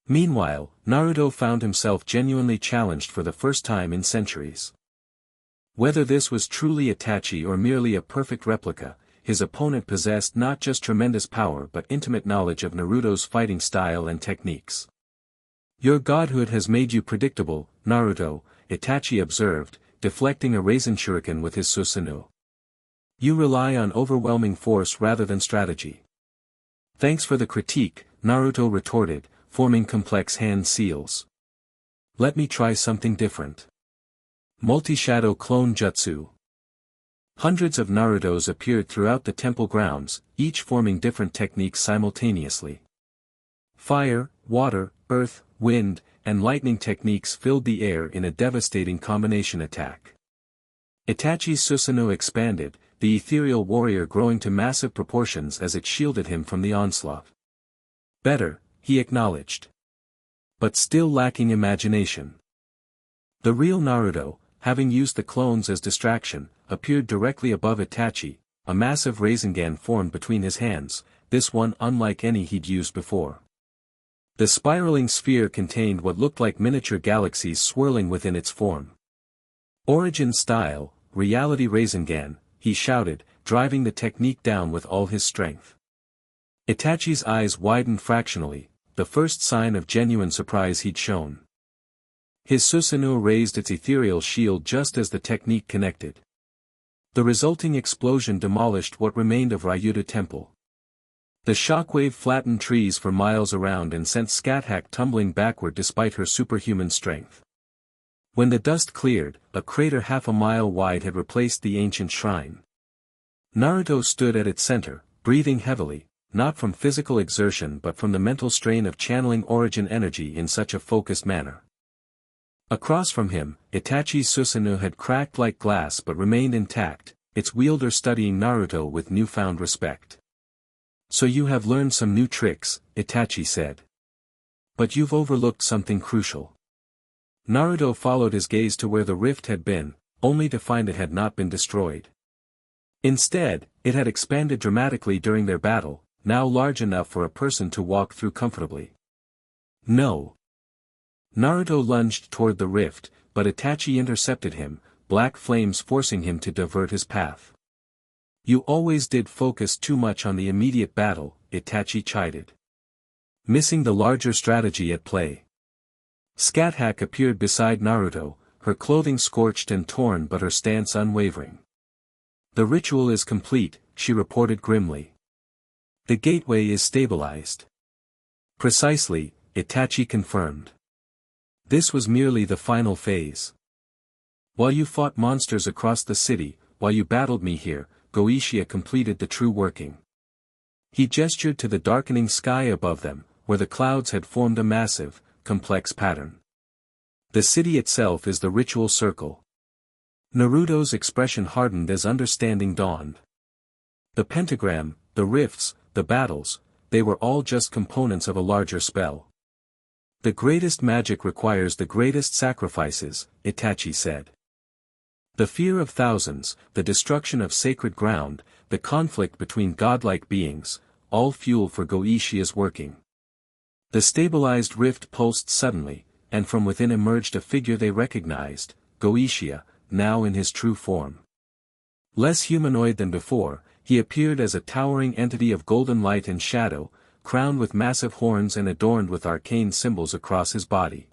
Meanwhile, Naruto found himself genuinely challenged for the first time in centuries. Whether this was truly Itachi or merely a perfect replica, his opponent possessed not just tremendous power but intimate knowledge of Naruto's fighting style and techniques. Your godhood has made you predictable, Naruto, Itachi observed, deflecting a Rasen Shuriken with his Susanoo. You rely on overwhelming force rather than strategy. Thanks for the critique, Naruto retorted, forming complex hand seals. Let me try something different. Multi-shadow clone jutsu. Hundreds of Narutos appeared throughout the temple grounds, each forming different techniques simultaneously. Fire, water, earth, wind, and lightning techniques filled the air in a devastating combination attack. Itachi's Susanoo expanded, the ethereal warrior growing to massive proportions as it shielded him from the onslaught. Better, he acknowledged. But still lacking imagination. The real Naruto, having used the clones as distraction, appeared directly above Itachi, a massive Rasengan formed between his hands, this one unlike any he'd used before. The spiraling sphere contained what looked like miniature galaxies swirling within its form. Origin style, reality Rasengan, he shouted, driving the technique down with all his strength. Itachi's eyes widened fractionally, the first sign of genuine surprise he'd shown. His Susanoo raised its ethereal shield just as the technique connected. The resulting explosion demolished what remained of Ryuta Temple. The shockwave flattened trees for miles around and sent Scáthach tumbling backward despite her superhuman strength. When the dust cleared, a crater half a mile wide had replaced the ancient shrine. Naruto stood at its center, breathing heavily, not from physical exertion but from the mental strain of channeling origin energy in such a focused manner. Across from him, Itachi's Susanoo had cracked like glass but remained intact, its wielder studying Naruto with newfound respect. So you have learned some new tricks, Itachi said. But you've overlooked something crucial. Naruto followed his gaze to where the rift had been, only to find it had not been destroyed. Instead, it had expanded dramatically during their battle, now large enough for a person to walk through comfortably. No. Naruto lunged toward the rift, but Itachi intercepted him, black flames forcing him to divert his path. You always did focus too much on the immediate battle, Itachi chided. Missing the larger strategy at play. Scáthach appeared beside Naruto, her clothing scorched and torn but her stance unwavering. The ritual is complete, she reported grimly. The gateway is stabilized. Precisely, Itachi confirmed. This was merely the final phase. While you fought monsters across the city, while you battled me here, Goishia completed the true working. He gestured to the darkening sky above them, where the clouds had formed a massive, complex pattern. The city itself is the ritual circle. Naruto's expression hardened as understanding dawned. The pentagram, the rifts, the battles, they were all just components of a larger spell. The greatest magic requires the greatest sacrifices, Itachi said. The fear of thousands, the destruction of sacred ground, the conflict between godlike beings, all fuel for Goishia's working. The stabilized rift pulsed suddenly, and from within emerged a figure they recognized, Goishia, now in his true form. Less humanoid than before, he appeared as a towering entity of golden light and shadow, crowned with massive horns and adorned with arcane symbols across his body.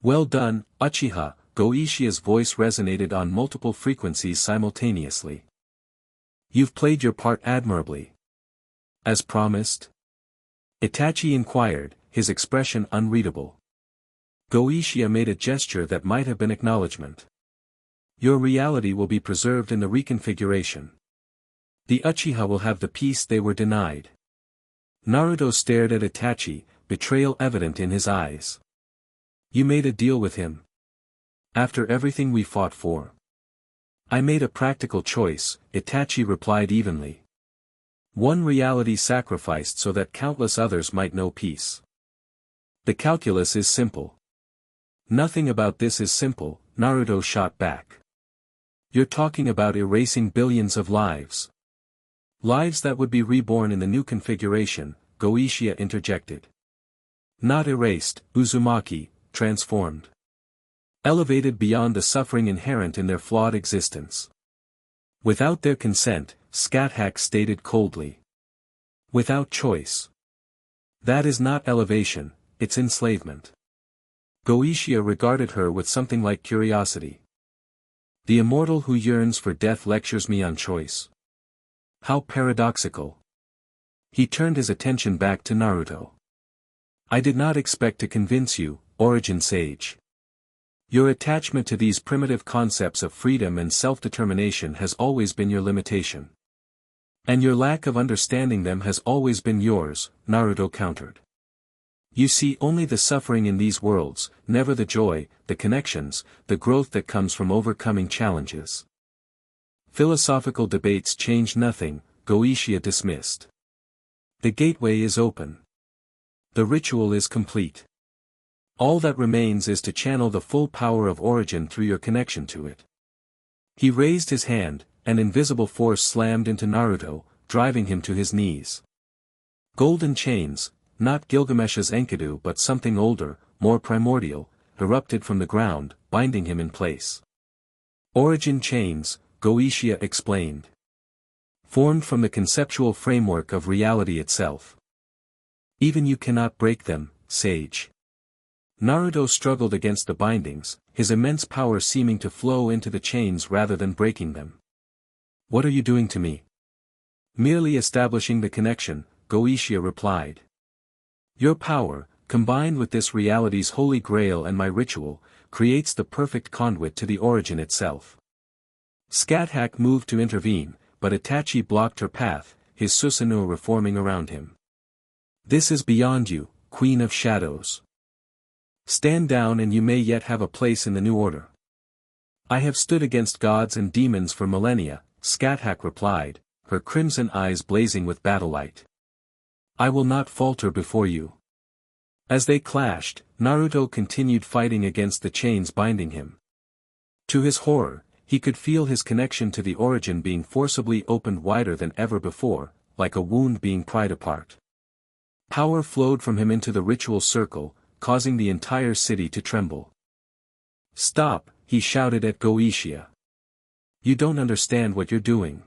"Well done, Uchiha," Goishia's voice resonated on multiple frequencies simultaneously. "You've played your part admirably." "As promised?" Itachi inquired, his expression unreadable. Goishia made a gesture that might have been acknowledgement. "Your reality will be preserved in the reconfiguration. The Uchiha will have the peace they were denied." Naruto stared at Itachi, betrayal evident in his eyes. "You made a deal with him? After everything we fought for?" "I made a practical choice," Itachi replied evenly. "One reality sacrificed so that countless others might know peace. The calculus is simple." "Nothing about this is simple," Naruto shot back. "You're talking about erasing billions of lives." "Lives that would be reborn in the new configuration," Goishia interjected. "Not erased, Uzumaki, transformed. Elevated beyond the suffering inherent in their flawed existence." "Without their consent," Scáthach stated coldly. "Without choice. That is not elevation, it's enslavement." Goishia regarded her with something like curiosity. "The immortal who yearns for death lectures me on choice. How paradoxical." He turned his attention back to Naruto. "I did not expect to convince you, Origin Sage. Your attachment to these primitive concepts of freedom and self-determination has always been your limitation. And your lack of understanding them has always been yours," Naruto countered. "You see only the suffering in these worlds, never the joy, the connections, the growth that comes from overcoming challenges." Philosophical debates change nothing, Goishia dismissed. "The gateway is open. The ritual is complete. All that remains is to channel the full power of origin through your connection to it." He raised his hand, an invisible force slammed into Naruto, driving him to his knees. Golden chains, not Gilgamesh's Enkidu but something older, more primordial, erupted from the ground, binding him in place. "Origin chains," Goishia explained. "Formed from the conceptual framework of reality itself. Even you cannot break them, sage." Naruto struggled against the bindings, his immense power seeming to flow into the chains rather than breaking them. "What are you doing to me?" "Merely establishing the connection," Goishia replied. "Your power, combined with this reality's holy grail and my ritual, creates the perfect conduit to the origin itself." Scáthach moved to intervene, but Itachi blocked her path, his Susanoo reforming around him. "This is beyond you, Queen of Shadows. Stand down and you may yet have a place in the new order." "I have stood against gods and demons for millennia," Scáthach replied, her crimson eyes blazing with battle light. "I will not falter before you." As they clashed, Naruto continued fighting against the chains binding him. To his horror, he could feel his connection to the origin being forcibly opened wider than ever before, like a wound being pried apart. Power flowed from him into the ritual circle, causing the entire city to tremble. "Stop," he shouted at Goishia. "You don't understand what you're doing.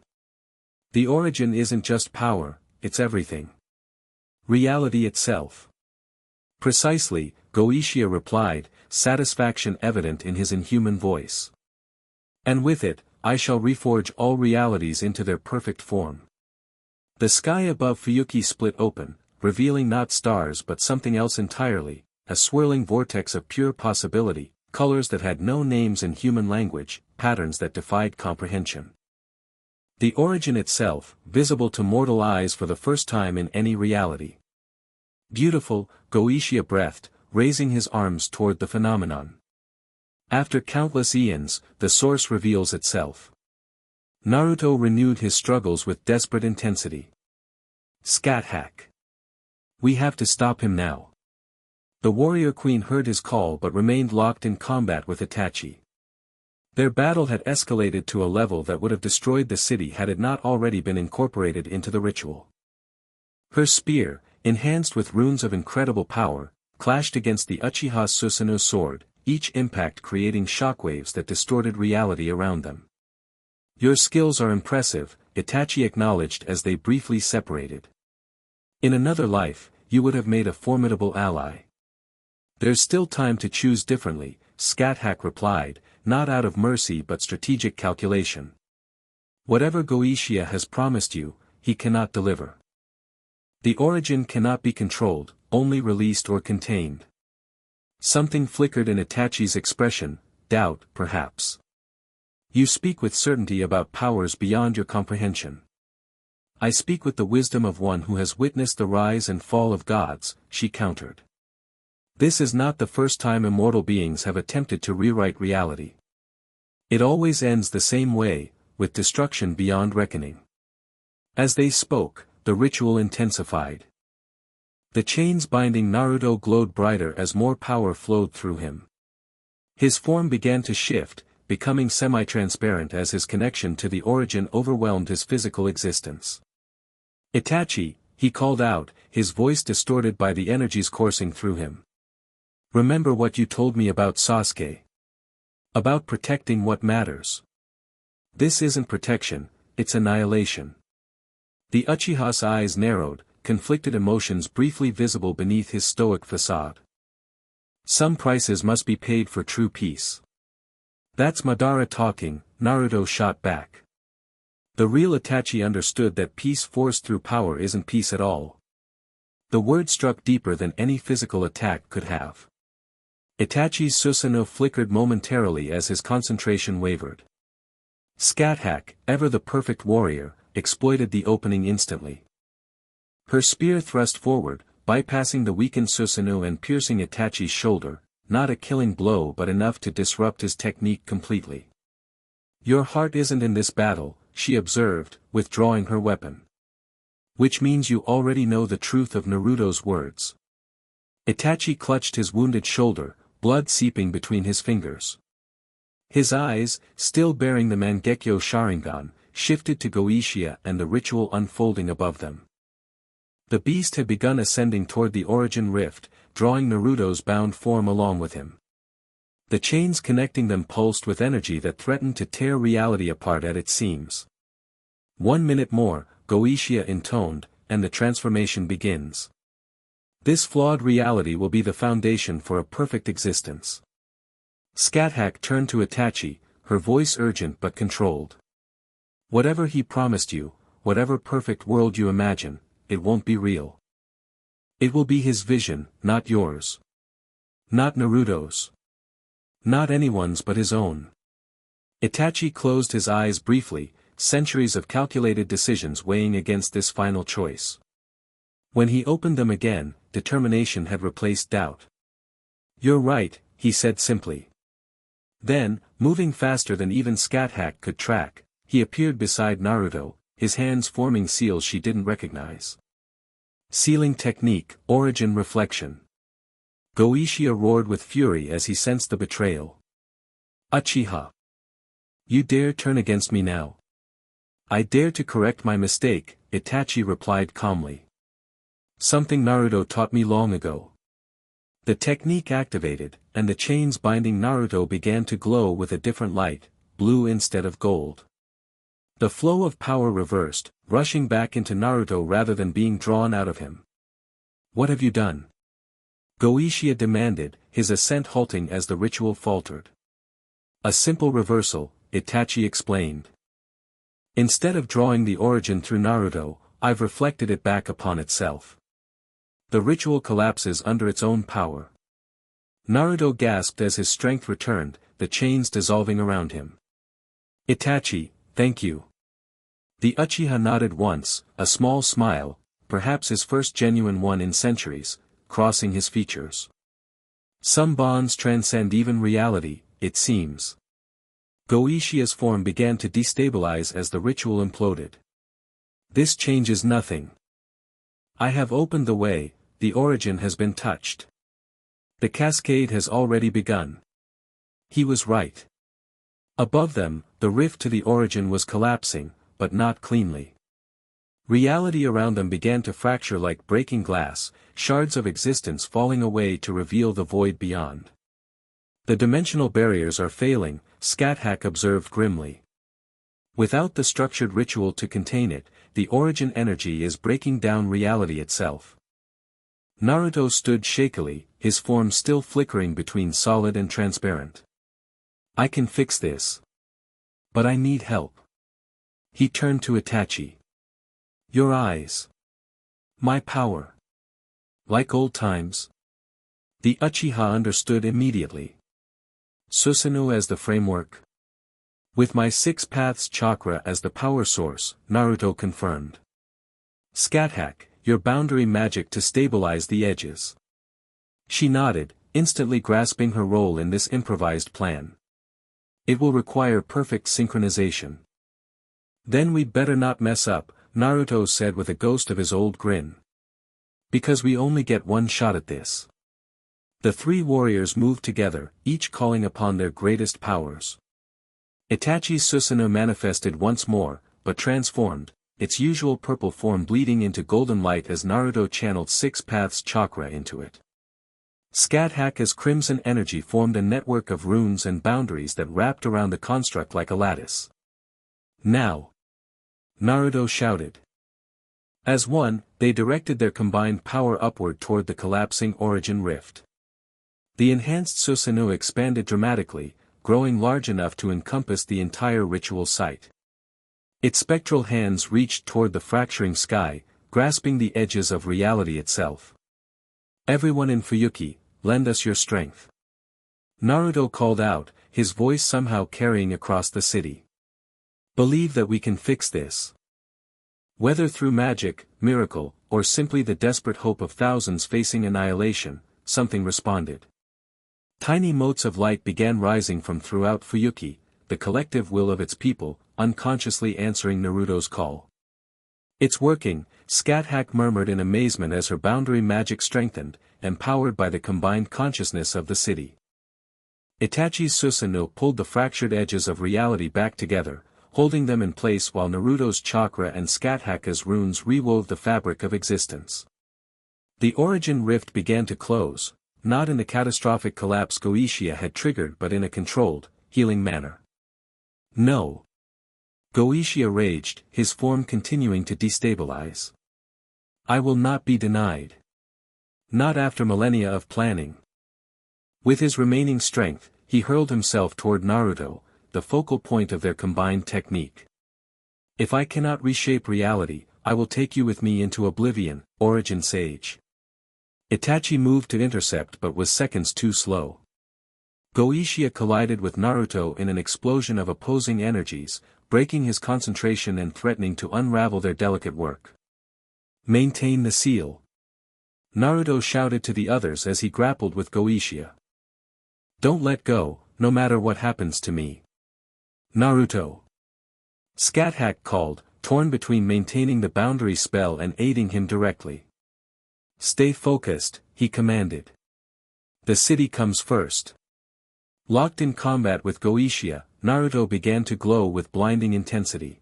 The origin isn't just power, it's everything. Reality itself." "Precisely," Goishia replied, satisfaction evident in his inhuman voice. "And with it, I shall reforge all realities into their perfect form." The sky above Fuyuki split open, revealing not stars but something else entirely, a swirling vortex of pure possibility, colors that had no names in human language, patterns that defied comprehension. The origin itself, visible to mortal eyes for the first time in any reality. "Beautiful," Goishia breathed, raising his arms toward the phenomenon. "After countless eons, the source reveals itself." Naruto renewed his struggles with desperate intensity. "Scáthach. We have to stop him now." The warrior queen heard his call but remained locked in combat with Itachi. Their battle had escalated to a level that would have destroyed the city had it not already been incorporated into the ritual. Her spear, enhanced with runes of incredible power, clashed against the Uchiha's Susanoo sword, each impact creating shockwaves that distorted reality around them. "Your skills are impressive," Itachi acknowledged as they briefly separated. In another life, you would have made a formidable ally. There's still time to choose differently, Scáthach replied, not out of mercy but strategic calculation. Whatever Goetia has promised you, he cannot deliver. The origin cannot be controlled, only released or contained. Something flickered in Itachi's expression, doubt, perhaps. You speak with certainty about powers beyond your comprehension. I speak with the wisdom of one who has witnessed the rise and fall of gods, she countered. This is not the first time immortal beings have attempted to rewrite reality. It always ends the same way, with destruction beyond reckoning. As they spoke, the ritual intensified. The chains binding Naruto glowed brighter as more power flowed through him. His form began to shift, becoming semi-transparent as his connection to the origin overwhelmed his physical existence. Itachi, he called out, his voice distorted by the energies coursing through him. Remember what you told me about Sasuke. About protecting what matters. This isn't protection, it's annihilation. The Uchiha's eyes narrowed, conflicted emotions briefly visible beneath his stoic facade. Some prices must be paid for true peace. That's Madara talking, Naruto shot back. The real Itachi understood that peace forced through power isn't peace at all. The word struck deeper than any physical attack could have. Itachi's Susanoo flickered momentarily as his concentration wavered. Scáthach, ever the perfect warrior, exploited the opening instantly. Her spear thrust forward, bypassing the weakened Susanoo and piercing Itachi's shoulder, not a killing blow but enough to disrupt his technique completely. Your heart isn't in this battle, she observed, withdrawing her weapon. Which means you already know the truth of Naruto's words. Itachi clutched his wounded shoulder, blood seeping between his fingers. His eyes, still bearing the Mangekyo Sharingan, shifted to Goetia and the ritual unfolding above them. The beast had begun ascending toward the origin rift, drawing Naruto's bound form along with him. The chains connecting them pulsed with energy that threatened to tear reality apart at its seams. 1 minute more, Goetia intoned, and the transformation begins. This flawed reality will be the foundation for a perfect existence. Scáthach turned to Itachi, her voice urgent but controlled. Whatever he promised you, whatever perfect world you imagine, it won't be real. It will be his vision, not yours. Not Naruto's. Not anyone's but his own. Itachi closed his eyes briefly, centuries of calculated decisions weighing against this final choice. When he opened them again, determination had replaced doubt. You're right, he said simply. Then, moving faster than even Scáthach could track, he appeared beside Naruto, his hands forming seals she didn't recognize. Sealing technique, origin reflection. Goetia roared with fury as he sensed the betrayal. Uchiha! You dare turn against me now? I dare to correct my mistake, Itachi replied calmly. Something Naruto taught me long ago. The technique activated, and the chains binding Naruto began to glow with a different light, blue instead of gold. The flow of power reversed, rushing back into Naruto rather than being drawn out of him. What have you done? Goetia demanded, his ascent halting as the ritual faltered. A simple reversal, Itachi explained. Instead of drawing the origin through Naruto, I've reflected it back upon itself. The ritual collapses under its own power. Naruto gasped as his strength returned, the chains dissolving around him. Itachi, thank you. The Uchiha nodded once, a small smile, perhaps his first genuine one in centuries, crossing his features. Some bonds transcend even reality, it seems. Goetia's form began to destabilize as the ritual imploded. This changes nothing. I have opened the way, the origin has been touched. The cascade has already begun. He was right. Above them, the rift to the origin was collapsing, but not cleanly. Reality around them began to fracture like breaking glass, shards of existence falling away to reveal the void beyond. The dimensional barriers are failing, Scáthach observed grimly. Without the structured ritual to contain it, the origin energy is breaking down reality itself. Naruto stood shakily, his form still flickering between solid and transparent. I can fix this. But I need help. He turned to Itachi. Your eyes. My power. Like old times? The Uchiha understood immediately. Susanoo as the framework. With my 6 paths chakra as the power source, Naruto confirmed. Scáthach, your boundary magic to stabilize the edges. She nodded, instantly grasping her role in this improvised plan. It will require perfect synchronization. Then we'd better not mess up, Naruto said with a ghost of his old grin. Because we only get one shot at this. The 3 warriors moved together, each calling upon their greatest powers. Itachi's Susanoo manifested once more, but transformed, its usual purple form bleeding into golden light as Naruto channeled 6 paths chakra into it. Scáthach's crimson energy formed a network of runes and boundaries that wrapped around the construct like a lattice. Now! Naruto shouted. As one, they directed their combined power upward toward the collapsing origin rift. The enhanced Susanoo expanded dramatically, growing large enough to encompass the entire ritual site. Its spectral hands reached toward the fracturing sky, grasping the edges of reality itself. Everyone in Fuyuki, lend us your strength. Naruto called out, his voice somehow carrying across the city. Believe that we can fix this. Whether through magic, miracle, or simply the desperate hope of thousands facing annihilation, something responded. Tiny motes of light began rising from throughout Fuyuki, the collective will of its people, unconsciously answering Naruto's call. It's working, Scáthach murmured in amazement as her boundary magic strengthened, empowered by the combined consciousness of the city. Itachi's Susanoo pulled the fractured edges of reality back together, holding them in place while Naruto's chakra and Scáthach's runes rewove the fabric of existence. The origin rift began to close, not in the catastrophic collapse Goichia had triggered but in a controlled, healing manner. No. Goichia raged, his form continuing to destabilize. I will not be denied. Not after millennia of planning. With his remaining strength, he hurled himself toward Naruto, the focal point of their combined technique. If I cannot reshape reality, I will take you with me into oblivion, Origin Sage. Itachi moved to intercept but was seconds too slow. Goichia collided with Naruto in an explosion of opposing energies, breaking his concentration and threatening to unravel their delicate work. Maintain the seal. Naruto shouted to the others as he grappled with Goichia. Don't let go, no matter what happens to me. Naruto. Scáthach called, torn between maintaining the boundary spell and aiding him directly. Stay focused, he commanded. The city comes first. Locked in combat with Goichia, Naruto began to glow with blinding intensity.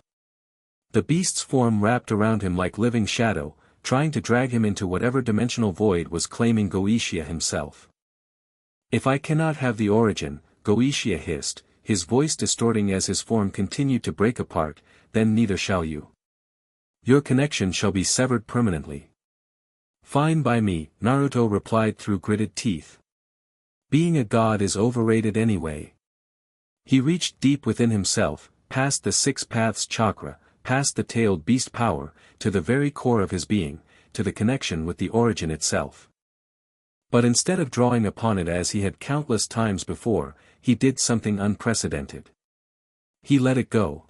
The beast's form wrapped around him like living shadow, trying to drag him into whatever dimensional void was claiming Goichia himself. If I cannot have the origin, Goichia hissed, his voice distorting as his form continued to break apart, then neither shall you. Your connection shall be severed permanently. Fine by me, Naruto replied through gritted teeth. Being a god is overrated anyway. He reached deep within himself, past the 6 paths chakra, past the tailed beast power, to the very core of his being, to the connection with the origin itself. But instead of drawing upon it as he had countless times before, he did something unprecedented. He let it go.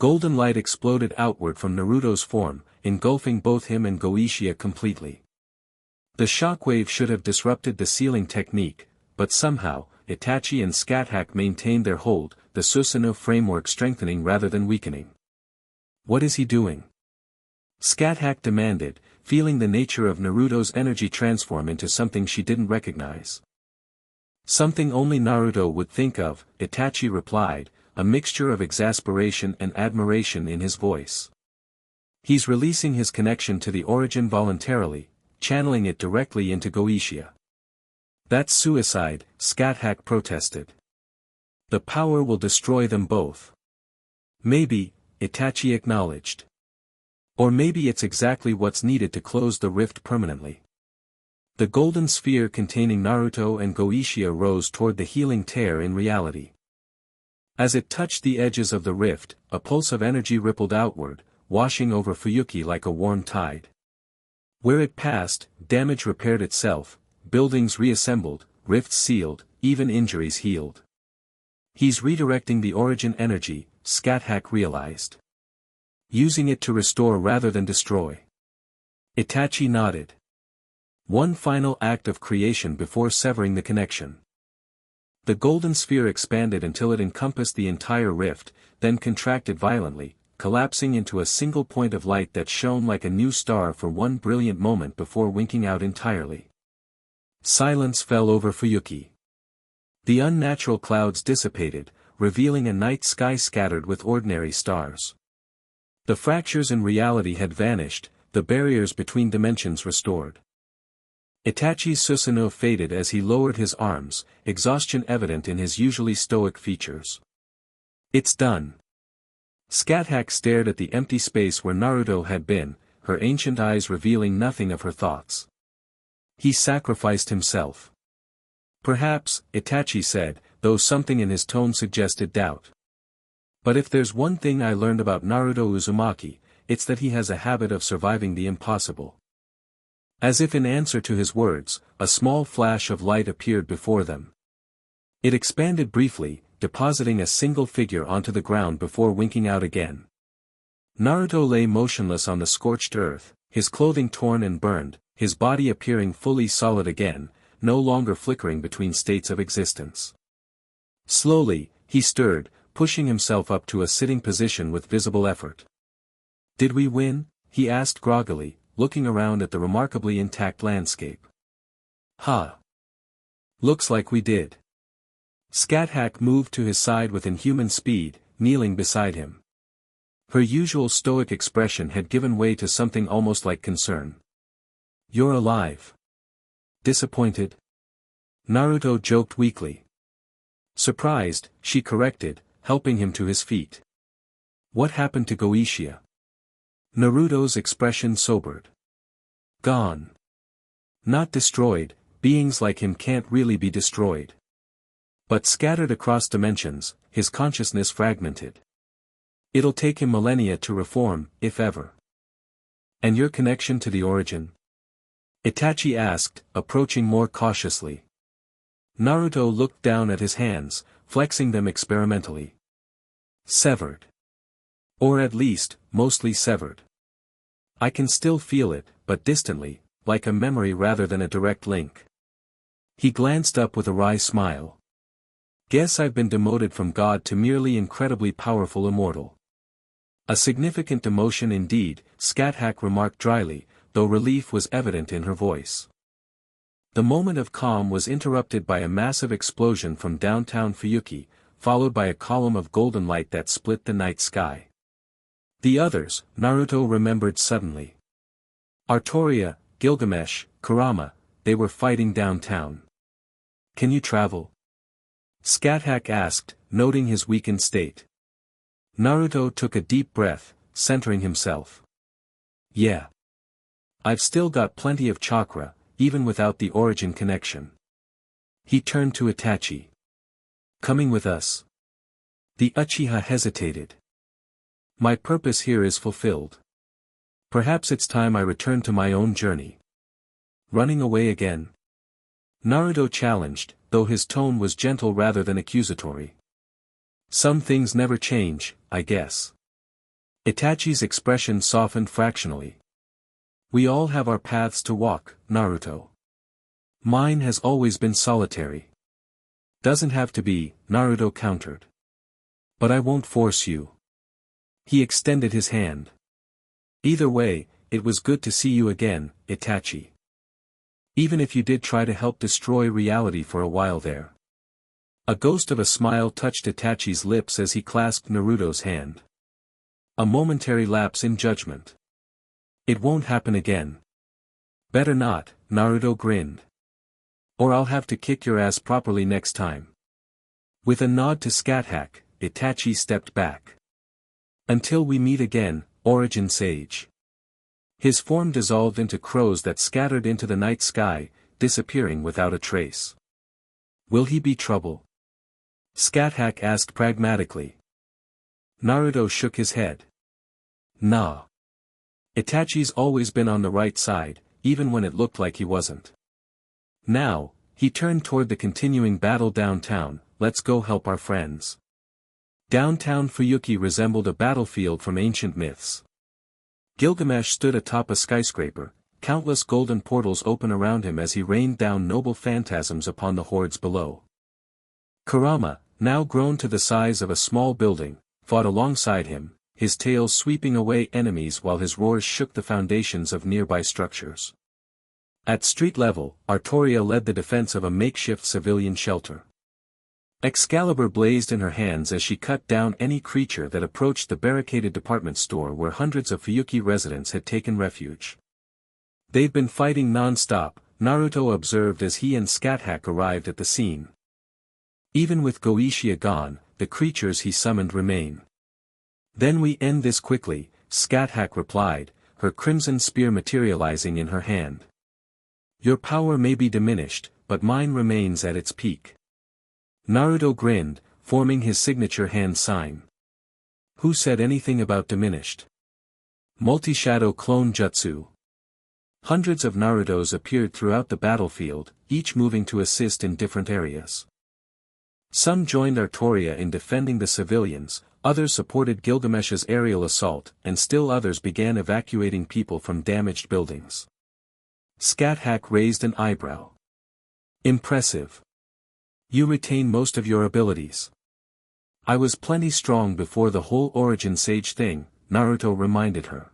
Golden light exploded outward from Naruto's form, engulfing both him and Goichia completely. The shockwave should have disrupted the sealing technique, but somehow, Itachi and Scáthach maintained their hold, the Susanoo framework strengthening rather than weakening. What is he doing? Scáthach demanded, feeling the nature of Naruto's energy transform into something she didn't recognize. Something only Naruto would think of, Itachi replied, a mixture of exasperation and admiration in his voice. He's releasing his connection to the origin voluntarily, channeling it directly into Goichia. That's suicide, Scáthach protested. The power will destroy them both. Maybe, Itachi acknowledged. Or maybe it's exactly what's needed to close the rift permanently. The golden sphere containing Naruto and Goichia rose toward the healing tear in reality. As it touched the edges of the rift, a pulse of energy rippled outward, washing over Fuyuki like a warm tide. Where it passed, damage repaired itself, buildings reassembled, rifts sealed, even injuries healed. He's redirecting the origin energy, Scáthach realized. Using it to restore rather than destroy. Itachi nodded. One final act of creation before severing the connection. The golden sphere expanded until it encompassed the entire rift, then contracted violently, collapsing into a single point of light that shone like a new star for one brilliant moment before winking out entirely. Silence fell over Fuyuki. The unnatural clouds dissipated, revealing a night sky scattered with ordinary stars. The fractures in reality had vanished, the barriers between dimensions restored. Itachi's Susanoo faded as he lowered his arms, exhaustion evident in his usually stoic features. It's done. Scáthach stared at the empty space where Naruto had been, her ancient eyes revealing nothing of her thoughts. He sacrificed himself. Perhaps, Itachi said, though something in his tone suggested doubt. But if there's one thing I learned about Naruto Uzumaki, it's that he has a habit of surviving the impossible. As if in answer to his words, a small flash of light appeared before them. It expanded briefly, depositing a single figure onto the ground before winking out again. Naruto lay motionless on the scorched earth, his clothing torn and burned, his body appearing fully solid again, no longer flickering between states of existence. Slowly, he stirred, pushing himself up to a sitting position with visible effort. Did we win? He asked groggily, looking around at the remarkably intact landscape. Looks like we did. Scáthach moved to his side with inhuman speed, kneeling beside him. Her usual stoic expression had given way to something almost like concern. You're alive. Disappointed? Naruto joked weakly. Surprised, she corrected, helping him to his feet. What happened to Goichia? Naruto's expression sobered. Gone. Not destroyed, beings like him can't really be destroyed. But scattered across dimensions, his consciousness fragmented. It'll take him millennia to reform, if ever. And your connection to the origin? Itachi asked, approaching more cautiously. Naruto looked down at his hands, flexing them experimentally. Severed. Or at least, mostly severed. I can still feel it, but distantly, like a memory rather than a direct link. He glanced up with a wry smile. Guess I've been demoted from God to merely incredibly powerful immortal. A significant demotion indeed, Scáthach remarked dryly, though relief was evident in her voice. The moment of calm was interrupted by a massive explosion from downtown Fuyuki, followed by a column of golden light that split the night sky. The others, Naruto remembered suddenly. Artoria, Gilgamesh, Kurama, they were fighting downtown. Can you travel? Scáthach asked, noting his weakened state. Naruto took a deep breath, centering himself. Yeah. I've still got plenty of chakra, even without the origin connection. He turned to Itachi. Coming with us? The Uchiha hesitated. My purpose here is fulfilled. Perhaps it's time I return to my own journey. Running away again? Naruto challenged, though his tone was gentle rather than accusatory. Some things never change, I guess. Itachi's expression softened fractionally. We all have our paths to walk, Naruto. Mine has always been solitary. Doesn't have to be, Naruto countered. But I won't force you. He extended his hand. Either way, it was good to see you again, Itachi. Even if you did try to help destroy reality for a while there. A ghost of a smile touched Itachi's lips as he clasped Naruto's hand. A momentary lapse in judgment. It won't happen again. Better not, Naruto grinned. Or I'll have to kick your ass properly next time. With a nod to Scáthach, Itachi stepped back. Until we meet again, Origin Sage. His form dissolved into crows that scattered into the night sky, disappearing without a trace. Will he be trouble? Scáthach asked pragmatically. Naruto shook his head. Nah. Itachi's always been on the right side, even when it looked like he wasn't. Now, he turned toward the continuing battle downtown. Let's go help our friends. Downtown Fuyuki resembled a battlefield from ancient myths. Gilgamesh stood atop a skyscraper, countless golden portals open around him as he rained down noble phantasms upon the hordes below. Kurama, now grown to the size of a small building, fought alongside him, his tail sweeping away enemies while his roars shook the foundations of nearby structures. At street level, Artoria led the defense of a makeshift civilian shelter. Excalibur blazed in her hands as she cut down any creature that approached the barricaded department store where hundreds of Fuyuki residents had taken refuge. They'd been fighting non-stop, Naruto observed as he and Scáthach arrived at the scene. Even with Goishia gone, the creatures he summoned remain. Then we end this quickly, Scáthach replied, her crimson spear materializing in her hand. Your power may be diminished, but mine remains at its peak. Naruto grinned, forming his signature hand sign. Who said anything about diminished? Multi-shadow clone jutsu. Hundreds of Narutos appeared throughout the battlefield, each moving to assist in different areas. Some joined Artoria in defending the civilians, others supported Gilgamesh's aerial assault, and still others began evacuating people from damaged buildings. Scáthach raised an eyebrow. Impressive. You retain most of your abilities. I was plenty strong before the whole origin sage thing, Naruto reminded her.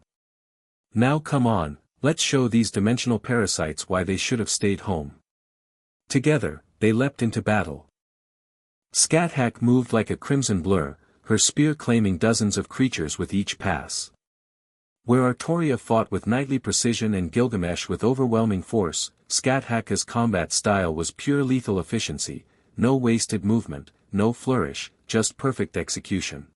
Now come on, let's show these dimensional parasites why they should have stayed home. Together, they leapt into battle. Scáthach moved like a crimson blur, her spear claiming dozens of creatures with each pass. Where Artoria fought with knightly precision and Gilgamesh with overwhelming force, Scáthach's combat style was pure lethal efficiency, no wasted movement, no flourish, just perfect execution.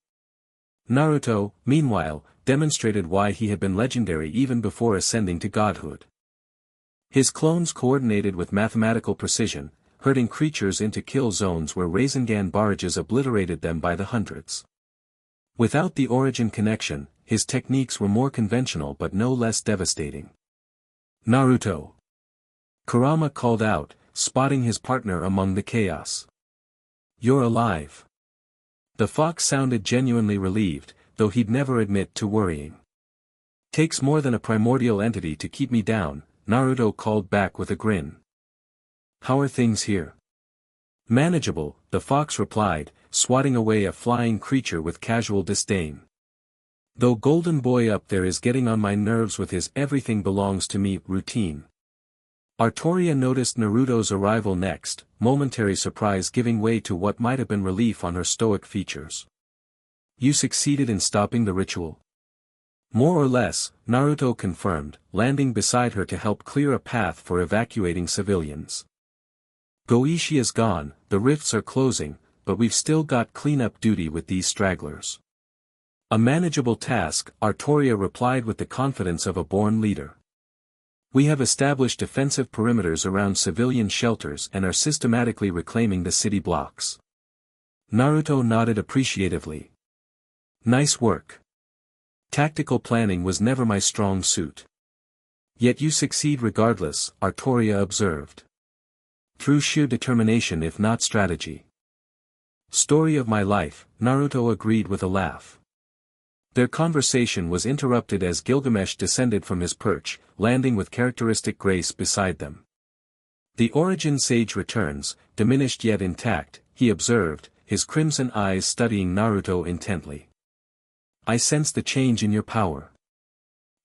Naruto, meanwhile, demonstrated why he had been legendary even before ascending to godhood. His clones coordinated with mathematical precision, herding creatures into kill zones where Rasengan barrages obliterated them by the hundreds. Without the origin connection, his techniques were more conventional but no less devastating. Naruto! Kurama called out, spotting his partner among the chaos. You're alive. The fox sounded genuinely relieved, though he'd never admit to worrying. Takes more than a primordial entity to keep me down, Naruto called back with a grin. How are things here? Manageable, the fox replied, swatting away a flying creature with casual disdain. Though Golden Boy up there is getting on my nerves with his everything belongs to me routine. Artoria noticed Naruto's arrival next, momentary surprise giving way to what might have been relief on her stoic features. You succeeded in stopping the ritual? More or less, Naruto confirmed, landing beside her to help clear a path for evacuating civilians. Goishia's gone, the rifts are closing, but we've still got cleanup duty with these stragglers. A manageable task, Artoria replied with the confidence of a born leader. We have established defensive perimeters around civilian shelters and are systematically reclaiming the city blocks. Naruto nodded appreciatively. Nice work. Tactical planning was never my strong suit. Yet you succeed regardless, Artoria observed. Through sheer determination if not strategy. Story of my life, Naruto agreed with a laugh. Their conversation was interrupted as Gilgamesh descended from his perch, landing with characteristic grace beside them. The origin sage returns, diminished yet intact, he observed, his crimson eyes studying Naruto intently. I sense the change in your power.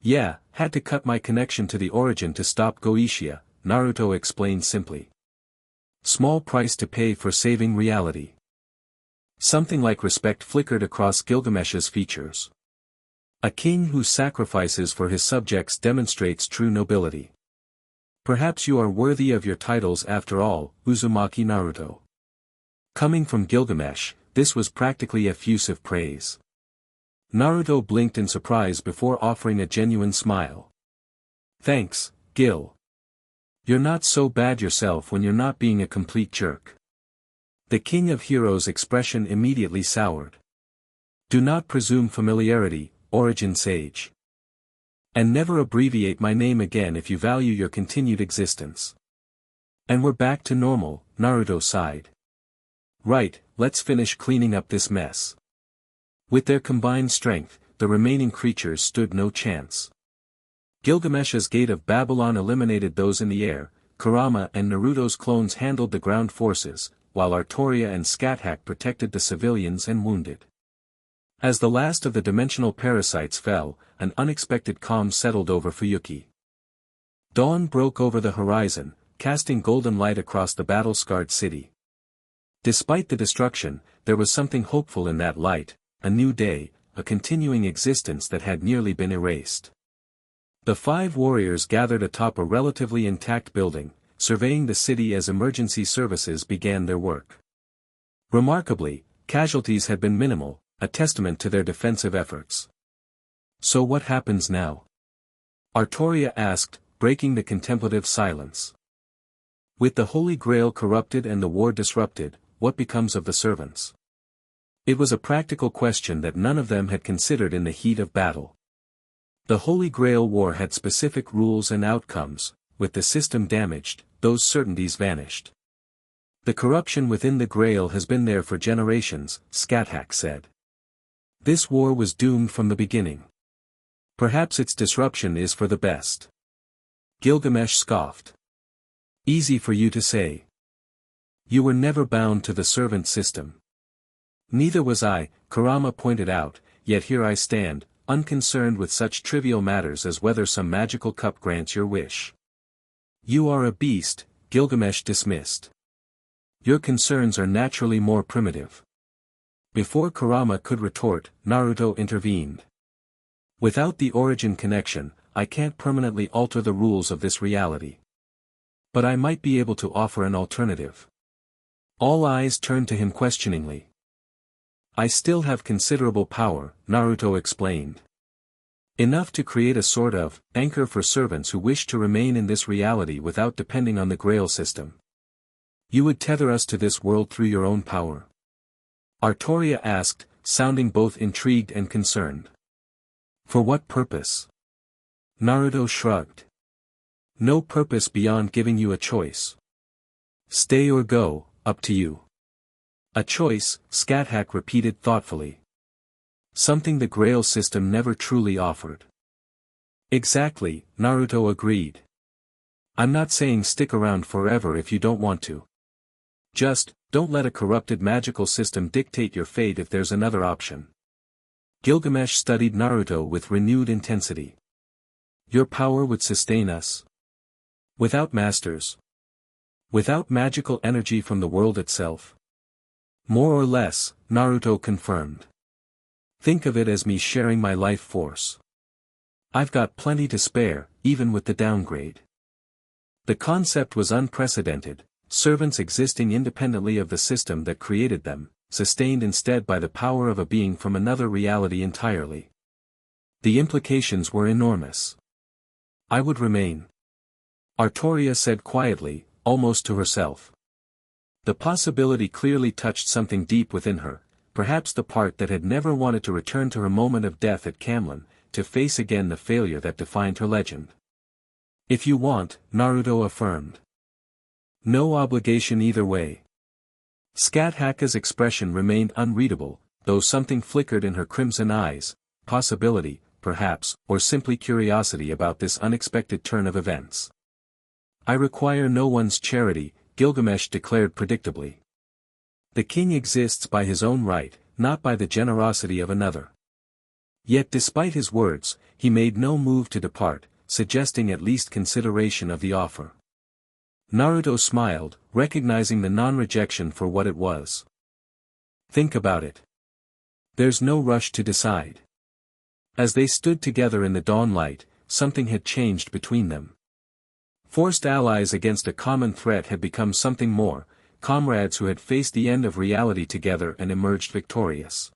Yeah, had to cut my connection to the origin to stop Goishia, Naruto explained simply. Small price to pay for saving reality. Something like respect flickered across Gilgamesh's features. A king who sacrifices for his subjects demonstrates true nobility. Perhaps you are worthy of your titles after all, Uzumaki Naruto. Coming from Gilgamesh, this was practically effusive praise. Naruto blinked in surprise before offering a genuine smile. Thanks, Gil. You're not so bad yourself when you're not being a complete jerk. The King of Heroes' expression immediately soured. Do not presume familiarity, Origin Sage. And never abbreviate my name again if you value your continued existence. And we're back to normal, Naruto sighed. Right, let's finish cleaning up this mess. With their combined strength, the remaining creatures stood no chance. Gilgamesh's Gate of Babylon eliminated those in the air, Kurama and Naruto's clones handled the ground forces, while Artoria and Scáthach protected the civilians and wounded. As the last of the dimensional parasites fell, an unexpected calm settled over Fuyuki. Dawn broke over the horizon, casting golden light across the battle-scarred city. Despite the destruction, there was something hopeful in that light, a new day, a continuing existence that had nearly been erased. The 5 warriors gathered atop a relatively intact building, surveying the city as emergency services began their work. Remarkably, casualties had been minimal, a testament to their defensive efforts. So what happens now? Artoria asked, breaking the contemplative silence. With the Holy Grail corrupted and the war disrupted, what becomes of the servants? It was a practical question that none of them had considered in the heat of battle. The Holy Grail War had specific rules and outcomes. With the system damaged, those certainties vanished. The corruption within the Grail has been there for generations, Scáthach said. This war was doomed from the beginning. Perhaps its disruption is for the best. Gilgamesh scoffed. Easy for you to say. You were never bound to the servant system. Neither was I, Kurama pointed out, yet here I stand, unconcerned with such trivial matters as whether some magical cup grants your wish. You are a beast, Gilgamesh dismissed. Your concerns are naturally more primitive. Before Kurama could retort, Naruto intervened. Without the origin connection, I can't permanently alter the rules of this reality. But I might be able to offer an alternative. All eyes turned to him questioningly. I still have considerable power, Naruto explained. Enough to create a sort of anchor for servants who wish to remain in this reality without depending on the Grail system. You would tether us to this world through your own power? Artoria asked, sounding both intrigued and concerned. For what purpose? Naruto shrugged. No purpose beyond giving you a choice. Stay or go, up to you. A choice, Scáthach repeated thoughtfully. Something the Grail system never truly offered. Exactly, Naruto agreed. I'm not saying stick around forever if you don't want to. Just, don't let a corrupted magical system dictate your fate if there's another option. Gilgamesh studied Naruto with renewed intensity. Your power would sustain us. Without masters. Without magical energy from the world itself. More or less, Naruto confirmed. Think of it as me sharing my life force. I've got plenty to spare, even with the downgrade. The concept was unprecedented, servants existing independently of the system that created them, sustained instead by the power of a being from another reality entirely. The implications were enormous. I would remain. Artoria said quietly, almost to herself. The possibility clearly touched something deep within her, perhaps the part that had never wanted to return to her moment of death at Camlin, to face again the failure that defined her legend. If you want, Naruto affirmed. No obligation either way. Scáthach's expression remained unreadable, though something flickered in her crimson eyes, possibility, perhaps, or simply curiosity about this unexpected turn of events. I require no one's charity, Gilgamesh declared predictably. The king exists by his own right, not by the generosity of another. Yet despite his words, he made no move to depart, suggesting at least consideration of the offer. Naruto smiled, recognizing the non-rejection for what it was. Think about it. There's no rush to decide. As they stood together in the dawn light, something had changed between them. Forced allies against a common threat had become something more, comrades who had faced the end of reality together and emerged victorious.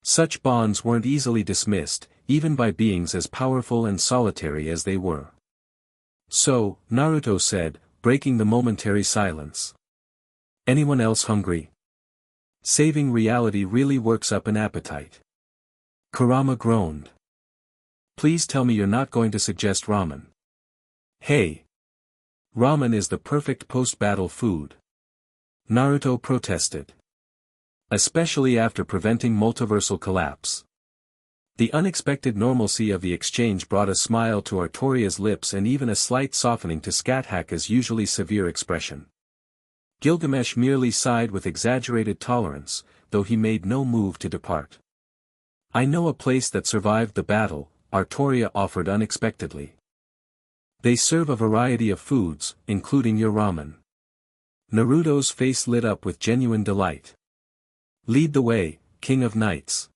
Such bonds weren't easily dismissed, even by beings as powerful and solitary as they were. So, Naruto said, breaking the momentary silence. Anyone else hungry? Saving reality really works up an appetite. Kurama groaned. Please tell me you're not going to suggest ramen. Hey! Ramen is the perfect post-battle food. Naruto protested. Especially after preventing multiversal collapse. The unexpected normalcy of the exchange brought a smile to Artoria's lips and even a slight softening to Scáthach's usually severe expression. Gilgamesh merely sighed with exaggerated tolerance, though he made no move to depart. I know a place that survived the battle, Artoria offered unexpectedly. They serve a variety of foods, including your ramen. Naruto's face lit up with genuine delight. Lead the way, King of Knights.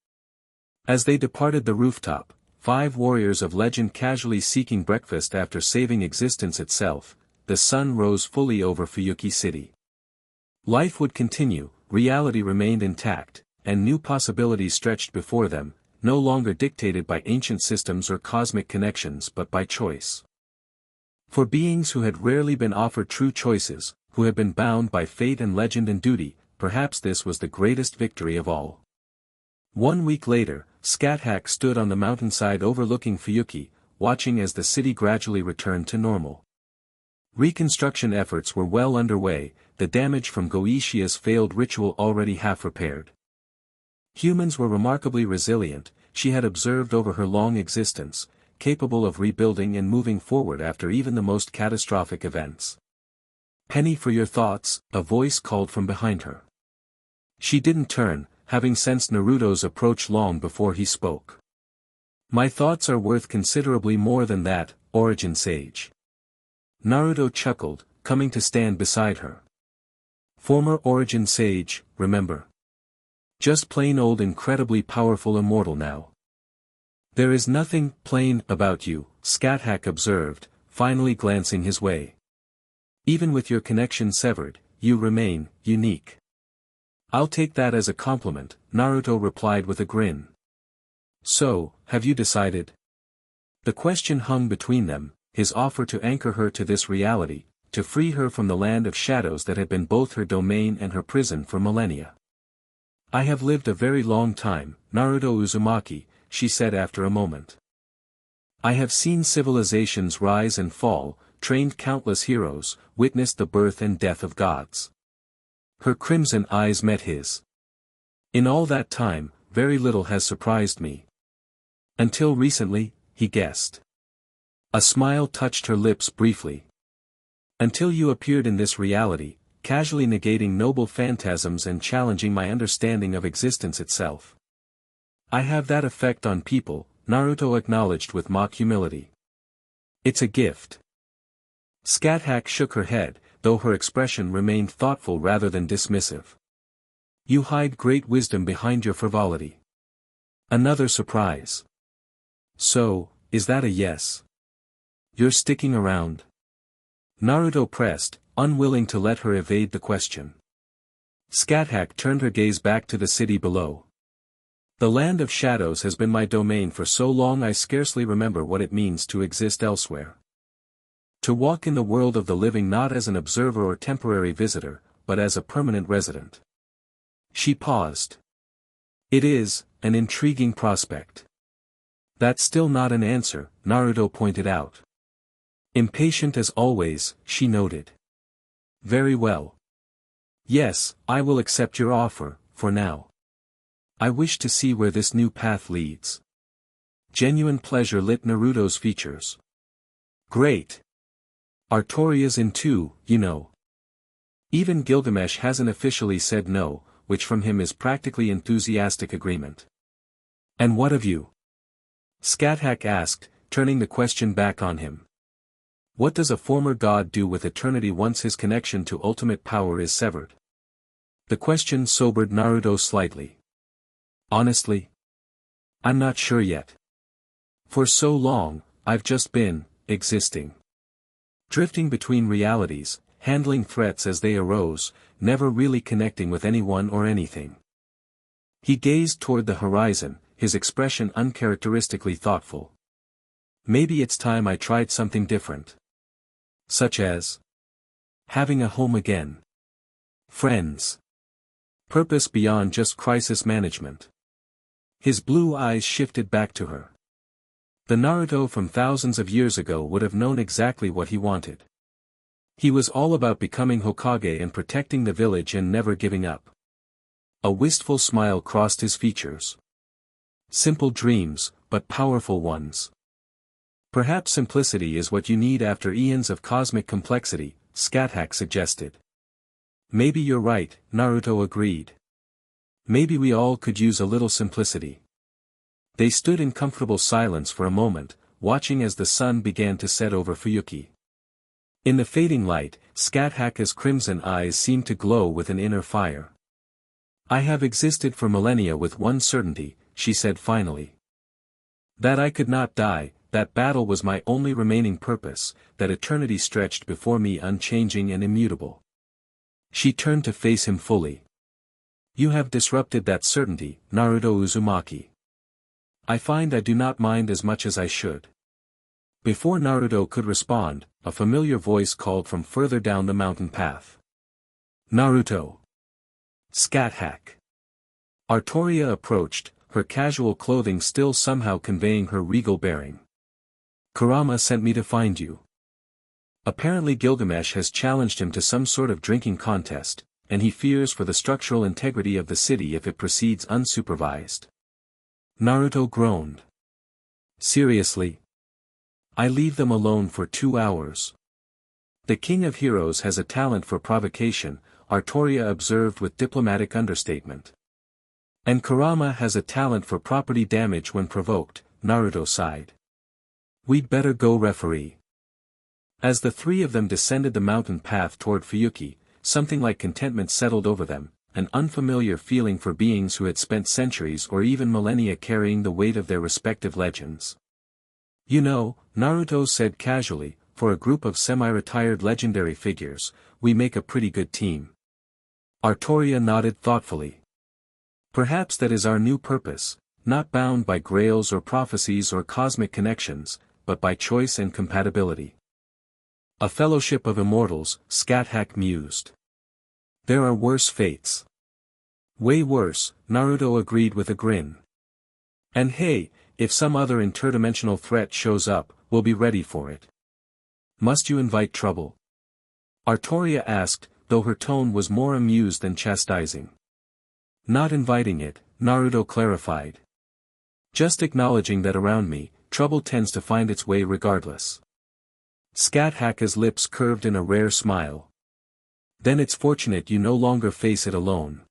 As they departed the rooftop, 5 warriors of legend casually seeking breakfast after saving existence itself, the sun rose fully over Fuyuki City. Life would continue, reality remained intact, and new possibilities stretched before them, no longer dictated by ancient systems or cosmic connections but by choice. For beings who had rarely been offered true choices, who had been bound by fate and legend and duty, perhaps this was the greatest victory of all. 1 week later, Scáthach stood on the mountainside overlooking Fuyuki, watching as the city gradually returned to normal. Reconstruction efforts were well underway, the damage from Goetia failed ritual already half repaired. Humans were remarkably resilient, she had observed over her long existence, capable of rebuilding and moving forward after even the most catastrophic events. Penny for your thoughts, a voice called from behind her. She didn't turn, having sensed Naruto's approach long before he spoke. My thoughts are worth considerably more than that, Origin Sage. Naruto chuckled, coming to stand beside her. Former Origin Sage, remember? Just plain old incredibly powerful immortal now. There is nothing plain about you, Scáthach observed, finally glancing his way. Even with your connection severed, you remain unique. I'll take that as a compliment, Naruto replied with a grin. So, have you decided? The question hung between them, his offer to anchor her to this reality, to free her from the land of shadows that had been both her domain and her prison for millennia. I have lived a very long time, Naruto Uzumaki, she said after a moment. I have seen civilizations rise and fall, trained countless heroes, witnessed the birth and death of gods. Her crimson eyes met his. In all that time, very little has surprised me. Until recently, he guessed. A smile touched her lips briefly. Until you appeared in this reality, casually negating noble phantasms and challenging my understanding of existence itself. I have that effect on people, Naruto acknowledged with mock humility. It's a gift. Scáthach shook her head, though her expression remained thoughtful rather than dismissive. You hide great wisdom behind your frivolity. Another surprise. So, is that a yes? You're sticking around? Naruto pressed, unwilling to let her evade the question. Scáthach turned her gaze back to the city below. The land of shadows has been my domain for so long I scarcely remember what it means to exist elsewhere. To walk in the world of the living not as an observer or temporary visitor, but as a permanent resident. She paused. It is an intriguing prospect. That's still not an answer, Naruto pointed out. Impatient as always, she noted. Very well. Yes, I will accept your offer, for now. I wish to see where this new path leads. Genuine pleasure lit Naruto's features. Great. Artoria's in too, you know. Even Gilgamesh hasn't officially said no, which from him is practically enthusiastic agreement. And what of you? Scáthach asked, turning the question back on him. What does a former god do with eternity once his connection to ultimate power is severed? The question sobered Naruto slightly. Honestly? I'm not sure yet. For so long, I've just been, existing. Drifting between realities, handling threats as they arose, never really connecting with anyone or anything. He gazed toward the horizon, his expression uncharacteristically thoughtful. Maybe it's time I tried something different. Such as having a home again. Friends. Purpose beyond just crisis management. His blue eyes shifted back to her. The Naruto from thousands of years ago would have known exactly what he wanted. He was all about becoming Hokage and protecting the village and never giving up. A wistful smile crossed his features. Simple dreams, but powerful ones. Perhaps simplicity is what you need after eons of cosmic complexity, Scáthach suggested. Maybe you're right, Naruto agreed. Maybe we all could use a little simplicity. They stood in comfortable silence for a moment, watching as the sun began to set over Fuyuki. In the fading light, Scáthach's crimson eyes seemed to glow with an inner fire. I have existed for millennia with one certainty, she said finally. That I could not die, that battle was my only remaining purpose, that eternity stretched before me unchanging and immutable. She turned to face him fully. You have disrupted that certainty, Naruto Uzumaki. I find I do not mind as much as I should. Before Naruto could respond, a familiar voice called from further down the mountain path. Naruto. Scáthach. Artoria approached, her casual clothing still somehow conveying her regal bearing. Kurama sent me to find you. Apparently Gilgamesh has challenged him to some sort of drinking contest, and he fears for the structural integrity of the city if it proceeds unsupervised. Naruto groaned. Seriously? I leave them alone for 2 hours. The King of Heroes has a talent for provocation, Artoria observed with diplomatic understatement. And Kurama has a talent for property damage when provoked, Naruto sighed. We'd better go, referee. As the three of them descended the mountain path toward Fuyuki, something like contentment settled over them, an unfamiliar feeling for beings who had spent centuries or even millennia carrying the weight of their respective legends. You know, Naruto said casually, for a group of semi-retired legendary figures, we make a pretty good team. Artoria nodded thoughtfully. Perhaps that is our new purpose, not bound by grails or prophecies or cosmic connections, but by choice and compatibility. A fellowship of immortals, Scáthach mused. There are worse fates. Way worse, Naruto agreed with a grin. And hey, if some other interdimensional threat shows up, we'll be ready for it. Must you invite trouble? Artoria asked, though her tone was more amused than chastising. Not inviting it, Naruto clarified. Just acknowledging that around me, trouble tends to find its way regardless. Scáthach's lips curved in a rare smile. Then it's fortunate you no longer face it alone.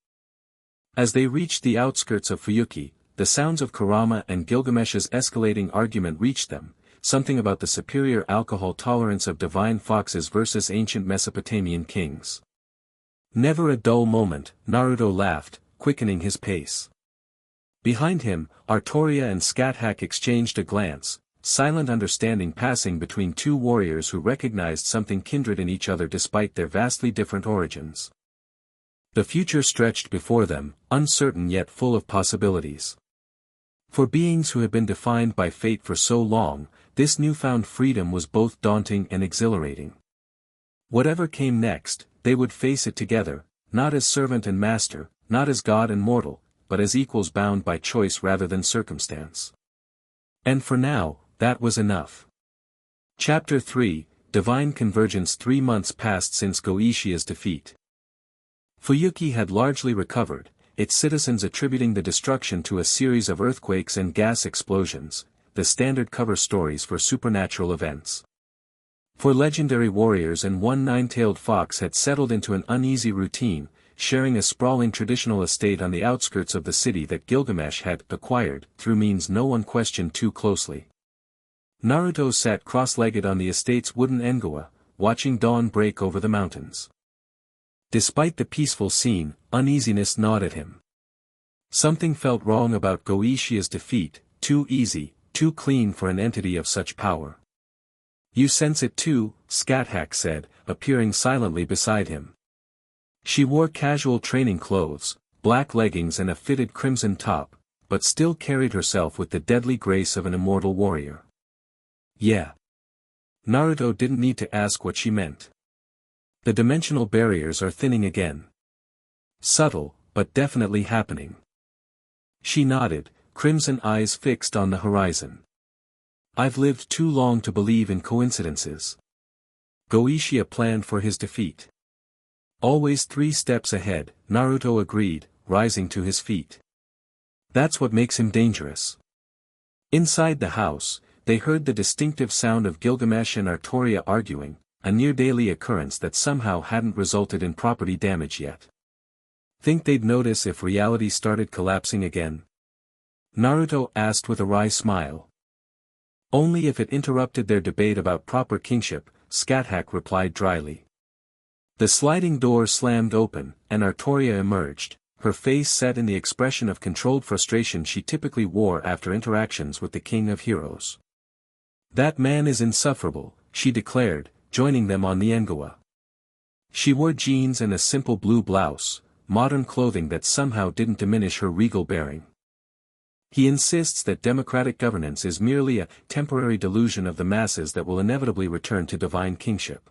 As they reached the outskirts of Fuyuki, the sounds of Kurama and Gilgamesh's escalating argument reached them, something about the superior alcohol tolerance of divine foxes versus ancient Mesopotamian kings. Never a dull moment, Naruto laughed, quickening his pace. Behind him, Artoria and Scáthach exchanged a glance, silent understanding passing between two warriors who recognized something kindred in each other despite their vastly different origins. The future stretched before them, uncertain yet full of possibilities. For beings who had been defined by fate for so long, this newfound freedom was both daunting and exhilarating. Whatever came next, they would face it together, not as servant and master, not as god and mortal, but as equals bound by choice rather than circumstance. And for now, that was enough. Chapter 3, Divine Convergence. 3 months passed since Goishia's defeat. Fuyuki had largely recovered, its citizens attributing the destruction to a series of earthquakes and gas explosions, the standard cover stories for supernatural events. For legendary warriors and one nine-tailed fox had settled into an uneasy routine, sharing a sprawling traditional estate on the outskirts of the city that Gilgamesh had acquired through means no one questioned too closely. Naruto sat cross-legged on the estate's wooden engawa, watching dawn break over the mountains. Despite the peaceful scene, uneasiness gnawed at him. Something felt wrong about Goishia's defeat, too easy, too clean for an entity of such power. You sense it too, Scáthach said, appearing silently beside him. She wore casual training clothes, black leggings and a fitted crimson top, but still carried herself with the deadly grace of an immortal warrior. Yeah. Naruto didn't need to ask what she meant. The dimensional barriers are thinning again. Subtle, but definitely happening. She nodded, crimson eyes fixed on the horizon. I've lived too long to believe in coincidences. Goichia planned for his defeat. Always 3 steps ahead, Naruto agreed, rising to his feet. That's what makes him dangerous. Inside the house, they heard the distinctive sound of Gilgamesh and Artoria arguing, a near-daily occurrence that somehow hadn't resulted in property damage yet. Think they'd notice if reality started collapsing again? Naruto asked with a wry smile. Only if it interrupted their debate about proper kingship, Scáthach replied dryly. The sliding door slammed open, and Artoria emerged, her face set in the expression of controlled frustration she typically wore after interactions with the King of Heroes. That man is insufferable, she declared, joining them on the Engawa. She wore jeans and a simple blue blouse, modern clothing that somehow didn't diminish her regal bearing. He insists that democratic governance is merely a temporary delusion of the masses that will inevitably return to divine kingship.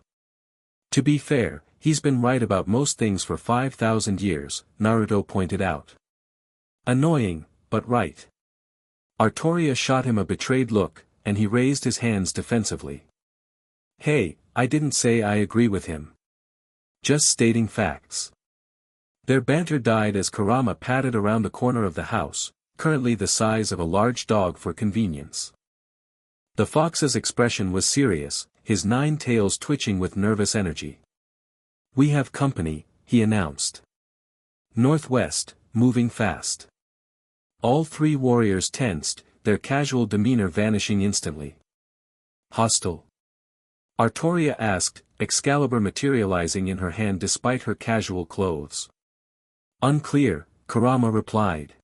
To be fair, he's been right about most things for 5,000 years, Naruto pointed out. Annoying, but right. Artoria shot him a betrayed look, and he raised his hands defensively. Hey, I didn't say I agree with him. Just stating facts. Their banter died as Kurama padded around the corner of the house, currently the size of a large dog for convenience. The fox's expression was serious, his 9 tails twitching with nervous energy. We have company, he announced. Northwest, moving fast. All 3 warriors tensed, their casual demeanor vanishing instantly. Hostile? Artoria asked, Excalibur materializing in her hand despite her casual clothes. Unclear, Kurama replied.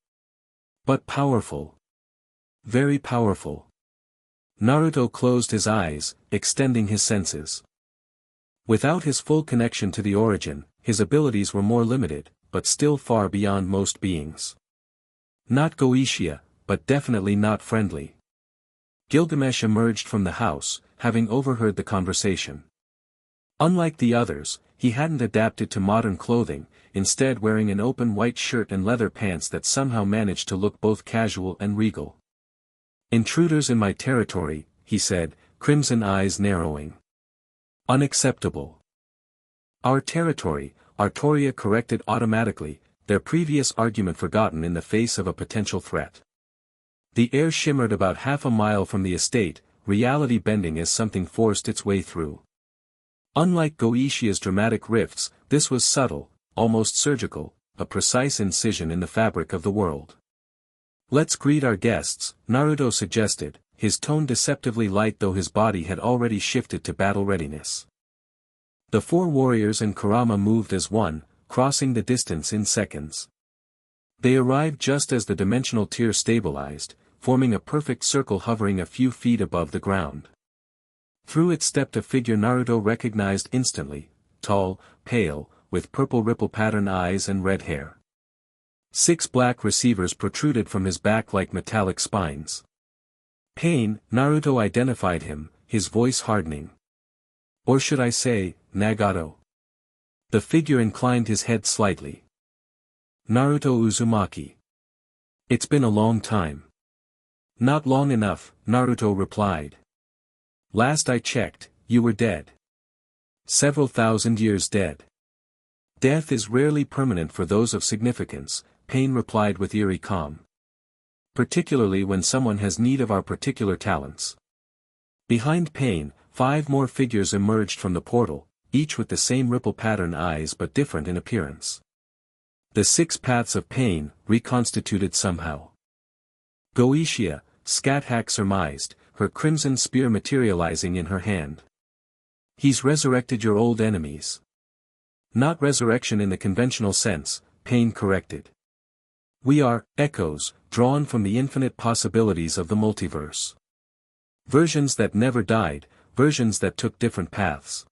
But powerful. Very powerful. Naruto closed his eyes, extending his senses. Without his full connection to the origin, his abilities were more limited, but still far beyond most beings. Not Goichia, but definitely not friendly. Gilgamesh emerged from the house, having overheard the conversation. Unlike the others, he hadn't adapted to modern clothing, instead wearing an open white shirt and leather pants that somehow managed to look both casual and regal. Intruders in my territory, he said, crimson eyes narrowing. Unacceptable. Our territory, Artoria corrected automatically, their previous argument forgotten in the face of a potential threat. The air shimmered about half a mile from the estate, reality bending as something forced its way through. Unlike Goichia's dramatic rifts, this was subtle, almost surgical, a precise incision in the fabric of the world. Let's greet our guests, Naruto suggested, his tone deceptively light though his body had already shifted to battle readiness. The 4 warriors and Kurama moved as one, crossing the distance in seconds. They arrived just as the dimensional tier stabilized, forming a perfect circle hovering a few feet above the ground. Through it stepped a figure Naruto recognized instantly, tall, pale, with purple ripple pattern eyes and red hair. 6 black receivers protruded from his back like metallic spines. Pain, Naruto identified him, his voice hardening. Or should I say, Nagato? The figure inclined his head slightly. Naruto Uzumaki. It's been a long time. Not long enough, Naruto replied. Last I checked, you were dead. Several thousand years dead. Death is rarely permanent for those of significance, Pain replied with eerie calm. Particularly when someone has need of our particular talents. Behind Pain, 5 more figures emerged from the portal, each with the same ripple pattern eyes but different in appearance. The 6 paths of Pain, reconstituted somehow. Goichia, Scáthach surmised, her crimson spear materializing in her hand. He's resurrected your old enemies. Not resurrection in the conventional sense, Pain corrected. We are echoes, drawn from the infinite possibilities of the multiverse. Versions that never died, versions that took different paths.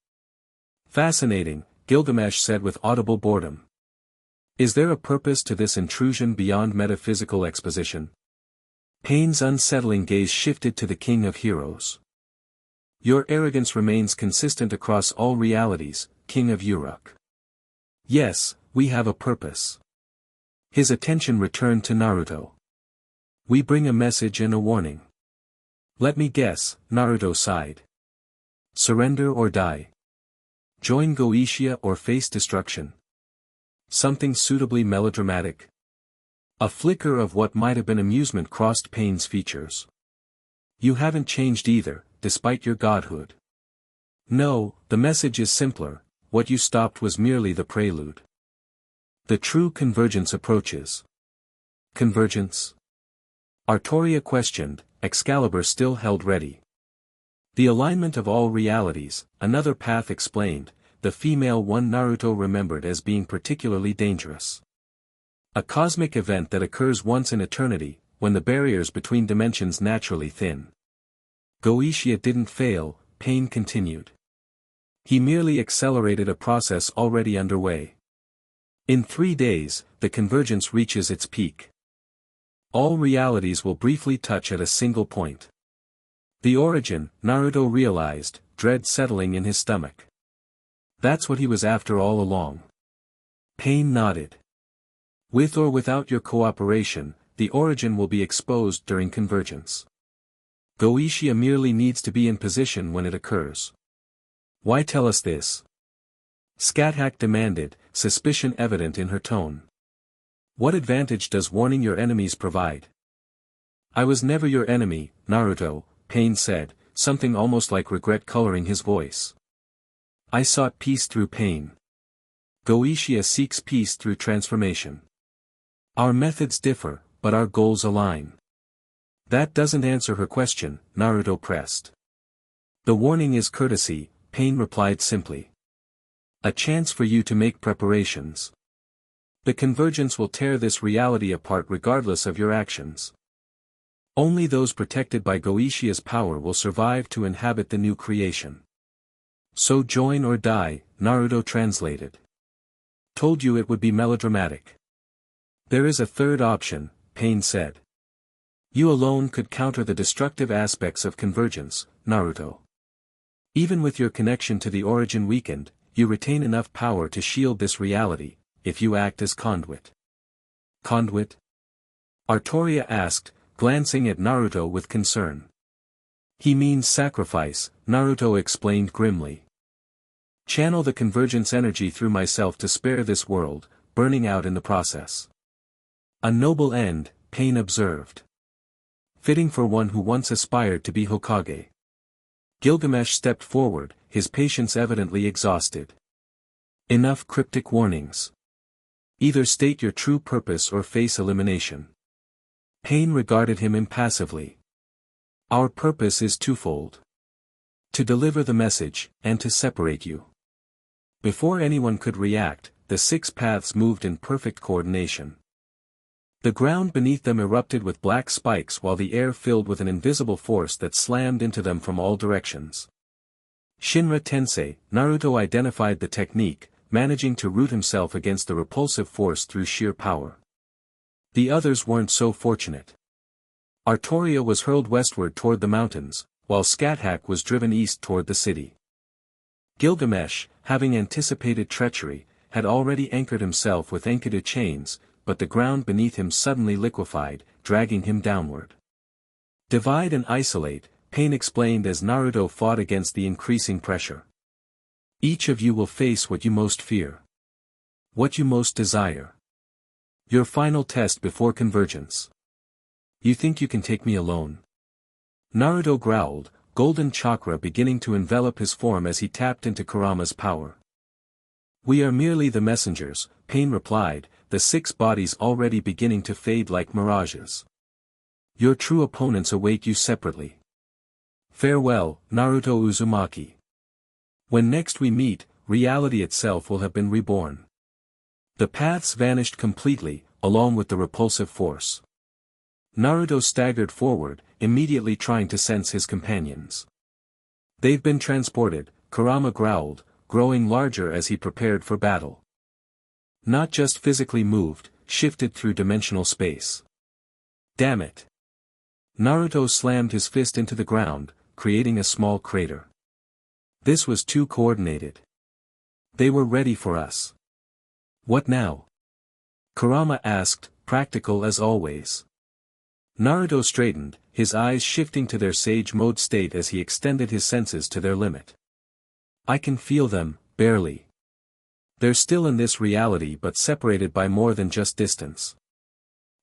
Fascinating, Gilgamesh said with audible boredom. Is there a purpose to this intrusion beyond metaphysical exposition? Pain's unsettling gaze shifted to the King of Heroes. Your arrogance remains consistent across all realities, King of Uruk. Yes, we have a purpose. His attention returned to Naruto. We bring a message and a warning. Let me guess, Naruto sighed. Surrender or die. Join Goetia or face destruction. Something suitably melodramatic. A flicker of what might have been amusement crossed Pain's features. You haven't changed either, despite your godhood. No, the message is simpler, what you stopped was merely the prelude. The true convergence approaches. Convergence? Artoria questioned, Excalibur still held ready. The alignment of all realities, another path explained, the female one Naruto remembered as being particularly dangerous. A cosmic event that occurs once in eternity, when the barriers between dimensions naturally thin. Goetia didn't fail, Pain continued. He merely accelerated a process already underway. In 3 days, the convergence reaches its peak. All realities will briefly touch at a single point. The origin, Naruto realized, dread settling in his stomach. That's what he was after all along. Pain nodded. With or without your cooperation, the origin will be exposed during convergence. Goetia merely needs to be in position when it occurs. Why tell us this? Scáthach demanded, suspicion evident in her tone. What advantage does warning your enemies provide? I was never your enemy, Naruto, Pain said, something almost like regret coloring his voice. I sought peace through pain. Goetia seeks peace through transformation. Our methods differ, but our goals align. That doesn't answer her question, Naruto pressed. The warning is courtesy, Pain replied simply. A chance for you to make preparations. The convergence will tear this reality apart regardless of your actions. Only those protected by Goetia's power will survive to inhabit the new creation. So join or die, Naruto translated. Told you it would be melodramatic. There is a third option, Pain said. You alone could counter the destructive aspects of convergence, Naruto. Even with your connection to the origin weakened, you retain enough power to shield this reality, if you act as conduit. Conduit? Artoria asked, glancing at Naruto with concern. He means sacrifice, Naruto explained grimly. Channel the convergence energy through myself to spare this world, burning out in the process. A noble end, Pain observed. Fitting for one who once aspired to be Hokage. Gilgamesh stepped forward, his patience evidently exhausted. Enough cryptic warnings. Either state your true purpose or face elimination. Pain regarded him impassively. Our purpose is twofold. To deliver the message, and to separate you. Before anyone could react, the 6 paths moved in perfect coordination. The ground beneath them erupted with black spikes while the air filled with an invisible force that slammed into them from all directions. Shinra Tensei, Naruto identified the technique, managing to root himself against the repulsive force through sheer power. The others weren't so fortunate. Artoria was hurled westward toward the mountains, while Scáthach was driven east toward the city. Gilgamesh, having anticipated treachery, had already anchored himself with Enkidu chains, but the ground beneath him suddenly liquefied, dragging him downward. Divide and isolate, Pain explained as Naruto fought against the increasing pressure. Each of you will face what you most fear. What you most desire. Your final test before convergence. You think you can take me alone? Naruto growled, golden chakra beginning to envelop his form as he tapped into Kurama's power. We are merely the messengers, Pain replied, the 6 bodies already beginning to fade like mirages. Your true opponents await you separately. Farewell, Naruto Uzumaki. When next we meet, reality itself will have been reborn. The paths vanished completely, along with the repulsive force. Naruto staggered forward, immediately trying to sense his companions. They've been transported, Kurama growled, growing larger as he prepared for battle. Not just physically moved, shifted through dimensional space. Damn it. Naruto slammed his fist into the ground, creating a small crater. This was too coordinated. They were ready for us. What now? Kurama asked, practical as always. Naruto straightened, his eyes shifting to their sage mode state as he extended his senses to their limit. I can feel them, barely. They're still in this reality but separated by more than just distance.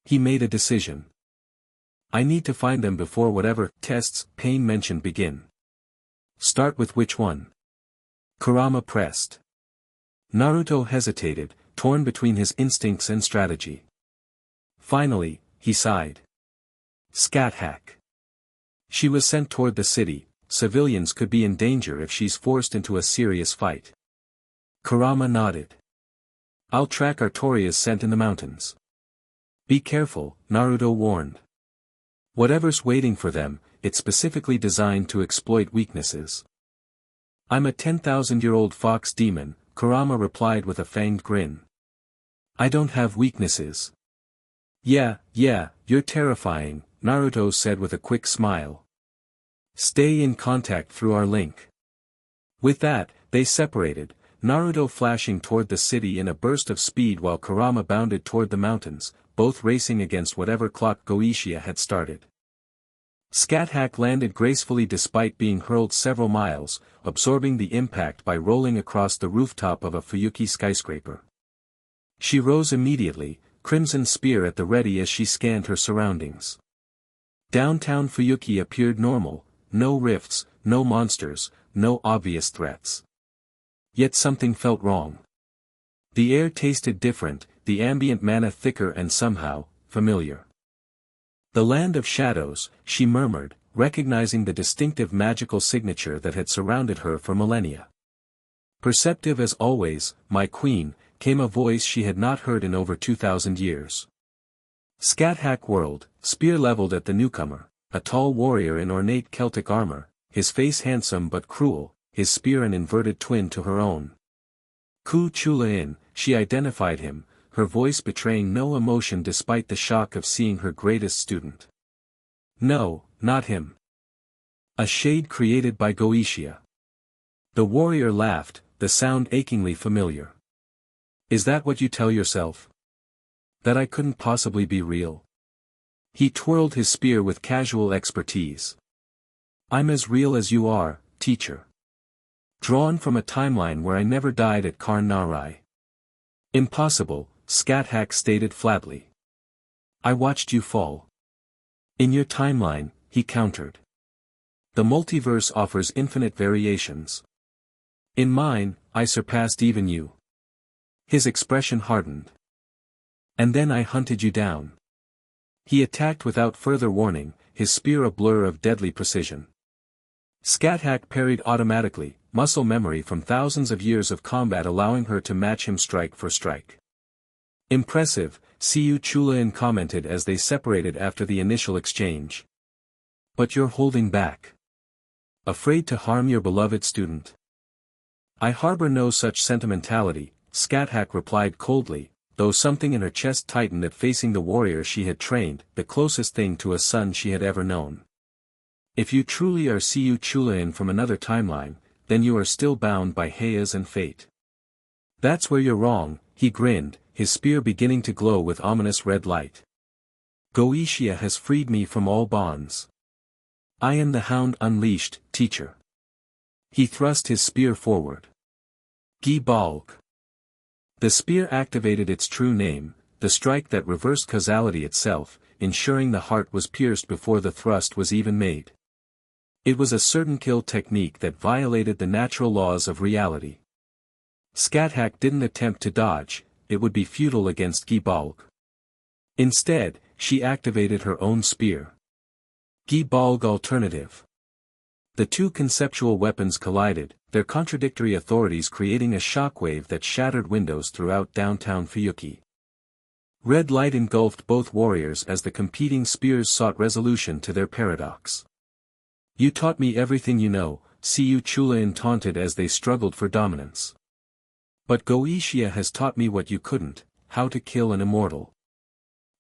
He made a decision. I need to find them before whatever tests Pain mentioned begin. Start with which one? Kurama pressed. Naruto hesitated, torn between his instincts and strategy. Finally, he sighed. Scáthach. She was sent toward the city. Civilians could be in danger if she's forced into a serious fight. Kurama nodded. I'll track Artoria's scent in the mountains. Be careful, Naruto warned. Whatever's waiting for them, it's specifically designed to exploit weaknesses. I'm a 10,000-year-old fox demon, Kurama replied with a fanged grin. I don't have weaknesses. Yeah, you're terrifying, Naruto said with a quick smile. Stay in contact through our link. With that, they separated, Naruto flashing toward the city in a burst of speed while Kurama bounded toward the mountains, both racing against whatever clock Goichia had started. Scáthach landed gracefully despite being hurled several miles, absorbing the impact by rolling across the rooftop of a Fuyuki skyscraper. She rose immediately, crimson spear at the ready as she scanned her surroundings. Downtown Fuyuki appeared normal, no rifts, no monsters, no obvious threats. Yet something felt wrong. The air tasted different, the ambient mana thicker and somehow, familiar. The land of shadows, she murmured, recognizing the distinctive magical signature that had surrounded her for millennia. Perceptive as always, my queen, came a voice she had not heard in over 2,000 years. Scáthach whirled, spear leveled at the newcomer, a tall warrior in ornate Celtic armor, his face handsome but cruel, his spear an inverted twin to her own. Ku Chula-in, she identified him, her voice betraying no emotion despite the shock of seeing her greatest student. No, not him. A shade created by Goichia. The warrior laughed, the sound achingly familiar. Is that what you tell yourself? That I couldn't possibly be real? He twirled his spear with casual expertise. I'm as real as you are, teacher. Drawn from a timeline where I never died at Karn-Narai. Impossible, Scáthach stated flatly. I watched you fall. In your timeline, he countered. The multiverse offers infinite variations. In mine, I surpassed even you. His expression hardened. And then I hunted you down. He attacked without further warning, his spear a blur of deadly precision. Scáthach parried automatically, muscle memory from thousands of years of combat allowing her to match him strike for strike. Impressive, Cu Chula-in commented as they separated after the initial exchange. But you're holding back. Afraid to harm your beloved student. I harbor no such sentimentality, Scáthach replied coldly, though something in her chest tightened at facing the warrior she had trained, the closest thing to a son she had ever known. If you truly are Cu Chula-in from another timeline, then you are still bound by Heias and fate. That's where you're wrong, he grinned, his spear beginning to glow with ominous red light. Goichia has freed me from all bonds. I am the hound unleashed, teacher. He thrust his spear forward. Gi-Balg. The spear activated its true name, the strike that reversed causality itself, ensuring the heart was pierced before the thrust was even made. It was a certain kill technique that violated the natural laws of reality. Scáthach didn't attempt to dodge, it would be futile against Gi-Balg. Instead, she activated her own spear. Gi-Balg alternative. The two conceptual weapons collided, their contradictory authorities creating a shockwave that shattered windows throughout downtown Fuyuki. Red light engulfed both warriors as the competing spears sought resolution to their paradox. You taught me everything you know, Cu Chula-in taunted as they struggled for dominance. But Goichia has taught me what you couldn't, how to kill an immortal.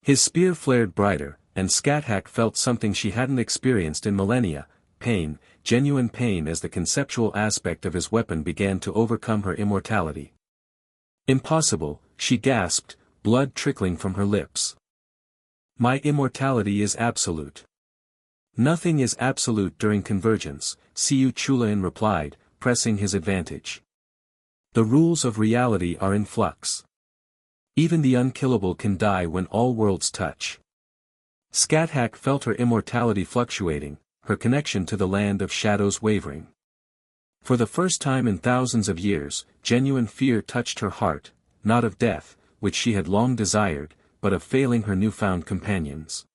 His spear flared brighter, and Scáthach felt something she hadn't experienced in millennia, pain, genuine pain as the conceptual aspect of his weapon began to overcome her immortality. Impossible, she gasped, blood trickling from her lips. My immortality is absolute. Nothing is absolute during convergence, Siyu Chulain replied, pressing his advantage. The rules of reality are in flux. Even the unkillable can die when all worlds touch. Scáthach felt her immortality fluctuating, her connection to the land of shadows wavering. For the first time in thousands of years, genuine fear touched her heart, not of death, which she had long desired, but of failing her newfound companions.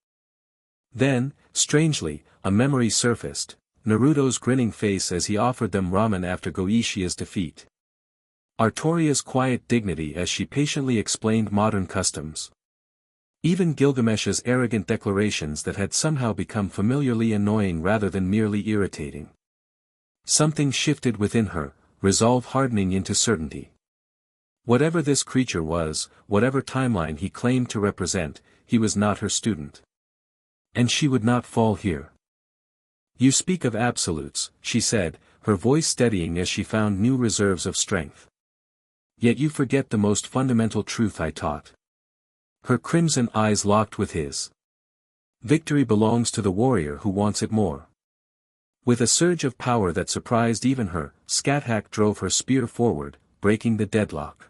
Then, strangely, a memory surfaced, Naruto's grinning face as he offered them ramen after Goishia's defeat. Artoria's quiet dignity as she patiently explained modern customs. Even Gilgamesh's arrogant declarations that had somehow become familiarly annoying rather than merely irritating. Something shifted within her, resolve hardening into certainty. Whatever this creature was, whatever timeline he claimed to represent, he was not her student. And she would not fall here. You speak of absolutes, she said, her voice steadying as she found new reserves of strength. Yet you forget the most fundamental truth I taught. Her crimson eyes locked with his. Victory belongs to the warrior who wants it more. With a surge of power that surprised even her, Scáthach drove her spear forward, breaking the deadlock.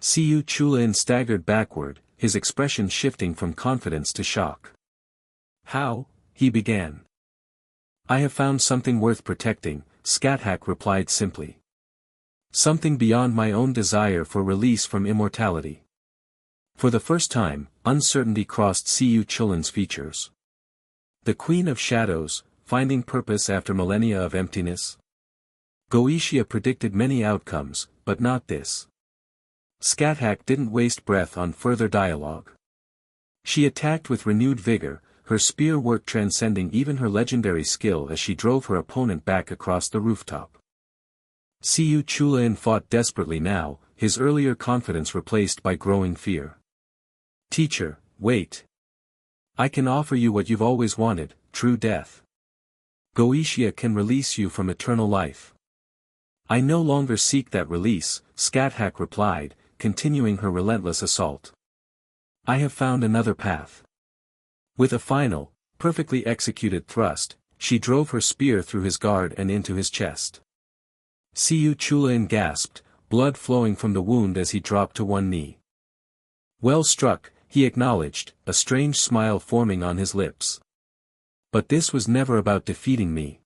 Siyu Chulain staggered backward, his expression shifting from confidence to shock. How? He began. I have found something worth protecting, Scáthach replied simply. Something beyond my own desire for release from immortality. For the first time, uncertainty crossed Siyu Chulain's features. The Queen of Shadows, finding purpose after millennia of emptiness? Goishia predicted many outcomes, but not this. Scáthach didn't waste breath on further dialogue. She attacked with renewed vigor, her spear work transcending even her legendary skill as she drove her opponent back across the rooftop. Siyu Chulain fought desperately now, his earlier confidence replaced by growing fear. Teacher, wait. I can offer you what you've always wanted, true death. Goishia can release you from eternal life. I no longer seek that release, Scáthach replied, continuing her relentless assault. I have found another path. With a final, perfectly executed thrust, she drove her spear through his guard and into his chest. Siyu Chulain gasped, blood flowing from the wound as he dropped to one knee. Well struck, he acknowledged, a strange smile forming on his lips. But this was never about defeating me.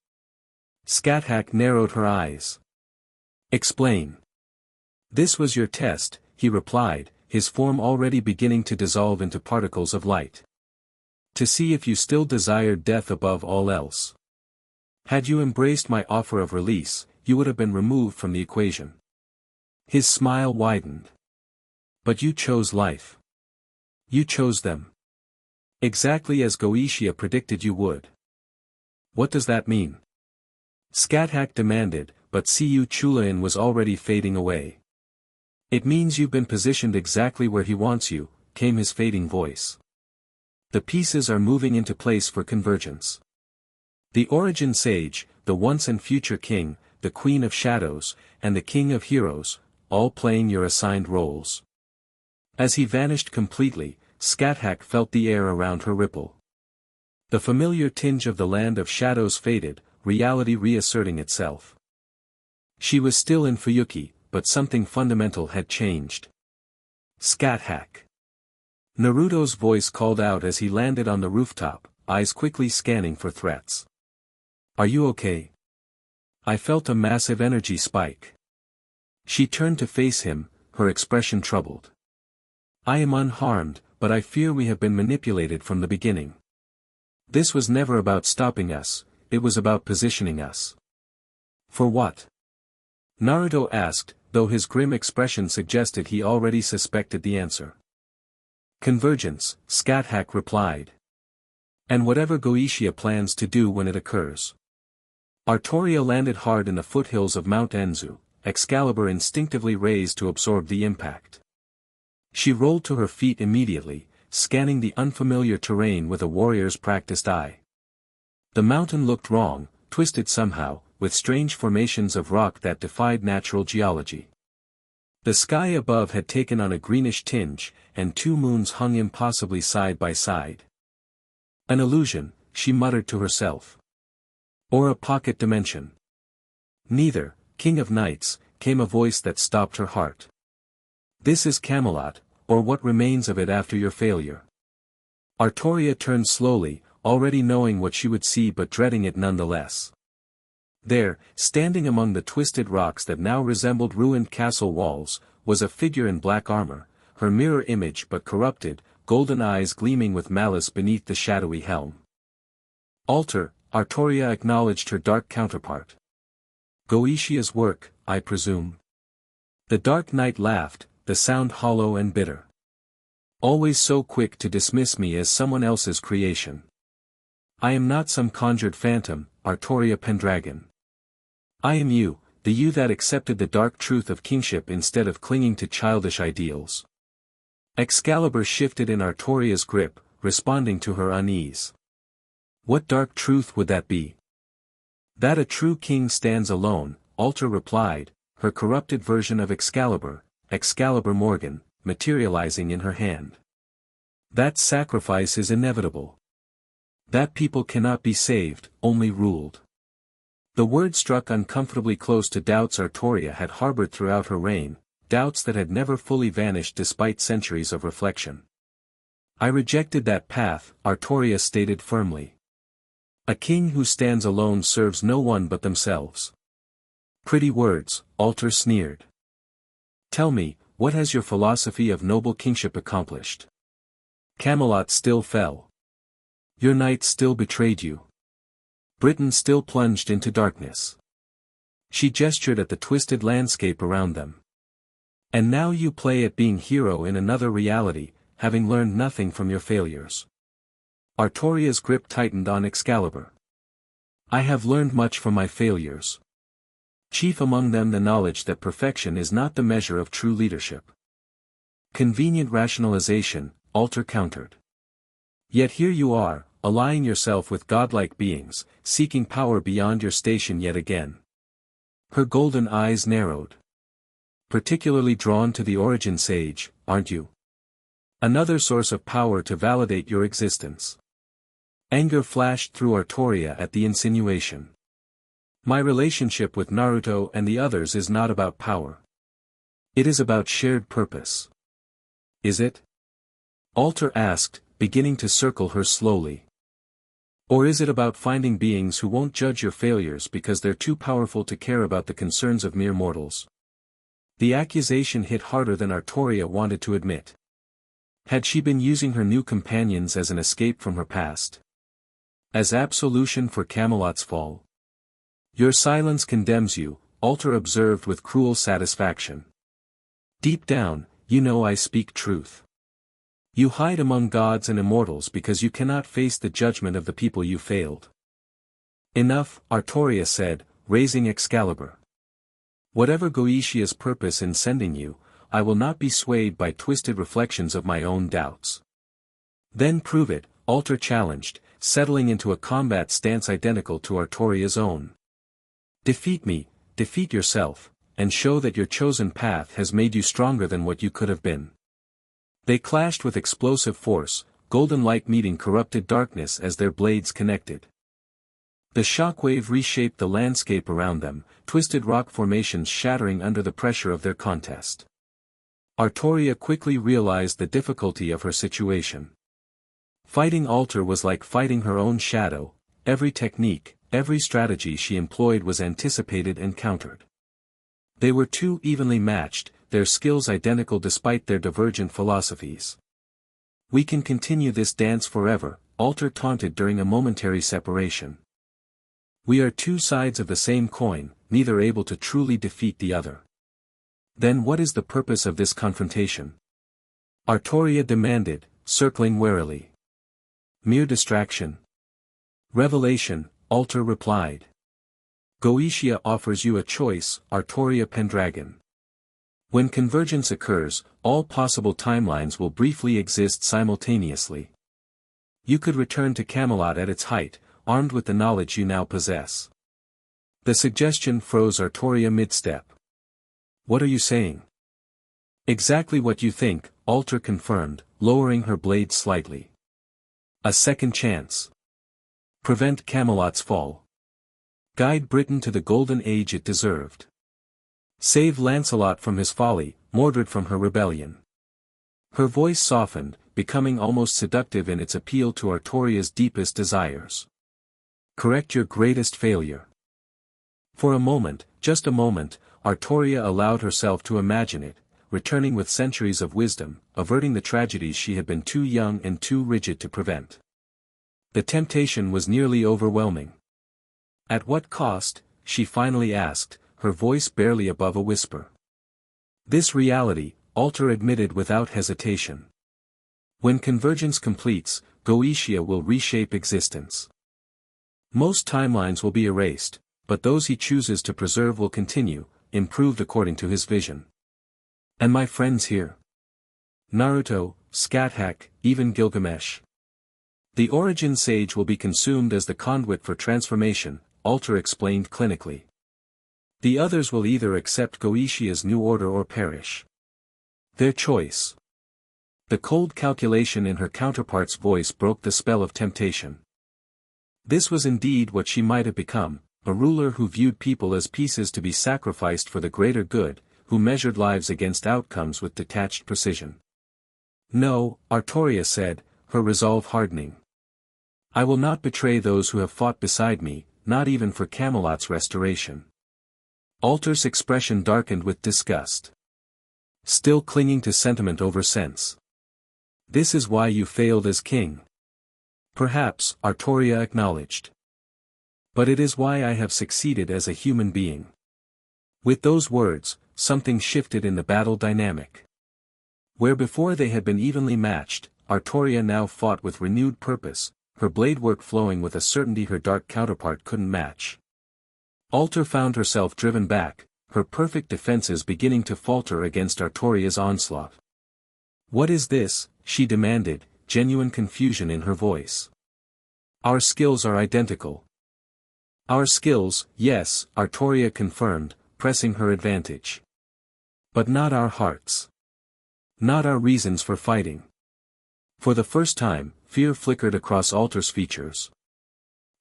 Scáthach narrowed her eyes. Explain. This was your test, he replied, his form already beginning to dissolve into particles of light. To see if you still desired death above all else. Had you embraced my offer of release, you would have been removed from the equation. His smile widened. But you chose life. You chose them. Exactly as Goishia predicted you would. What does that mean? Scáthach demanded, but Siyu Chulain was already fading away. It means you've been positioned exactly where he wants you, came his fading voice. The pieces are moving into place for convergence. The origin sage, the once and future king, the Queen of Shadows, and the King of Heroes, all playing your assigned roles. As he vanished completely, Scáthach felt the air around her ripple. The familiar tinge of the land of shadows faded, reality reasserting itself. She was still in Fuyuki, but something fundamental had changed. Scáthach. Naruto's voice called out as he landed on the rooftop, eyes quickly scanning for threats. Are you okay? I felt a massive energy spike. She turned to face him, her expression troubled. I am unharmed, but I fear we have been manipulated from the beginning. This was never about stopping us, it was about positioning us. For what? Naruto asked, though his grim expression suggested he already suspected the answer. Convergence, Scáthach replied. And whatever Goishia plans to do when it occurs. Artoria landed hard in the foothills of Mount Enzu, Excalibur instinctively raised to absorb the impact. She rolled to her feet immediately, scanning the unfamiliar terrain with a warrior's practiced eye. The mountain looked wrong, twisted somehow, with strange formations of rock that defied natural geology. The sky above had taken on a greenish tinge, and two moons hung impossibly side by side. An illusion, she muttered to herself. Or a pocket dimension. Neither, King of Knights, came a voice that stopped her heart. This is Camelot, or what remains of it after your failure. Artoria turned slowly, already knowing what she would see but dreading it nonetheless. There, standing among the twisted rocks that now resembled ruined castle walls, was a figure in black armor, her mirror image but corrupted, golden eyes gleaming with malice beneath the shadowy helm. Altar, Artoria acknowledged her dark counterpart. Goetia's work, I presume. The Dark Knight laughed, the sound hollow and bitter. Always so quick to dismiss me as someone else's creation. I am not some conjured phantom, Artoria Pendragon. I am you, the you that accepted the dark truth of kingship instead of clinging to childish ideals. Excalibur shifted in Artoria's grip, responding to her unease. What dark truth would that be? That a true king stands alone, Altar replied, her corrupted version of Excalibur, Excalibur Morgan, materializing in her hand. That sacrifice is inevitable. That people cannot be saved, only ruled. The word struck uncomfortably close to doubts Artoria had harbored throughout her reign, doubts that had never fully vanished despite centuries of reflection. I rejected that path, Artoria stated firmly. A king who stands alone serves no one but themselves. Pretty words, Altar sneered. Tell me, what has your philosophy of noble kingship accomplished? Camelot still fell. Your knights still betrayed you. Britain still plunged into darkness. She gestured at the twisted landscape around them. And now you play at being hero in another reality, having learned nothing from your failures. Artoria's grip tightened on Excalibur. I have learned much from my failures. Chief among them the knowledge that perfection is not the measure of true leadership. Convenient rationalization, Altar countered. Yet here you are, allying yourself with godlike beings, seeking power beyond your station yet again. Her golden eyes narrowed. Particularly drawn to the origin sage, aren't you? Another source of power to validate your existence. Anger flashed through Artoria at the insinuation. My relationship with Naruto and the others is not about power. It is about shared purpose. Is it? Altar asked, beginning to circle her slowly. Or is it about finding beings who won't judge your failures because they're too powerful to care about the concerns of mere mortals? The accusation hit harder than Artoria wanted to admit. Had she been using her new companions as an escape from her past? As absolution for Camelot's fall? Your silence condemns you, Altar observed with cruel satisfaction. Deep down, you know I speak truth. You hide among gods and immortals because you cannot face the judgment of the people you failed. Enough, Artoria said, raising Excalibur. Whatever Goetia's purpose in sending you, I will not be swayed by twisted reflections of my own doubts. Then prove it, Altar challenged, settling into a combat stance identical to Artoria's own. Defeat me, defeat yourself, and show that your chosen path has made you stronger than what you could have been. They clashed with explosive force, golden light meeting corrupted darkness as their blades connected. The shockwave reshaped the landscape around them, twisted rock formations shattering under the pressure of their contest. Artoria quickly realized the difficulty of her situation. Fighting Altar was like fighting her own shadow, every technique, every strategy she employed was anticipated and countered. They were too evenly matched, their skills identical despite their divergent philosophies. We can continue this dance forever, Altar taunted during a momentary separation. We are two sides of the same coin, neither able to truly defeat the other. Then what is the purpose of this confrontation? Artoria demanded, circling warily. Mere distraction. Revelation, Altar replied. Goetia offers you a choice, Artoria Pendragon. When convergence occurs, all possible timelines will briefly exist simultaneously. You could return to Camelot at its height, armed with the knowledge you now possess. The suggestion froze Artoria mid-step. What are you saying? Exactly what you think, Alter confirmed, lowering her blade slightly. A second chance. Prevent Camelot's fall. Guide Britain to the golden age it deserved. Save Lancelot from his folly, Mordred from her rebellion. Her voice softened, becoming almost seductive in its appeal to Artoria's deepest desires. Correct your greatest failure. For a moment, just a moment, Artoria allowed herself to imagine it, returning with centuries of wisdom, averting the tragedies she had been too young and too rigid to prevent. The temptation was nearly overwhelming. At what cost? She finally asked, her voice barely above a whisper. This reality, Alter admitted without hesitation. When convergence completes, Goetia will reshape existence. Most timelines will be erased, but those he chooses to preserve will continue, improved according to his vision. And my friends here? Naruto, Scáthach, even Gilgamesh. The origin sage will be consumed as the conduit for transformation, Alter explained clinically. The others will either accept Goetia's new order or perish. Their choice. The cold calculation in her counterpart's voice broke the spell of temptation. This was indeed what she might have become, a ruler who viewed people as pieces to be sacrificed for the greater good, who measured lives against outcomes with detached precision. No, Artoria said, her resolve hardening. I will not betray those who have fought beside me, not even for Camelot's restoration. Alter's expression darkened with disgust. Still clinging to sentiment over sense. This is why you failed as king. Perhaps, Artoria acknowledged. But it is why I have succeeded as a human being. With those words, something shifted in the battle dynamic. Where before they had been evenly matched, Artoria now fought with renewed purpose, her blade work flowing with a certainty her dark counterpart couldn't match. Alter found herself driven back, her perfect defenses beginning to falter against Artoria's onslaught. What is this? She demanded, genuine confusion in her voice. Our skills are identical. Our skills, yes, Artoria confirmed, pressing her advantage. But not our hearts. Not our reasons for fighting. For the first time, fear flickered across Alter's features.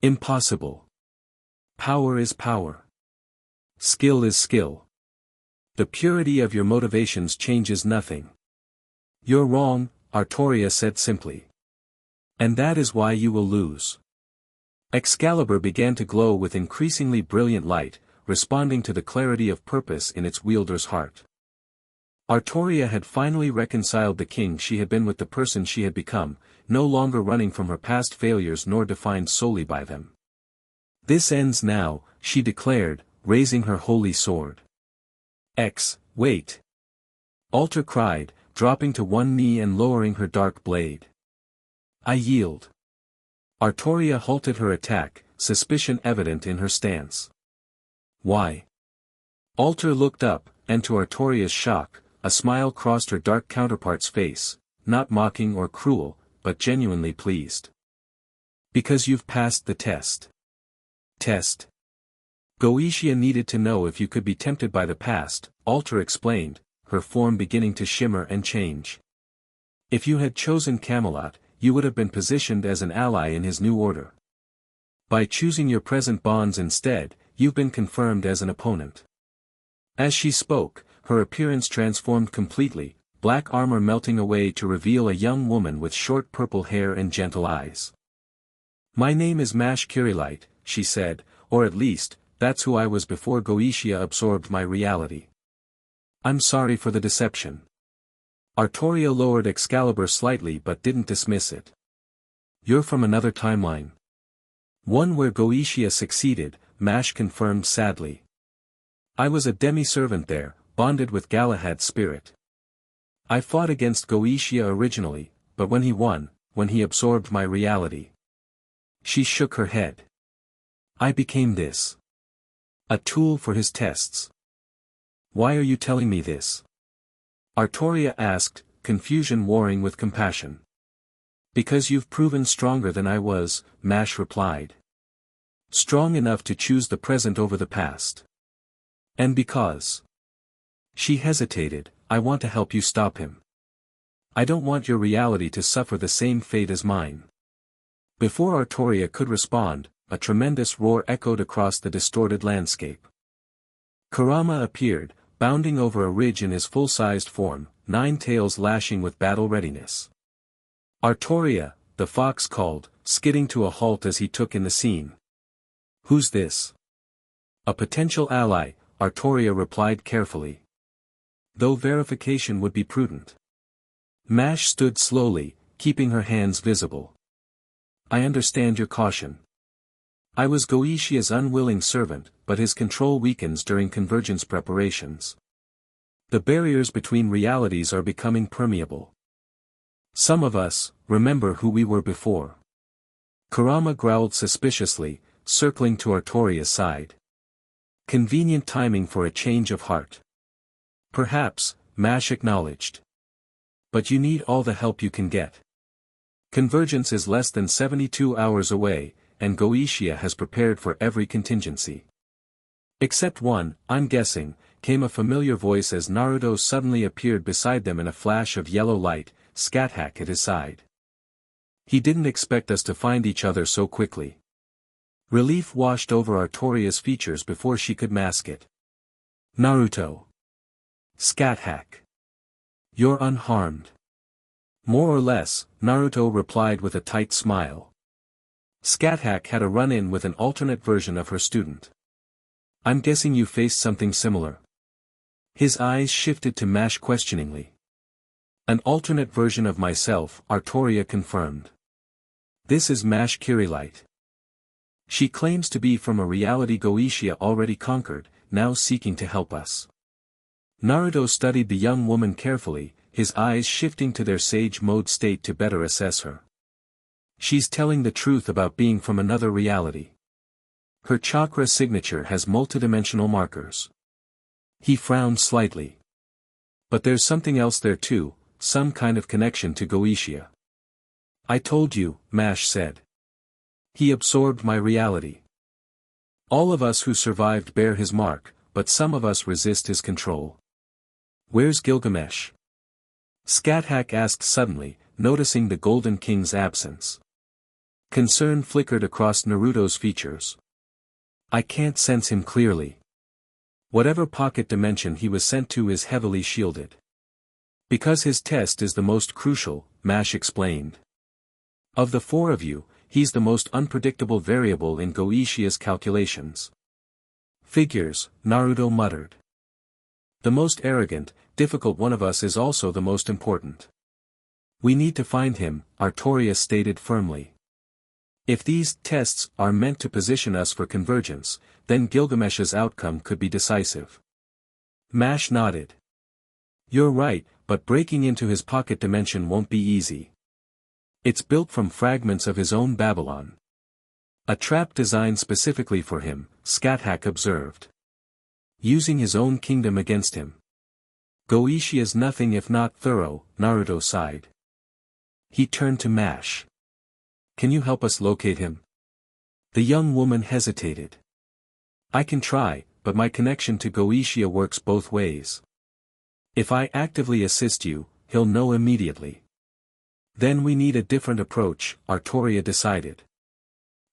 Impossible. Power is power. Skill is skill. The purity of your motivations changes nothing. You're wrong, Artoria said simply. And that is why you will lose. Excalibur began to glow with increasingly brilliant light, responding to the clarity of purpose in its wielder's heart. Artoria had finally reconciled the king she had been with the person she had become, no longer running from her past failures nor defined solely by them. This ends now, she declared, raising her holy sword. Wait! Alter cried, dropping to one knee and lowering her dark blade. I yield. Artoria halted her attack, suspicion evident in her stance. Why? Alter looked up, and to Artoria's shock, a smile crossed her dark counterpart's face, not mocking or cruel, but genuinely pleased. Because you've passed the test. Test? Goetia needed to know if you could be tempted by the past, Alter explained, her form beginning to shimmer and change. If you had chosen Camelot, you would have been positioned as an ally in his new order. By choosing your present bonds instead, you've been confirmed as an opponent. As she spoke, her appearance transformed completely, black armor melting away to reveal a young woman with short purple hair and gentle eyes. My name is Mash Kirilite, she said, or at least, that's who I was before Goetia absorbed my reality. I'm sorry for the deception. Artoria lowered Excalibur slightly but didn't dismiss it. You're from another timeline. One where Goetia succeeded, Mash confirmed sadly. I was a demi-servant there, bonded with Galahad's spirit. I fought against Goetia originally, but when he won, when he absorbed my reality. She shook her head. I became this. A tool for his tests. Why are you telling me this? Artoria asked, confusion warring with compassion. Because you've proven stronger than I was, Mash replied. Strong enough to choose the present over the past. And because she hesitated, I want to help you stop him. I don't want your reality to suffer the same fate as mine. Before Artoria could respond, a tremendous roar echoed across the distorted landscape. Kurama appeared, bounding over a ridge in his full-sized form, 9 tails lashing with battle readiness. Artoria, the fox called, skidding to a halt as he took in the scene. Who's this? A potential ally, Artoria replied carefully. Though verification would be prudent. Mash stood slowly, keeping her hands visible. I understand your caution. I was Goetia unwilling servant, but his control weakens during convergence preparations. The barriers between realities are becoming permeable. Some of us remember who we were before. Kurama growled suspiciously, circling to Artoria's side. Convenient timing for a change of heart. Perhaps, Mash acknowledged. But you need all the help you can get. Convergence is less than 72 hours away, and Goetia has prepared for every contingency. Except one, I'm guessing, came a familiar voice as Naruto suddenly appeared beside them in a flash of yellow light, Scáthach at his side. He didn't expect us to find each other so quickly. Relief washed over Artoria's features before she could mask it. Naruto. Scáthach. You're unharmed. More or less, Naruto replied with a tight smile. Scáthach had a run-in with an alternate version of her student. I'm guessing you faced something similar. His eyes shifted to Mash questioningly. An alternate version of myself, Artoria confirmed. This is Mash Kirillite. She claims to be from a reality Goetia already conquered, now seeking to help us. Naruto studied the young woman carefully, his eyes shifting to their sage mode state to better assess her. She's telling the truth about being from another reality. Her chakra signature has multidimensional markers. He frowned slightly. But there's something else there too, some kind of connection to Goetia. I told you, Mash said. He absorbed my reality. All of us who survived bear his mark, but some of us resist his control. Where's Gilgamesh? Scáthach asked suddenly, noticing the Golden King's absence. Concern flickered across Naruto's features. I can't sense him clearly. Whatever pocket dimension he was sent to is heavily shielded. Because his test is the most crucial, Mash explained. Of the 4 of you, he's the most unpredictable variable in Goetia's calculations. Figures, Naruto muttered. The most arrogant, difficult one of us is also the most important. We need to find him, Artoria stated firmly. If these tests are meant to position us for convergence, then Gilgamesh's outcome could be decisive. Mash nodded. You're right, but breaking into his pocket dimension won't be easy. It's built from fragments of his own Babylon. A trap designed specifically for him, Scáthach observed. Using his own kingdom against him. Goetia's nothing if not thorough, Naruto sighed. He turned to Mash. Can you help us locate him? The young woman hesitated. I can try, but my connection to Goetia works both ways. If I actively assist you, he'll know immediately. Then we need a different approach, Artoria decided.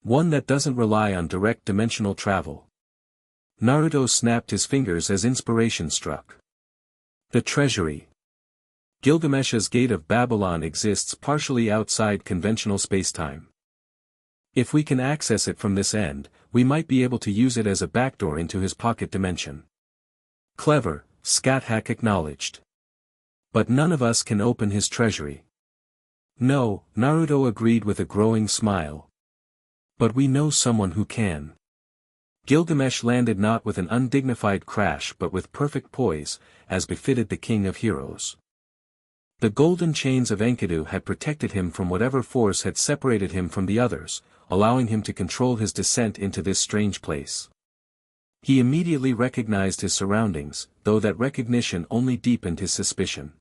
One that doesn't rely on direct dimensional travel. Naruto snapped his fingers as inspiration struck. The treasury. Gilgamesh's Gate of Babylon exists partially outside conventional spacetime. If we can access it from this end, we might be able to use it as a backdoor into his pocket dimension. Clever, Scáthach acknowledged. But none of us can open his treasury. No, Naruto agreed with a growing smile. But we know someone who can. Gilgamesh landed not with an undignified crash but with perfect poise, as befitted the king of heroes. The golden chains of Enkidu had protected him from whatever force had separated him from the others, allowing him to control his descent into this strange place. He immediately recognized his surroundings, though that recognition only deepened his suspicion.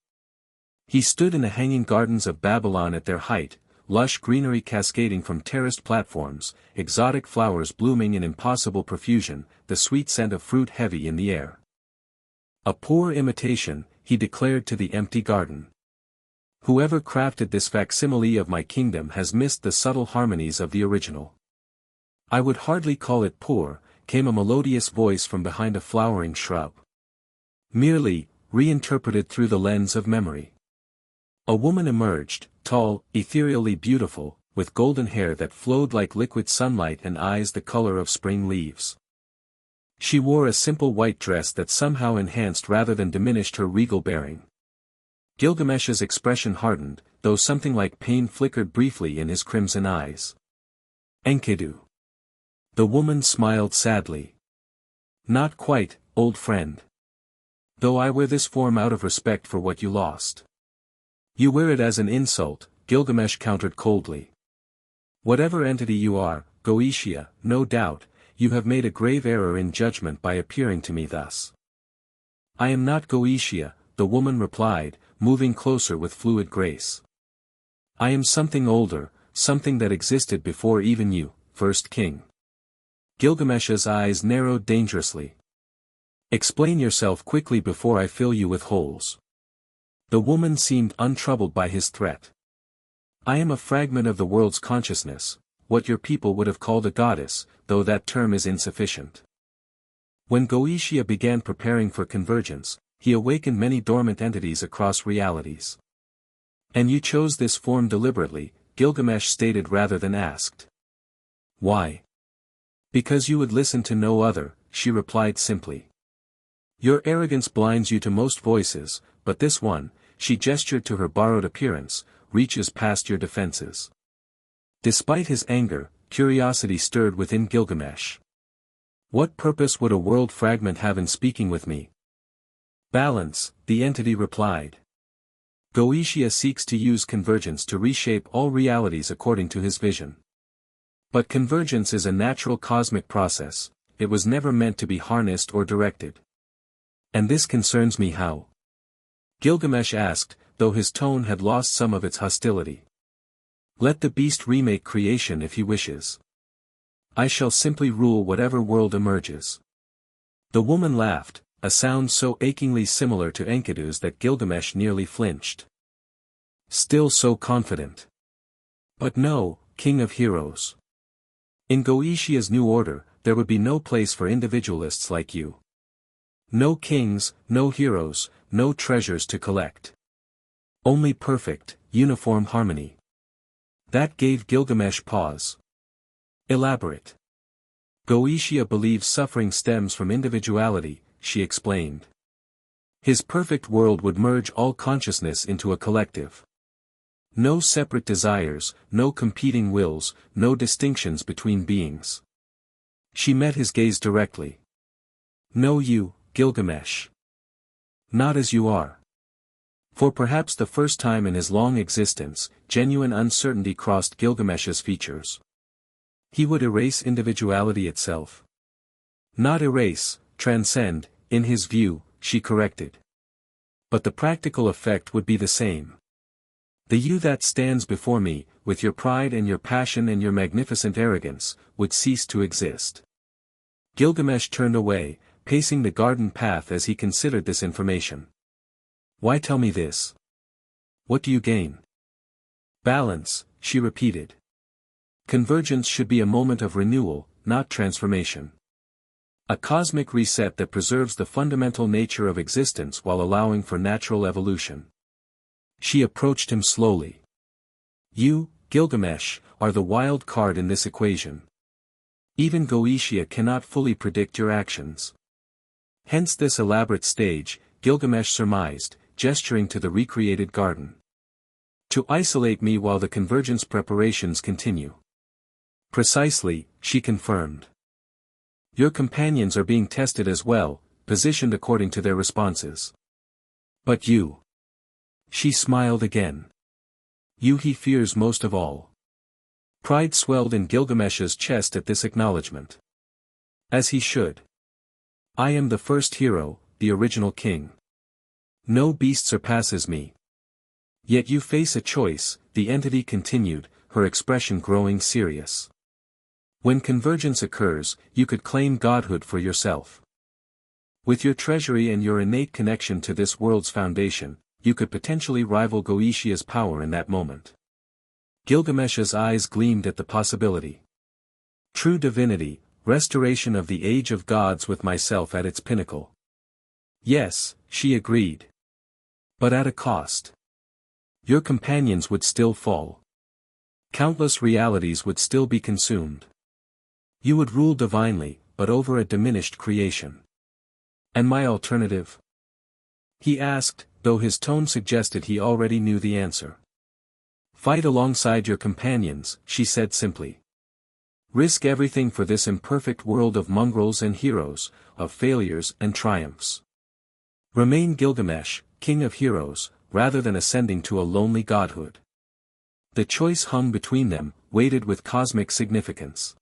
He stood in the hanging gardens of Babylon at their height, lush greenery cascading from terraced platforms, exotic flowers blooming in impossible profusion, the sweet scent of fruit heavy in the air. A poor imitation, he declared to the empty garden. Whoever crafted this facsimile of my kingdom has missed the subtle harmonies of the original. I would hardly call it poor, came a melodious voice from behind a flowering shrub. Merely, reinterpreted through the lens of memory. A woman emerged, tall, ethereally beautiful, with golden hair that flowed like liquid sunlight and eyes the color of spring leaves. She wore a simple white dress that somehow enhanced rather than diminished her regal bearing. Gilgamesh's expression hardened, though something like pain flickered briefly in his crimson eyes. Enkidu. The woman smiled sadly. Not quite, old friend. Though I wear this form out of respect for what you lost. You wear it as an insult, Gilgamesh countered coldly. Whatever entity you are, Goetia, no doubt, you have made a grave error in judgment by appearing to me thus. I am not Goetia, the woman replied, moving closer with fluid grace. I am something older, something that existed before even you, first king. Gilgamesh's eyes narrowed dangerously. Explain yourself quickly before I fill you with holes. The woman seemed untroubled by his threat. I am a fragment of the world's consciousness, what your people would have called a goddess, though that term is insufficient. When Goetia began preparing for convergence, he awakened many dormant entities across realities. And you chose this form deliberately, Gilgamesh stated rather than asked. Why? Because you would listen to no other, she replied simply. Your arrogance blinds you to most voices, but this one, she gestured to her borrowed appearance, reaches past your defenses. Despite his anger, curiosity stirred within Gilgamesh. What purpose would a world fragment have in speaking with me? Balance, the entity replied. Goetia seeks to use convergence to reshape all realities according to his vision. But convergence is a natural cosmic process, it was never meant to be harnessed or directed. And this concerns me how? Gilgamesh asked, though his tone had lost some of its hostility. Let the beast remake creation if he wishes. I shall simply rule whatever world emerges. The woman laughed, a sound so achingly similar to Enkidu's that Gilgamesh nearly flinched. Still so confident. But no, king of heroes. In Goetia's new order, there would be no place for individualists like you. No kings, no heroes, no treasures to collect. Only perfect, uniform harmony. That gave Gilgamesh pause. Elaborate. Goetia believes suffering stems from individuality, she explained. His perfect world would merge all consciousness into a collective. No separate desires, no competing wills, no distinctions between beings. She met his gaze directly. Know you, Gilgamesh. Not as you are. For perhaps the first time in his long existence, genuine uncertainty crossed Gilgamesh's features. He would erase individuality itself. Not erase, transcend, in his view, she corrected. But the practical effect would be the same. The you that stands before me, with your pride and your passion and your magnificent arrogance, would cease to exist. Gilgamesh turned away, pacing the garden path as he considered this information. Why tell me this? What do you gain? Balance, she repeated. Convergence should be a moment of renewal, not transformation. A cosmic reset that preserves the fundamental nature of existence while allowing for natural evolution. She approached him slowly. You, Gilgamesh, are the wild card in this equation. Even Goetia cannot fully predict your actions. Hence this elaborate stage, Gilgamesh surmised, gesturing to the recreated garden. To isolate me while the convergence preparations continue. Precisely, she confirmed. Your companions are being tested as well, positioned according to their responses. But you. She smiled again. You he fears most of all. Pride swelled in Gilgamesh's chest at this acknowledgement. As he should. I am the first hero, the original king. No beast surpasses me. Yet you face a choice, the entity continued, her expression growing serious. When convergence occurs, you could claim godhood for yourself. With your treasury and your innate connection to this world's foundation, you could potentially rival Goetia's power in that moment. Gilgamesh's eyes gleamed at the possibility. True divinity, restoration of the age of gods with myself at its pinnacle. Yes, she agreed. But at a cost. Your companions would still fall. Countless realities would still be consumed. You would rule divinely, but over a diminished creation. And my alternative? He asked, though his tone suggested he already knew the answer. Fight alongside your companions, she said simply. Risk everything for this imperfect world of mongrels and heroes, of failures and triumphs. Remain Gilgamesh, king of heroes, rather than ascending to a lonely godhood. The choice hung between them, weighted with cosmic significance.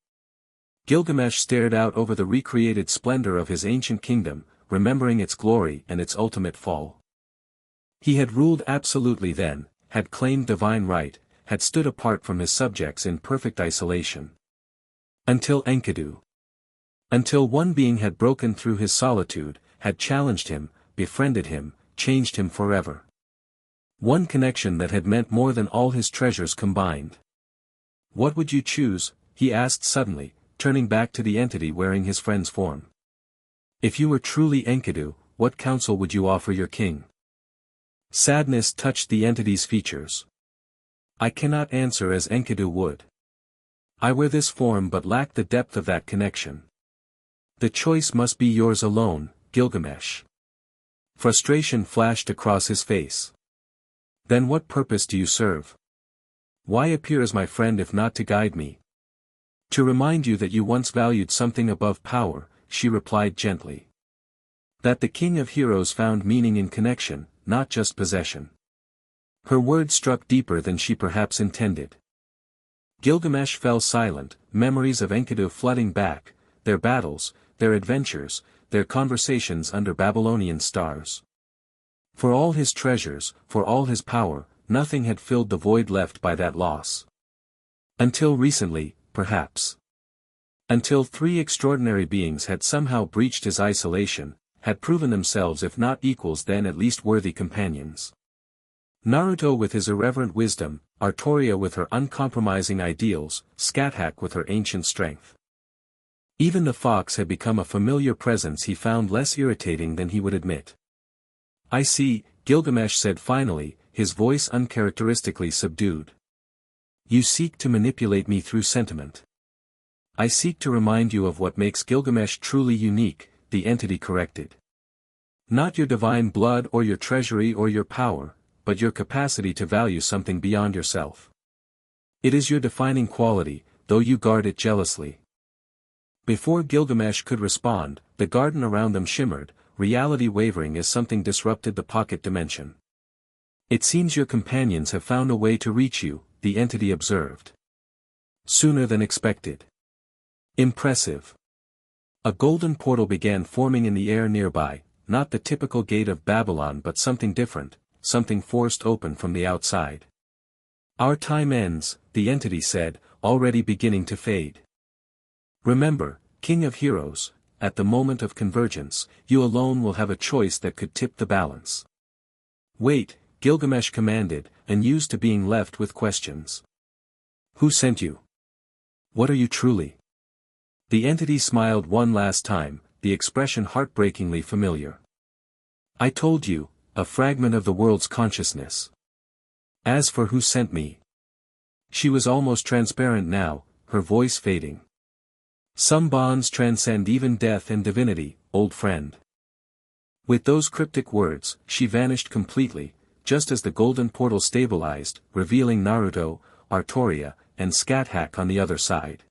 Gilgamesh stared out over the recreated splendor of his ancient kingdom, remembering its glory and its ultimate fall. He had ruled absolutely then, had claimed divine right, had stood apart from his subjects in perfect isolation. Until Enkidu. Until one being had broken through his solitude, had challenged him, befriended him, changed him forever. One connection that had meant more than all his treasures combined. What would you choose? He asked suddenly, turning back to the entity wearing his friend's form. If you were truly Enkidu, what counsel would you offer your king? Sadness touched the entity's features. I cannot answer as Enkidu would. I wear this form but lack the depth of that connection. The choice must be yours alone, Gilgamesh. Frustration flashed across his face. Then what purpose do you serve? Why appear as my friend if not to guide me? To remind you that you once valued something above power, she replied gently. That the king of heroes found meaning in connection, not just possession. Her words struck deeper than she perhaps intended. Gilgamesh fell silent, memories of Enkidu flooding back, their battles, their adventures, their conversations under Babylonian stars. For all his treasures, for all his power, nothing had filled the void left by that loss. Until recently, perhaps. Until three extraordinary beings had somehow breached his isolation, had proven themselves if not equals then at least worthy companions. Naruto with his irreverent wisdom, Artoria with her uncompromising ideals, Scáthach with her ancient strength. Even the fox had become a familiar presence he found less irritating than he would admit. I see, Gilgamesh said finally, his voice uncharacteristically subdued. You seek to manipulate me through sentiment. I seek to remind you of what makes Gilgamesh truly unique, the entity corrected. Not your divine blood or your treasury or your power, but your capacity to value something beyond yourself. It is your defining quality, though you guard it jealously. Before Gilgamesh could respond, the garden around them shimmered, reality wavering as something disrupted the pocket dimension. It seems your companions have found a way to reach you, the entity observed. Sooner than expected. Impressive. A golden portal began forming in the air nearby, not the typical gate of Babylon but something different, something forced open from the outside. Our time ends, the entity said, already beginning to fade. Remember, King of Heroes, at the moment of convergence, you alone will have a choice that could tip the balance. Wait, Gilgamesh commanded, unused to being left with questions. Who sent you? What are you truly? The entity smiled one last time, the expression heartbreakingly familiar. I told you, a fragment of the world's consciousness. As for who sent me. She was almost transparent now, her voice fading. Some bonds transcend even death and divinity, old friend. With those cryptic words, she vanished completely, just as the golden portal stabilized, revealing Naruto, Artoria, and Scáthach on the other side.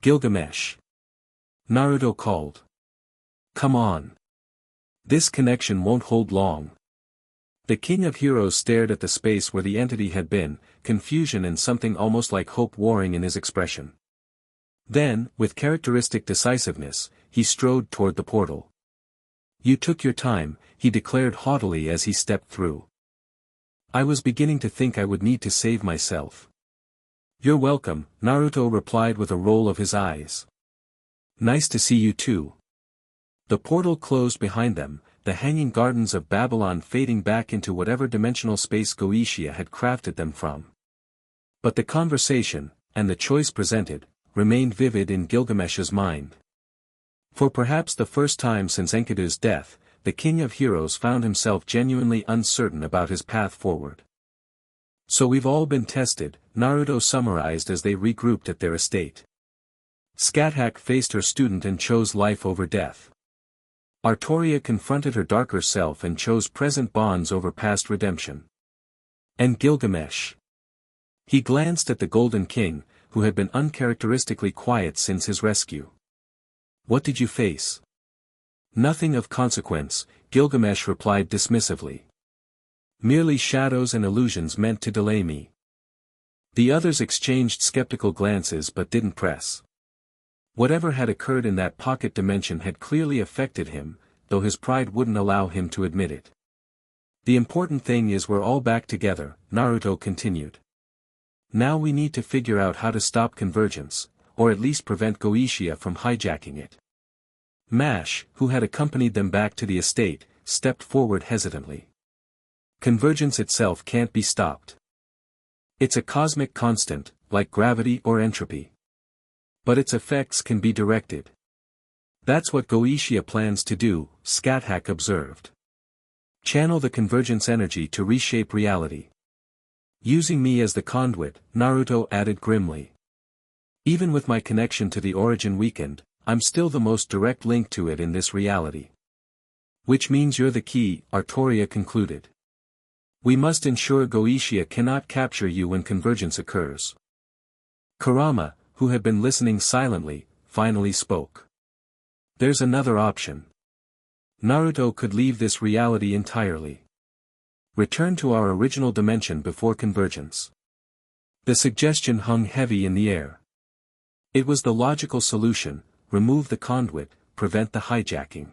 Gilgamesh. Naruto called. Come on. This connection won't hold long. The King of Heroes stared at the space where the entity had been, confusion and something almost like hope warring in his expression. Then, with characteristic decisiveness, he strode toward the portal. You took your time, he declared haughtily as he stepped through. I was beginning to think I would need to save myself. You're welcome, Naruto replied with a roll of his eyes. Nice to see you too. The portal closed behind them, the hanging gardens of Babylon fading back into whatever dimensional space Goetia had crafted them from. But the conversation, and the choice presented, remained vivid in Gilgamesh's mind. For perhaps the first time since Enkidu's death, the King of Heroes found himself genuinely uncertain about his path forward. So we've all been tested, Naruto summarized as they regrouped at their estate. Scáthach faced her student and chose life over death. Artoria confronted her darker self and chose present bonds over past redemption. And Gilgamesh? He glanced at the Golden King, who had been uncharacteristically quiet since his rescue. What did you face? Nothing of consequence, Gilgamesh replied dismissively. Merely shadows and illusions meant to delay me. The others exchanged skeptical glances but didn't press. Whatever had occurred in that pocket dimension had clearly affected him, though his pride wouldn't allow him to admit it. The important thing is we're all back together, Naruto continued. Now we need to figure out how to stop convergence, or at least prevent Goetia from hijacking it. Mash, who had accompanied them back to the estate, stepped forward hesitantly. Convergence itself can't be stopped. It's a cosmic constant, like gravity or entropy. But its effects can be directed. That's what Goetia plans to do, Scáthach observed. Channel the convergence energy to reshape reality. Using me as the conduit, Naruto added grimly. Even with my connection to the origin weakened, I'm still the most direct link to it in this reality. Which means you're the key, Artoria concluded. We must ensure Goetia cannot capture you when convergence occurs. Kurama, who had been listening silently, finally spoke. There's another option. Naruto could leave this reality entirely. Return to our original dimension before convergence. The suggestion hung heavy in the air. It was the logical solution, remove the conduit, prevent the hijacking.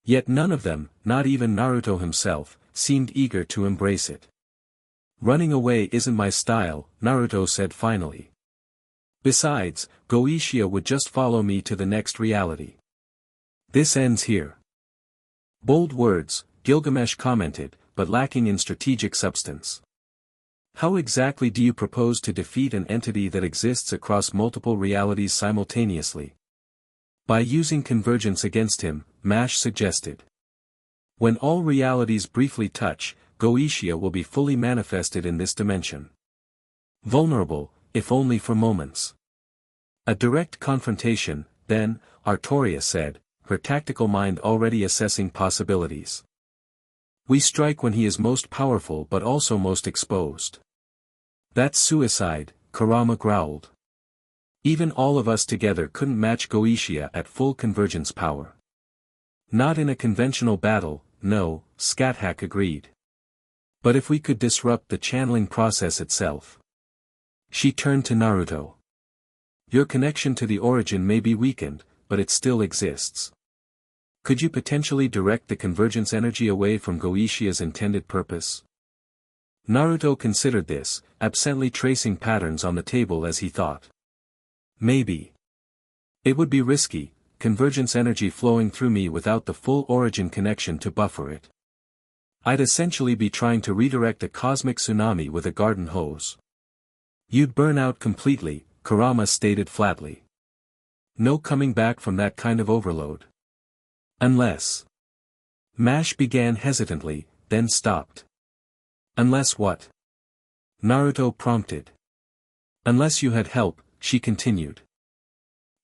Yet none of them, not even Naruto himself, seemed eager to embrace it. Running away isn't my style, Naruto said finally. Besides, Goetia would just follow me to the next reality. This ends here. Bold words, Gilgamesh commented, but lacking in strategic substance. How exactly do you propose to defeat an entity that exists across multiple realities simultaneously? By using convergence against him, Mash suggested. When all realities briefly touch, Goetia will be fully manifested in this dimension. Vulnerable, if only for moments. A direct confrontation, then, Artoria said, her tactical mind already assessing possibilities. We strike when he is most powerful but also most exposed. That's suicide, Kurama growled. Even all of us together couldn't match Goetia at full convergence power. Not in a conventional battle, no, Scáthach agreed. But if we could disrupt the channeling process itself. She turned to Naruto. Your connection to the origin may be weakened, but it still exists. Could you potentially direct the convergence energy away from Goetia's intended purpose? Naruto considered this, absently tracing patterns on the table as he thought. Maybe. It would be risky, convergence energy flowing through me without the full origin connection to buffer it. I'd essentially be trying to redirect a cosmic tsunami with a garden hose. You'd burn out completely, Kurama stated flatly. No coming back from that kind of overload. Unless. Mash began hesitantly, then stopped. Unless what? Naruto prompted. Unless you had help, she continued.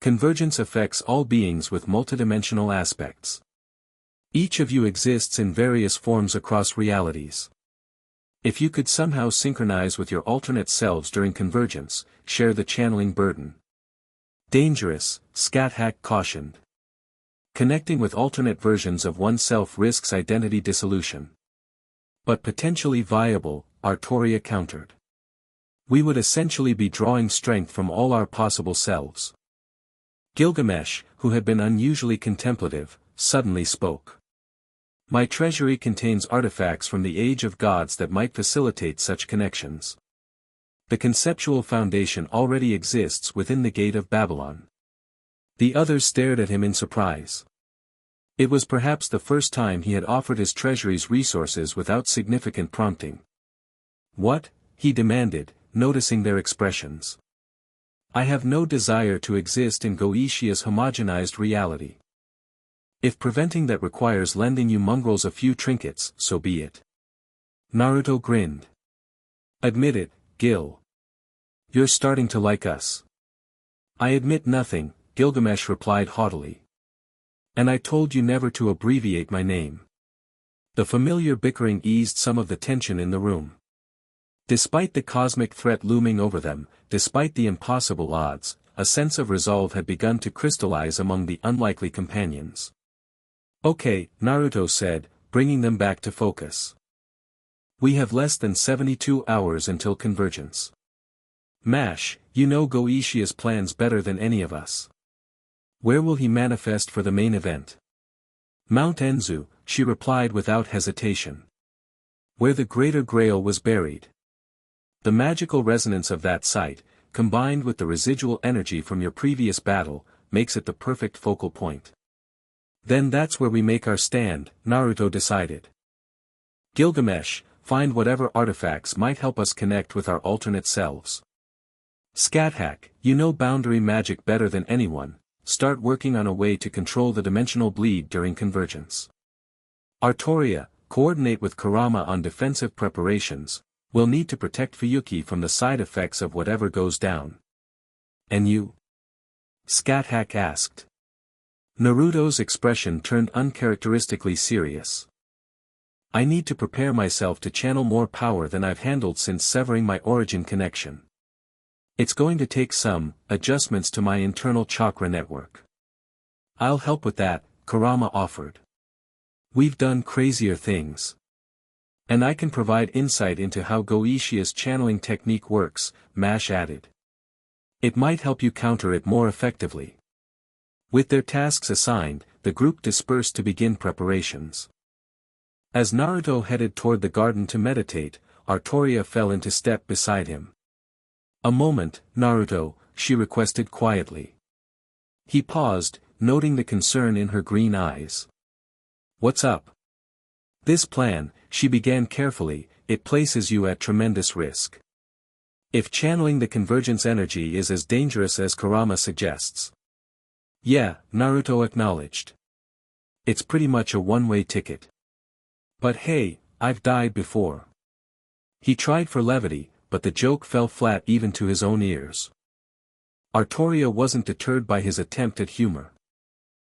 Convergence affects all beings with multidimensional aspects. Each of you exists in various forms across realities. If you could somehow synchronize with your alternate selves during convergence, share the channeling burden. Dangerous, Scáthach cautioned. Connecting with alternate versions of oneself risks identity dissolution. But potentially viable, Artoria countered. We would essentially be drawing strength from all our possible selves. Gilgamesh, who had been unusually contemplative, suddenly spoke. My treasury contains artifacts from the Age of Gods that might facilitate such connections. The conceptual foundation already exists within the gate of Babylon. The others stared at him in surprise. It was perhaps the first time he had offered his treasury's resources without significant prompting. "What?" he demanded, noticing their expressions. "I have no desire to exist in Goetia's homogenized reality. If preventing that requires lending you mongrels a few trinkets, so be it." Naruto grinned. "Admit it, Gil. You're starting to like us." "I admit nothing," Gilgamesh replied haughtily. "And I told you never to abbreviate my name." The familiar bickering eased some of the tension in the room. Despite the cosmic threat looming over them, despite the impossible odds, a sense of resolve had begun to crystallize among the unlikely companions. "Okay," Naruto said, bringing them back to focus. "We have less than 72 hours until convergence. Mash, you know Goetia's plans better than any of us. Where will he manifest for the main event?" "Mount Enzu," she replied without hesitation. "Where the Greater Grail was buried. The magical resonance of that site, combined with the residual energy from your previous battle, makes it the perfect focal point." "Then that's where we make our stand," Naruto decided. "Gilgamesh, find whatever artifacts might help us connect with our alternate selves. Scáthach, you know boundary magic better than anyone, start working on a way to control the dimensional bleed during convergence. Artoria, coordinate with Kurama on defensive preparations, we'll need to protect Fuyuki from the side effects of whatever goes down." "And you?" Scáthach asked. Naruto's expression turned uncharacteristically serious. "I need to prepare myself to channel more power than I've handled since severing my origin connection. It's going to take some adjustments to my internal chakra network." "I'll help with that," Kurama offered. "We've done crazier things. And I can provide insight into how Goetia's channeling technique works," Mash added. "It might help you counter it more effectively." With their tasks assigned, the group dispersed to begin preparations. As Naruto headed toward the garden to meditate, Artoria fell into step beside him. "A moment, Naruto," she requested quietly. He paused, noting the concern in her green eyes. "What's up?" "This plan," she began carefully, "it places you at tremendous risk. If channeling the convergence energy is as dangerous as Kurama suggests." "Yeah," Naruto acknowledged. "It's pretty much a one-way ticket. But hey, I've died before." He tried for levity, but the joke fell flat even to his own ears. Artoria wasn't deterred by his attempt at humor.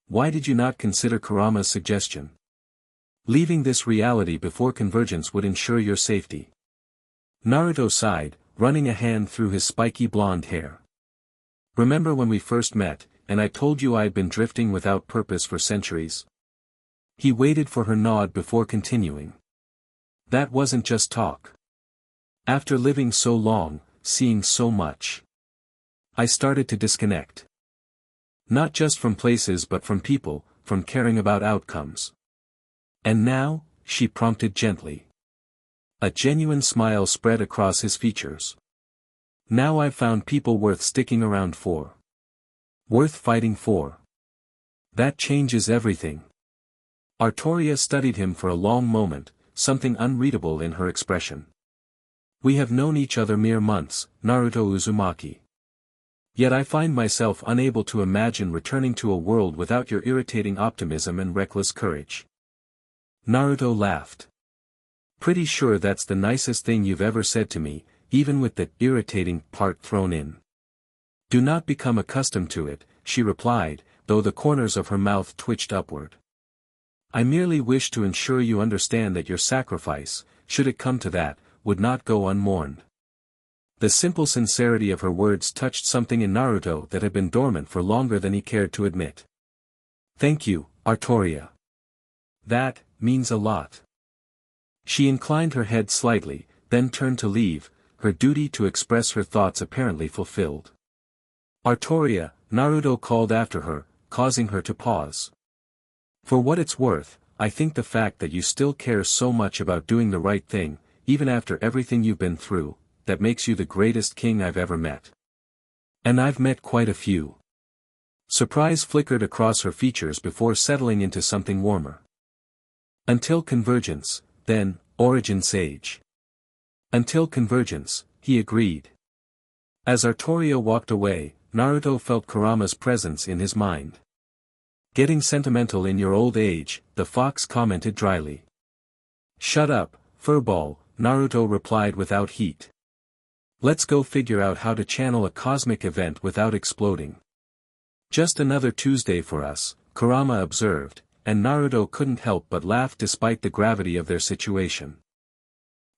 "Why did you not consider Kurama's suggestion? Leaving this reality before convergence would ensure your safety." Naruto sighed, running a hand through his spiky blonde hair. "Remember when we first met, and I told you I had been drifting without purpose for centuries?" He waited for her nod before continuing. "That wasn't just talk. After living so long, seeing so much, I started to disconnect. Not just from places but from people, from caring about outcomes." "And now?" she prompted gently. A genuine smile spread across his features. "Now I've found people worth sticking around for. Worth fighting for. That changes everything." Artoria studied him for a long moment, something unreadable in her expression. "We have known each other mere months, Naruto Uzumaki. Yet I find myself unable to imagine returning to a world without your irritating optimism and reckless courage." Naruto laughed. "Pretty sure that's the nicest thing you've ever said to me, even with the irritating part thrown in." "Do not become accustomed to it," she replied, though the corners of her mouth twitched upward. "I merely wish to ensure you understand that your sacrifice, should it come to that, would not go unmourned." The simple sincerity of her words touched something in Naruto that had been dormant for longer than he cared to admit. "Thank you, Artoria. That means a lot." She inclined her head slightly, then turned to leave, her duty to express her thoughts apparently fulfilled. "Artoria," Naruto called after her, causing her to pause. "For what it's worth, I think the fact that you still care so much about doing the right thing, even after everything you've been through, that makes you the greatest king I've ever met. And I've met quite a few. Surprise flickered across her features before settling into something warmer. Until convergence, then, origin sage. Until convergence, he agreed. As Artoria walked away, Naruto felt Kurama's presence in his mind. Getting sentimental in your old age, the fox commented dryly. Shut up, furball, Naruto replied without heat. Let's go figure out how to channel a cosmic event without exploding. Just another Tuesday for us, Kurama observed, and Naruto couldn't help but laugh despite the gravity of their situation.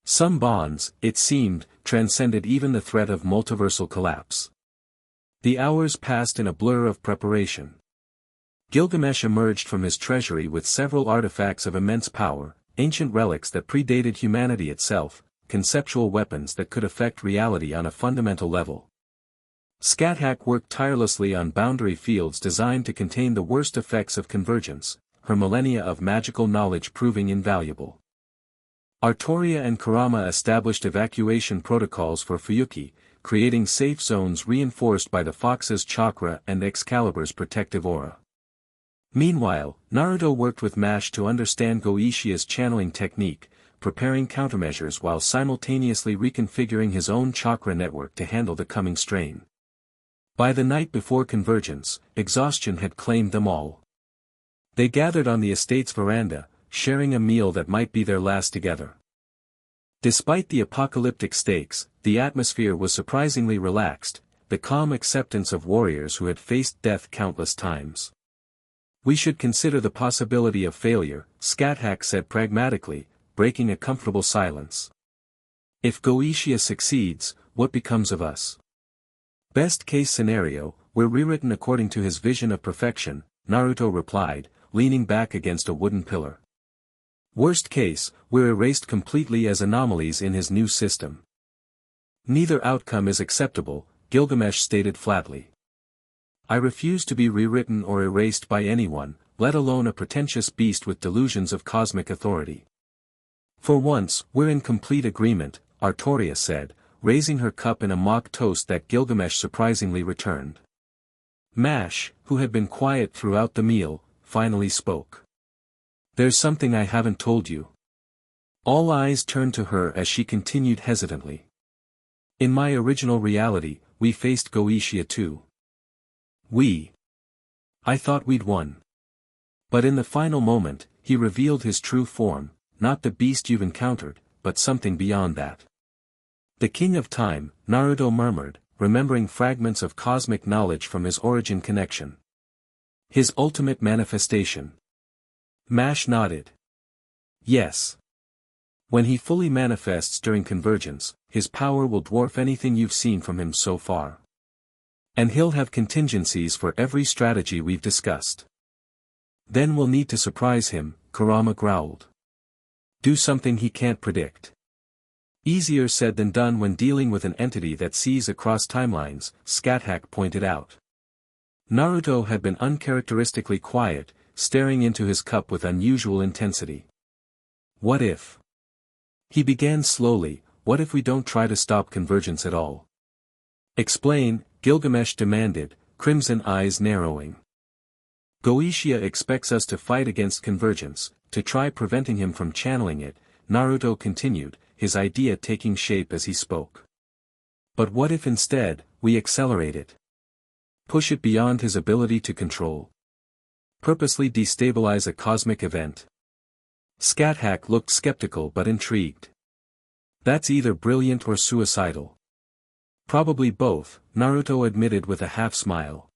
Some bonds, it seemed, transcended even the threat of multiversal collapse. The hours passed in a blur of preparation. Gilgamesh emerged from his treasury with several artifacts of immense power, ancient relics that predated humanity itself, conceptual weapons that could affect reality on a fundamental level. Scáthach worked tirelessly on boundary fields designed to contain the worst effects of convergence, her millennia of magical knowledge proving invaluable. Artoria and Kurama established evacuation protocols for Fuyuki, creating safe zones reinforced by the fox's chakra and Excalibur's protective aura. Meanwhile, Naruto worked with Mash to understand Goishia's channeling technique, preparing countermeasures while simultaneously reconfiguring his own chakra network to handle the coming strain. By the night before convergence, exhaustion had claimed them all. They gathered on the estate's veranda, sharing a meal that might be their last together. Despite the apocalyptic stakes, the atmosphere was surprisingly relaxed, the calm acceptance of warriors who had faced death countless times. We should consider the possibility of failure, Scáthach said pragmatically, breaking a comfortable silence. If Goishia succeeds, what becomes of us? Best case scenario, we're rewritten according to his vision of perfection, Naruto replied, leaning back against a wooden pillar. Worst case, we're erased completely as anomalies in his new system. Neither outcome is acceptable, Gilgamesh stated flatly. I refuse to be rewritten or erased by anyone, let alone a pretentious beast with delusions of cosmic authority. For once, we're in complete agreement, Artoria said, raising her cup in a mock toast that Gilgamesh surprisingly returned. Mash, who had been quiet throughout the meal, finally spoke. There's something I haven't told you. All eyes turned to her as she continued hesitantly. In my original reality, we faced Goishia too. I thought we'd won. But in the final moment, he revealed his true form, not the beast you've encountered, but something beyond that. The King of Time, Naruto murmured, remembering fragments of cosmic knowledge from his origin connection. His ultimate manifestation. Mash nodded. Yes. When he fully manifests during convergence, his power will dwarf anything you've seen from him so far. And he'll have contingencies for every strategy we've discussed. Then we'll need to surprise him, Kurama growled. Do something he can't predict. Easier said than done when dealing with an entity that sees across timelines, Scáthach pointed out. Naruto had been uncharacteristically quiet, staring into his cup with unusual intensity. What if? He began slowly, what if we don't try to stop convergence at all? Explain, Gilgamesh demanded, crimson eyes narrowing. Goishia expects us to fight against convergence, to try preventing him from channeling it, Naruto continued, his idea taking shape as he spoke. But what if instead, we accelerate it? Push it beyond his ability to control? Purposely destabilize a cosmic event? Scáthach looked skeptical but intrigued. That's either brilliant or suicidal. Probably both, Naruto admitted with a half-smile.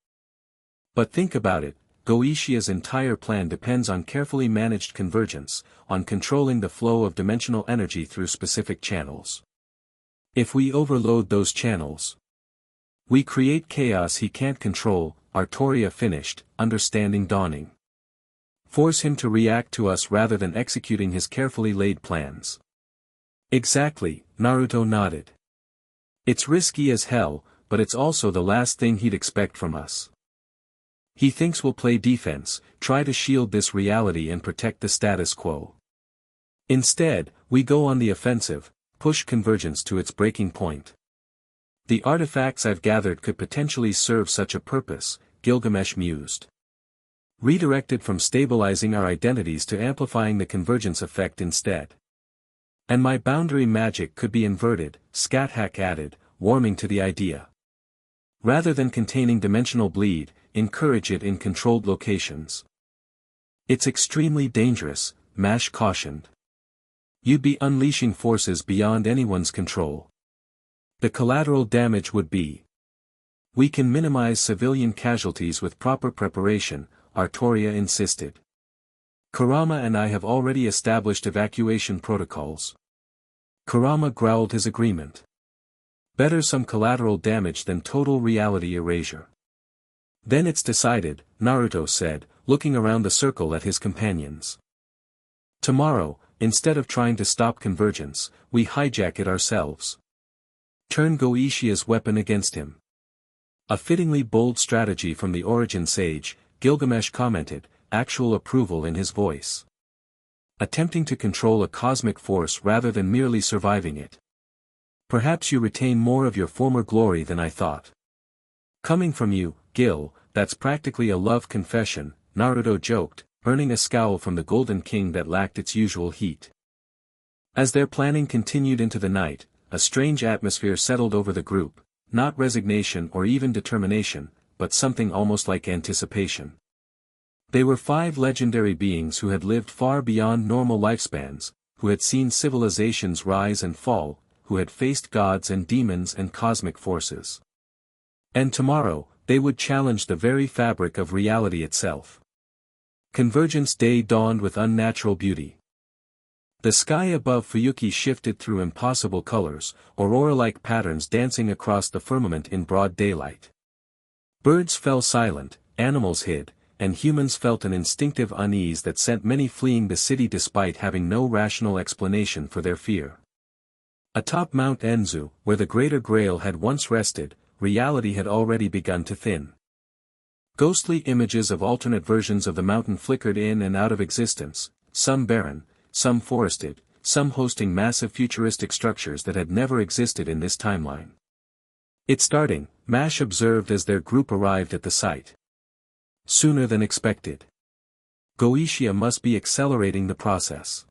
But think about it, Goishia's entire plan depends on carefully managed convergence, on controlling the flow of dimensional energy through specific channels. If we overload those channels, we create chaos he can't control, Artoria finished, understanding dawning. Force him to react to us rather than executing his carefully laid plans. Exactly, Naruto nodded. It's risky as hell, but it's also the last thing he'd expect from us. He thinks we'll play defense, try to shield this reality and protect the status quo. Instead, we go on the offensive, push convergence to its breaking point. The artifacts I've gathered could potentially serve such a purpose, Gilgamesh mused. Redirected from stabilizing our identities to amplifying the convergence effect instead. And my boundary magic could be inverted, Scáthach added, warming to the idea. Rather than containing dimensional bleed, encourage it in controlled locations. It's extremely dangerous, Mash cautioned. You'd be unleashing forces beyond anyone's control. The collateral damage would be. We can minimize civilian casualties with proper preparation, Artoria insisted. Kurama and I have already established evacuation protocols. Kurama growled his agreement. Better some collateral damage than total reality erasure. Then it's decided, Naruto said, looking around the circle at his companions. Tomorrow, instead of trying to stop convergence, we hijack it ourselves. Turn Goishia's weapon against him. A fittingly bold strategy from the origin sage, Gilgamesh commented, actual approval in his voice. Attempting to control a cosmic force rather than merely surviving it. Perhaps you retain more of your former glory than I thought. Coming from you, Gil, that's practically a love confession, Naruto joked, earning a scowl from the Golden King that lacked its usual heat. As their planning continued into the night, a strange atmosphere settled over the group, not resignation or even determination, but something almost like anticipation. They were 5 legendary beings who had lived far beyond normal lifespans, who had seen civilizations rise and fall, who had faced gods and demons and cosmic forces. And tomorrow, they would challenge the very fabric of reality itself. Convergence Day dawned with unnatural beauty. The sky above Fuyuki shifted through impossible colors, aurora-like patterns dancing across the firmament in broad daylight. Birds fell silent, animals hid, and humans felt an instinctive unease that sent many fleeing the city despite having no rational explanation for their fear. Atop Mount Enzu, where the Greater Grail had once rested, reality had already begun to thin. Ghostly images of alternate versions of the mountain flickered in and out of existence, some barren, some forested, some hosting massive futuristic structures that had never existed in this timeline. It's starting, Mash observed as their group arrived at the site. Sooner than expected. Goishia must be accelerating the process.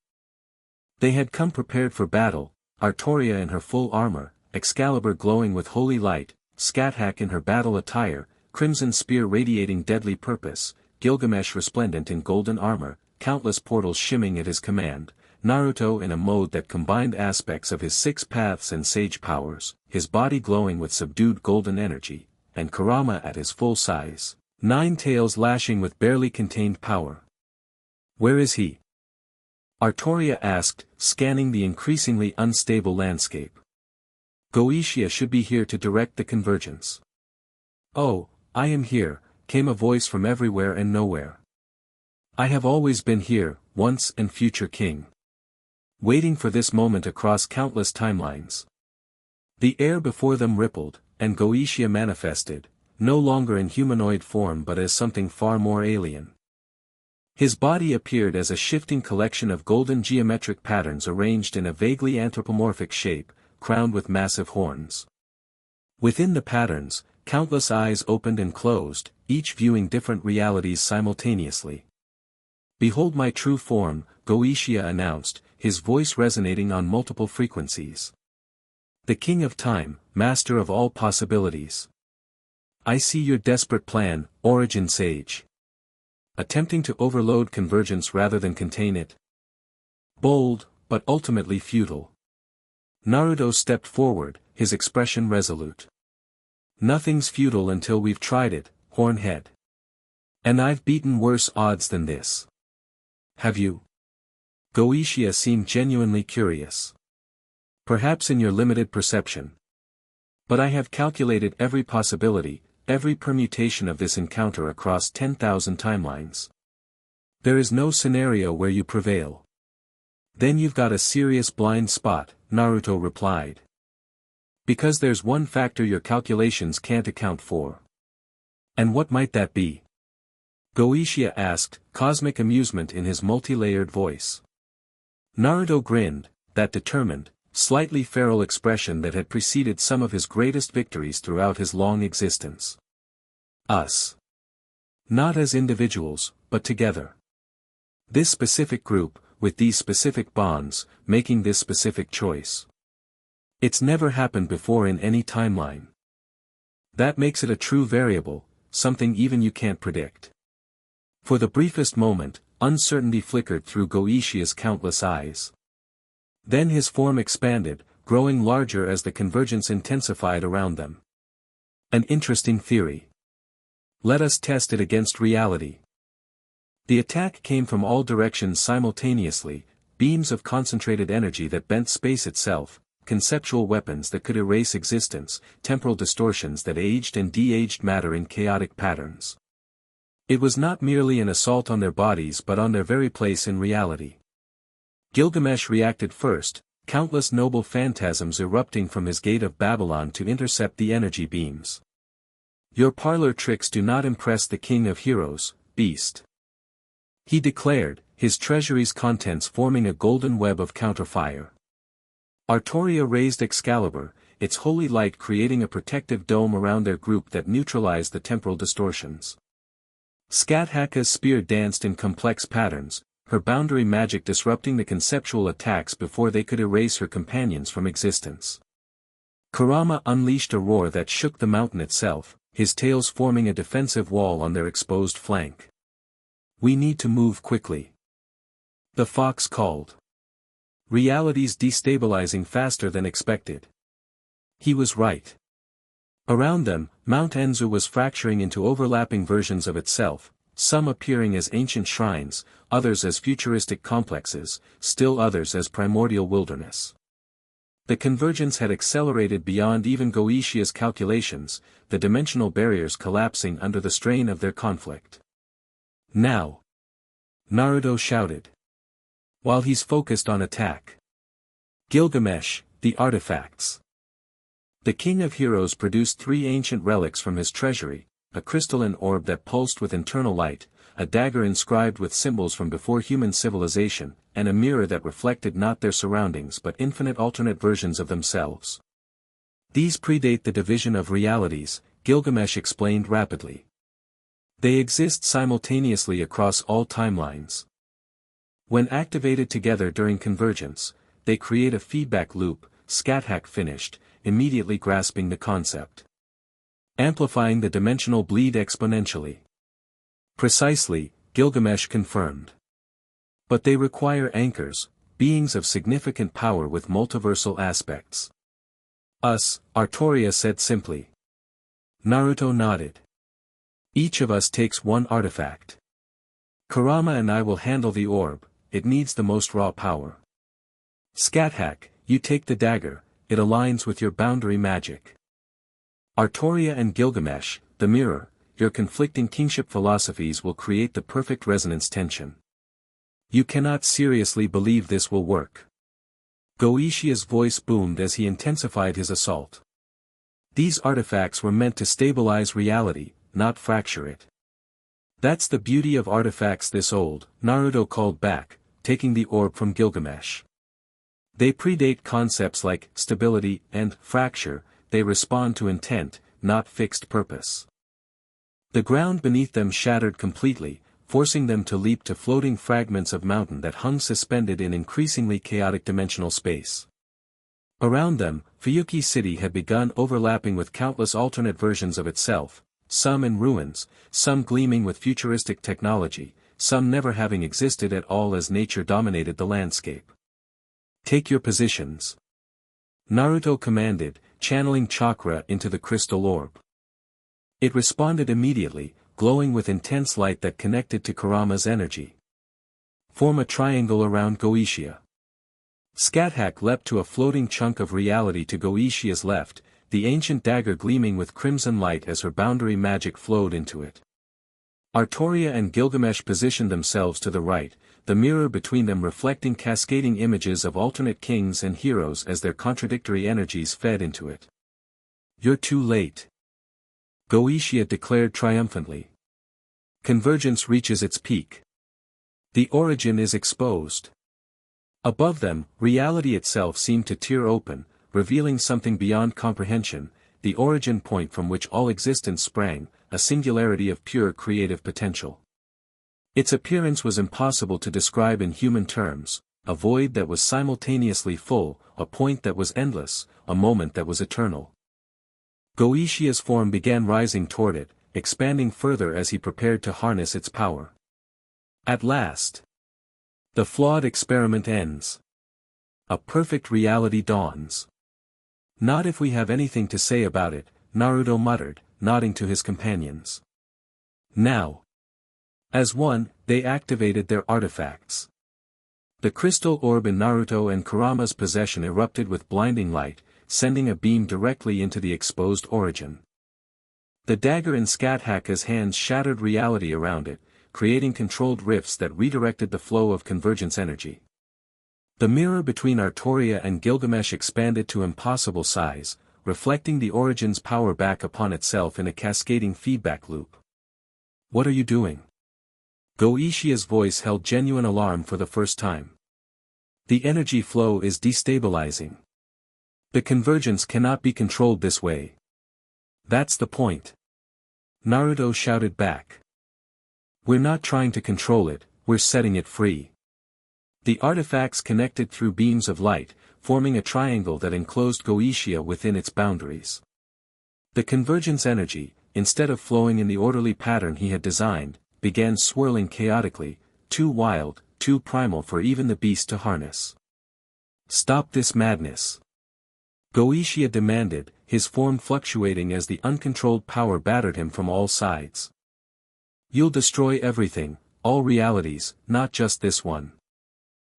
They had come prepared for battle, Artoria in her full armor, Excalibur glowing with holy light, Scáthach in her battle attire, crimson spear radiating deadly purpose, Gilgamesh resplendent in golden armor, countless portals shimming at his command, Naruto in a mode that combined aspects of his 6 paths and sage powers, his body glowing with subdued golden energy, and Kurama at his full size, 9 tails lashing with barely contained power. Where is he? Artoria asked, scanning the increasingly unstable landscape. Goishia should be here to direct the convergence. Oh, I am here, came a voice from everywhere and nowhere. I have always been here, once and future king. Waiting for this moment across countless timelines. The air before them rippled, and Goishia manifested, no longer in humanoid form but as something far more alien. His body appeared as a shifting collection of golden geometric patterns arranged in a vaguely anthropomorphic shape, crowned with massive horns. Within the patterns, countless eyes opened and closed, each viewing different realities simultaneously. Behold my true form, Goishia announced, his voice resonating on multiple frequencies. The King of Time, Master of all possibilities. I see your desperate plan, Origin Sage. Attempting to overload convergence rather than contain it. Bold, but ultimately futile. Naruto stepped forward, his expression resolute. Nothing's futile until we've tried it, Hornhead. And I've beaten worse odds than this. Have you? Goishia seemed genuinely curious. Perhaps in your limited perception. But I have calculated every possibility, every permutation of this encounter across 10,000 timelines. There is no scenario where you prevail. Then you've got a serious blind spot, Naruto replied. Because there's one factor your calculations can't account for. And what might that be? Goishia asked, cosmic amusement in his multi-layered voice. Naruto grinned, that determined, slightly feral expression that had preceded some of his greatest victories throughout his long existence. Us. Not as individuals, but together. This specific group, with these specific bonds, making this specific choice. It's never happened before in any timeline. That makes it a true variable, something even you can't predict. For the briefest moment, uncertainty flickered through Goetia countless eyes. Then his form expanded, growing larger as the convergence intensified around them. An interesting theory. Let us test it against reality. The attack came from all directions simultaneously, beams of concentrated energy that bent space itself, conceptual weapons that could erase existence, temporal distortions that aged and de-aged matter in chaotic patterns. It was not merely an assault on their bodies but on their very place in reality. Gilgamesh reacted first, countless noble phantasms erupting from his gate of Babylon to intercept the energy beams. Your parlor tricks do not impress the king of heroes, beast. He declared, his treasury's contents forming a golden web of counterfire. Artoria raised Excalibur, its holy light creating a protective dome around their group that neutralized the temporal distortions. Scáthach's spear danced in complex patterns, her boundary magic disrupting the conceptual attacks before they could erase her companions from existence. Kurama unleashed a roar that shook the mountain itself, his tails forming a defensive wall on their exposed flank. We need to move quickly. The fox called. Reality's destabilizing faster than expected. He was right. Around them, Mount Enzu was fracturing into overlapping versions of itself, some appearing as ancient shrines, others as futuristic complexes, still others as primordial wilderness. The convergence had accelerated beyond even Goetia's calculations, the dimensional barriers collapsing under the strain of their conflict. Now! Naruto shouted. While he's focused on attack. Gilgamesh, the artifacts. The King of Heroes produced 3 ancient relics from his treasury, a crystalline orb that pulsed with internal light, a dagger inscribed with symbols from before human civilization, and a mirror that reflected not their surroundings but infinite alternate versions of themselves. These predate the division of realities, Gilgamesh explained rapidly. They exist simultaneously across all timelines. When activated together during convergence, they create a feedback loop, Scáthach finished, immediately grasping the concept. Amplifying the dimensional bleed exponentially. Precisely, Gilgamesh confirmed. But they require anchors, beings of significant power with multiversal aspects. Us, Artoria said simply. Naruto nodded. Each of us takes one artifact. Kurama and I will handle the orb, it needs the most raw power. Scáthach, you take the dagger, it aligns with your boundary magic. Artoria and Gilgamesh, the mirror, your conflicting kingship philosophies will create the perfect resonance tension. You cannot seriously believe this will work. Goetia's voice boomed as he intensified his assault. These artifacts were meant to stabilize reality, not fracture it. That's the beauty of artifacts this old, Naruto called back, taking the orb from Gilgamesh. They predate concepts like stability and fracture, they respond to intent, not fixed purpose. The ground beneath them shattered completely, forcing them to leap to floating fragments of mountain that hung suspended in increasingly chaotic dimensional space. Around them, Fuyuki City had begun overlapping with countless alternate versions of itself, some in ruins, some gleaming with futuristic technology, some never having existed at all as nature dominated the landscape. Take your positions. Naruto commanded, channeling chakra into the crystal orb. It responded immediately, glowing with intense light that connected to Kurama's energy. Form a triangle around Goetia. Scáthach leapt to a floating chunk of reality to Goetia's left, the ancient dagger gleaming with crimson light as her boundary magic flowed into it. Artoria and Gilgamesh positioned themselves to the right, the mirror between them reflecting cascading images of alternate kings and heroes as their contradictory energies fed into it. You're too late. Goetia declared triumphantly. Convergence reaches its peak. The origin is exposed. Above them, reality itself seemed to tear open, revealing something beyond comprehension, the origin point from which all existence sprang, a singularity of pure creative potential. Its appearance was impossible to describe in human terms, a void that was simultaneously full, a point that was endless, a moment that was eternal. Goetia's form began rising toward it, expanding further as he prepared to harness its power. At last, the flawed experiment ends. A perfect reality dawns. Not if we have anything to say about it, Naruto muttered, nodding to his companions. Now, as one, they activated their artifacts. The crystal orb in Naruto and Kurama's possession erupted with blinding light, sending a beam directly into the exposed origin. The dagger in Scáthach's hands shattered reality around it, creating controlled rifts that redirected the flow of convergence energy. The mirror between Artoria and Gilgamesh expanded to impossible size, reflecting the origin's power back upon itself in a cascading feedback loop. What are you doing? Goetia's voice held genuine alarm for the first time. The energy flow is destabilizing. The convergence cannot be controlled this way. That's the point. Naruto shouted back. We're not trying to control it, we're setting it free. The artifacts connected through beams of light, forming a triangle that enclosed Goetia within its boundaries. The convergence energy, instead of flowing in the orderly pattern he had designed, began swirling chaotically, too wild, too primal for even the beast to harness. Stop this madness! Goetia demanded, his form fluctuating as the uncontrolled power battered him from all sides. You'll destroy everything, all realities, not just this one.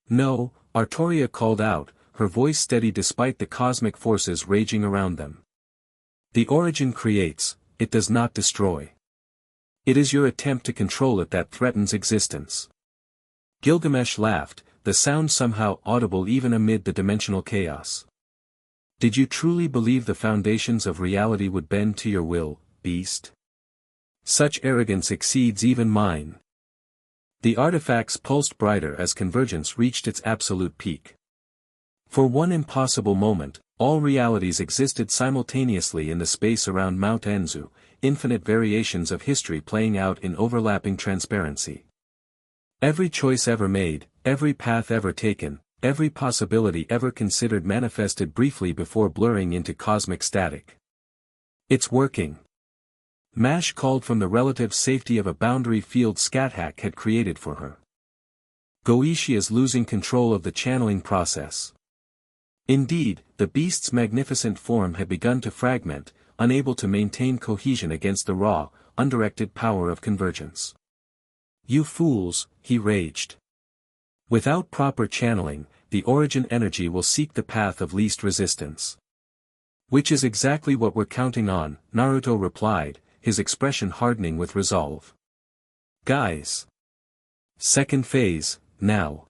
No, Artoria called out, her voice steady despite the cosmic forces raging around them. The origin creates, it does not destroy. It is your attempt to control it that threatens existence. Gilgamesh laughed, the sound somehow audible even amid the dimensional chaos. Did you truly believe the foundations of reality would bend to your will, beast? Such arrogance exceeds even mine. The artifacts pulsed brighter as convergence reached its absolute peak. For one impossible moment, all realities existed simultaneously in the space around Mount Enzu, infinite variations of history playing out in overlapping transparency. Every choice ever made, every path ever taken, every possibility ever considered manifested briefly before blurring into cosmic static. It's working. Mash called from the relative safety of a boundary field Scáthach had created for her. Goetia is losing control of the channeling process. Indeed, the beast's magnificent form had begun to fragment, unable to maintain cohesion against the raw, undirected power of convergence. You fools, he raged. Without proper channeling, the origin energy will seek the path of least resistance. Which is exactly what we're counting on, Naruto replied, his expression hardening with resolve. Guys! Second phase, now.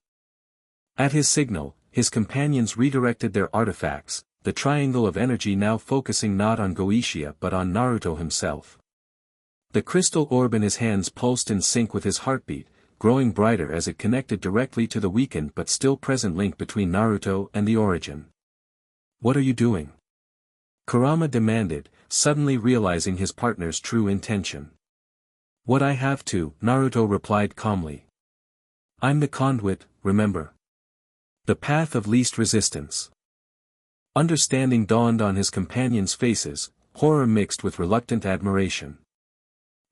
At his signal, his companions redirected their artifacts, the triangle of energy now focusing not on Goetia but on Naruto himself. The crystal orb in his hands pulsed in sync with his heartbeat, growing brighter as it connected directly to the weakened but still present link between Naruto and the origin. What are you doing? Kurama demanded, suddenly realizing his partner's true intention. What I have to, Naruto replied calmly. I'm the conduit, remember. The path of least resistance. Understanding dawned on his companions' faces, horror mixed with reluctant admiration.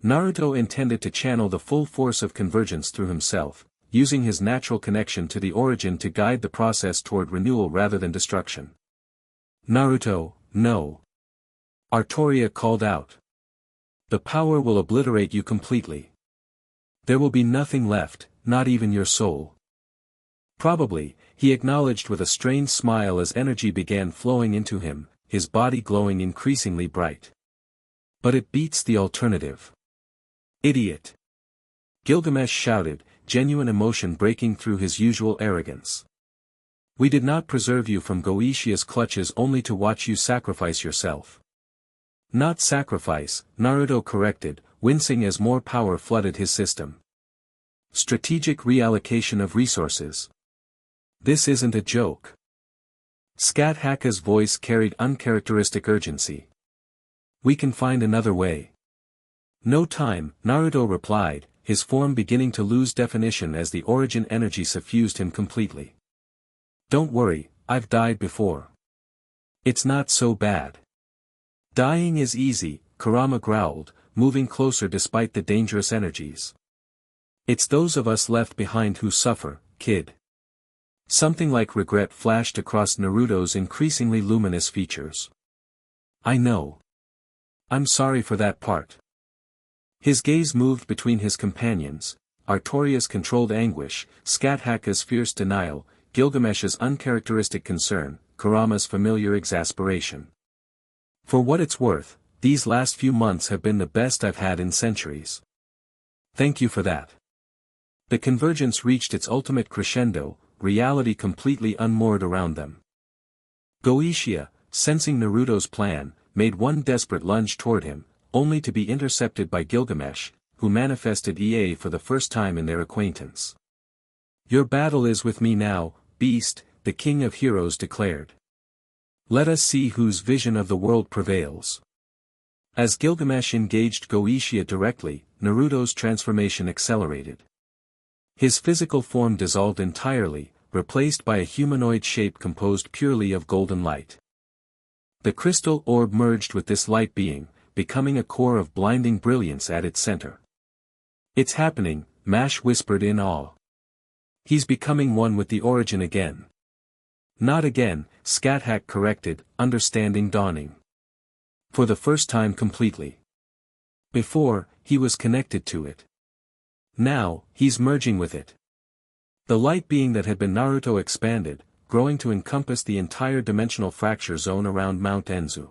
Naruto intended to channel the full force of convergence through himself, using his natural connection to the origin to guide the process toward renewal rather than destruction. Naruto, no. Artoria called out. The power will obliterate you completely. There will be nothing left, not even your soul. Probably, he acknowledged with a strained smile as energy began flowing into him, his body glowing increasingly bright. But it beats the alternative. Idiot! Gilgamesh shouted, genuine emotion breaking through his usual arrogance. We did not preserve you from Goetia's clutches only to watch you sacrifice yourself. Not sacrifice, Naruto corrected, wincing as more power flooded his system. Strategic reallocation of resources. This isn't a joke. Scáthach's voice carried uncharacteristic urgency. We can find another way. No time, Naruto replied, his form beginning to lose definition as the origin energy suffused him completely. Don't worry, I've died before. It's not so bad. Dying is easy, Kurama growled, moving closer despite the dangerous energies. It's those of us left behind who suffer, kid. Something like regret flashed across Naruto's increasingly luminous features. I know. I'm sorry for that part. His gaze moved between his companions, Artoria's controlled anguish, Scáthach's fierce denial, Gilgamesh's uncharacteristic concern, Kurama's familiar exasperation. For what it's worth, these last few months have been the best I've had in centuries. Thank you for that. The convergence reached its ultimate crescendo, reality completely unmoored around them. Goichia, sensing Naruto's plan, made one desperate lunge toward him, only to be intercepted by Gilgamesh, who manifested EA for the first time in their acquaintance. Your battle is with me now, beast, the king of heroes declared. Let us see whose vision of the world prevails. As Gilgamesh engaged Goichia directly, Naruto's transformation accelerated. His physical form dissolved entirely, replaced by a humanoid shape composed purely of golden light. The crystal orb merged with this light being, becoming a core of blinding brilliance at its center. It's happening, Mash whispered in awe. He's becoming one with the origin again. Not again, Scáthach corrected, understanding dawning. For the first time completely. Before, he was connected to it. Now, he's merging with it. The light being that had been Naruto expanded, growing to encompass the entire dimensional fracture zone around Mount Enzu.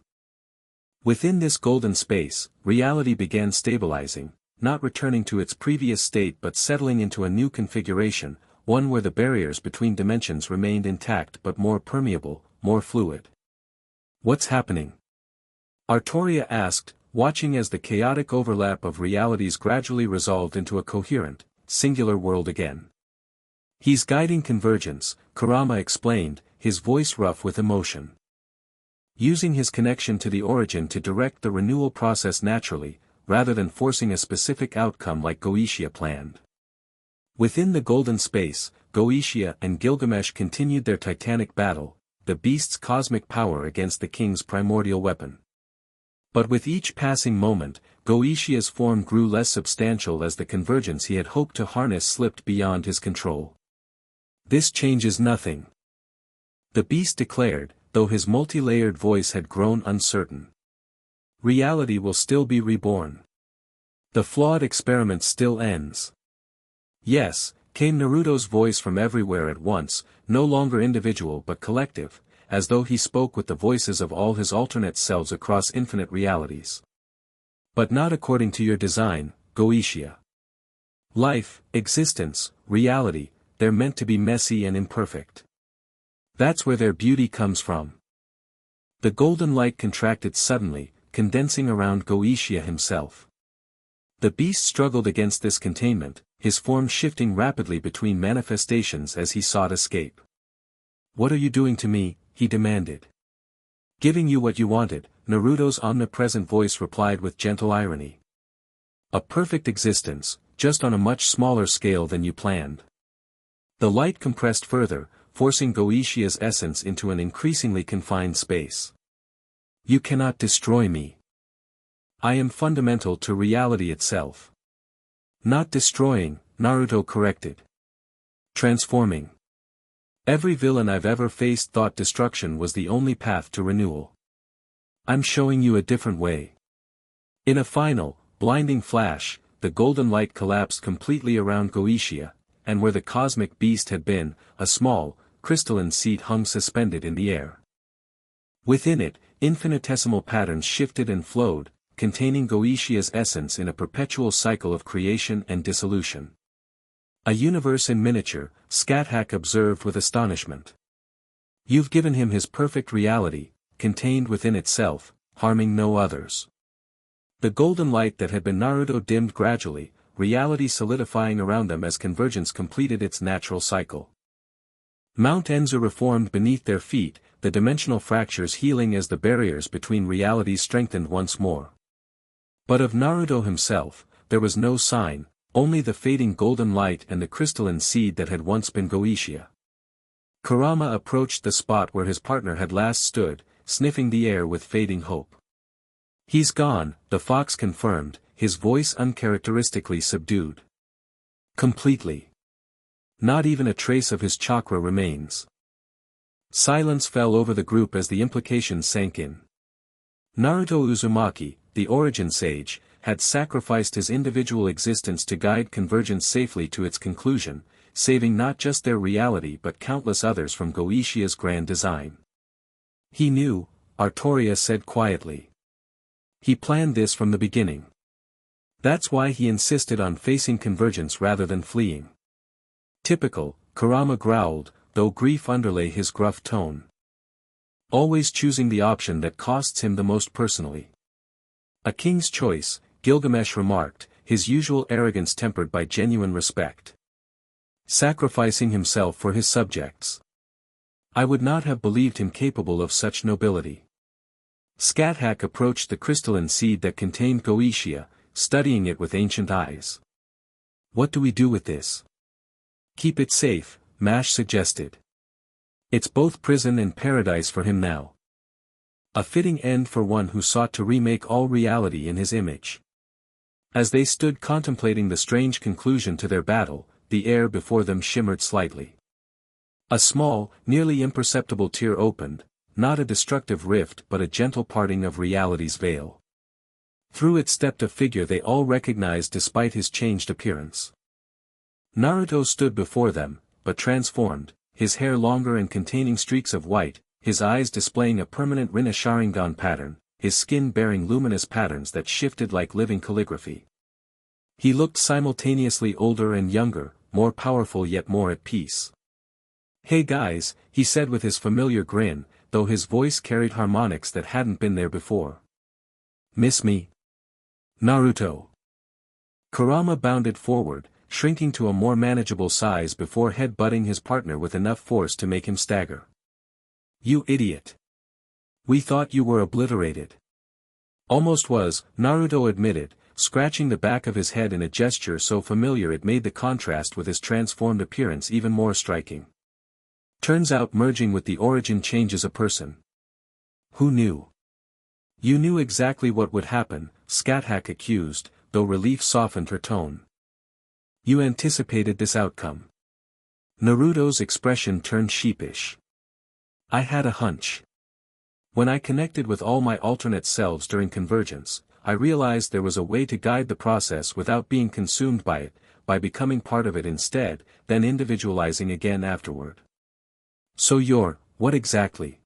Within this golden space, reality began stabilizing, not returning to its previous state but settling into a new configuration, one where the barriers between dimensions remained intact but more permeable, more fluid. What's happening? Artoria asked, watching as the chaotic overlap of realities gradually resolved into a coherent, singular world again. He's guiding convergence, Kurama explained, his voice rough with emotion. Using his connection to the origin to direct the renewal process naturally, rather than forcing a specific outcome like Goichia planned. Within the golden space, Goichia and Gilgamesh continued their titanic battle, the beast's cosmic power against the king's primordial weapon. But with each passing moment, Goichia's form grew less substantial as the convergence he had hoped to harness slipped beyond his control. This changes nothing. The beast declared, though his multi-layered voice had grown uncertain. Reality will still be reborn. The flawed experiment still ends. Yes, came Naruto's voice from everywhere at once, no longer individual but collective, as though he spoke with the voices of all his alternate selves across infinite realities. But not according to your design, Goichia. Life, existence, reality, they're meant to be messy and imperfect. That's where their beauty comes from. The golden light contracted suddenly, condensing around Goichia himself. The beast struggled against this containment, his form shifting rapidly between manifestations as he sought escape. What are you doing to me? He demanded. Giving you what you wanted, Naruto's omnipresent voice replied with gentle irony. A perfect existence, just on a much smaller scale than you planned. The light compressed further, forcing Goichia's essence into an increasingly confined space. You cannot destroy me. I am fundamental to reality itself. Not destroying, Naruto corrected. Transforming. Every villain I've ever faced thought destruction was the only path to renewal. I'm showing you a different way. In a final, blinding flash, the golden light collapsed completely around Goichia, and where the cosmic beast had been, a small, crystalline seat hung suspended in the air. Within it, infinitesimal patterns shifted and flowed, containing Goichia's essence in a perpetual cycle of creation and dissolution. A universe in miniature, Scáthach observed with astonishment. You've given him his perfect reality, contained within itself, harming no others. The golden light that had been Naruto dimmed gradually, reality solidifying around them as convergence completed its natural cycle. Mount Enzu reformed beneath their feet, the dimensional fractures healing as the barriers between realities strengthened once more. But of Naruto himself, there was no sign, only the fading golden light and the crystalline seed that had once been Goetia. Kurama approached the spot where his partner had last stood, sniffing the air with fading hope. "He's gone," the fox confirmed, his voice uncharacteristically subdued. "Completely. Not even a trace of his chakra remains." Silence fell over the group as the implications sank in. Naruto Uzumaki, the origin sage, had sacrificed his individual existence to guide convergence safely to its conclusion, saving not just their reality but countless others from Goetia's grand design. "He knew," Artoria said quietly. "He planned this from the beginning. That's why he insisted on facing convergence rather than fleeing." "Typical," Kurama growled, though grief underlay his gruff tone. "Always choosing the option that costs him the most personally." "A king's choice," Gilgamesh remarked, his usual arrogance tempered by genuine respect. "Sacrificing himself for his subjects. I would not have believed him capable of such nobility." Scáthach approached the crystalline seed that contained Goetia, studying it with ancient eyes. "What do we do with this?" "Keep it safe," Mash suggested. "It's both prison and paradise for him now. A fitting end for one who sought to remake all reality in his image." As they stood contemplating the strange conclusion to their battle, the air before them shimmered slightly. A small, nearly imperceptible tear opened, not a destructive rift but a gentle parting of reality's veil. Through it stepped a figure they all recognized despite his changed appearance. Naruto stood before them, but transformed, his hair longer and containing streaks of white, his eyes displaying a permanent Rinna Sharingan pattern, his skin bearing luminous patterns that shifted like living calligraphy. He looked simultaneously older and younger, more powerful yet more at peace. "Hey guys," he said with his familiar grin, though his voice carried harmonics that hadn't been there before. "Miss me?" "Naruto." Kurama bounded forward, shrinking to a more manageable size before head-butting his partner with enough force to make him stagger. "You idiot. We thought you were obliterated." "Almost was," Naruto admitted, scratching the back of his head in a gesture so familiar it made the contrast with his transformed appearance even more striking. "Turns out merging with the origin changes a person." "Who knew?" "You knew exactly what would happen," Scáthach accused, though relief softened her tone. "You anticipated this outcome." Naruto's expression turned sheepish. "I had a hunch. When I connected with all my alternate selves during convergence, I realized there was a way to guide the process without being consumed by it, by becoming part of it instead, then individualizing again afterward." "So what exactly?"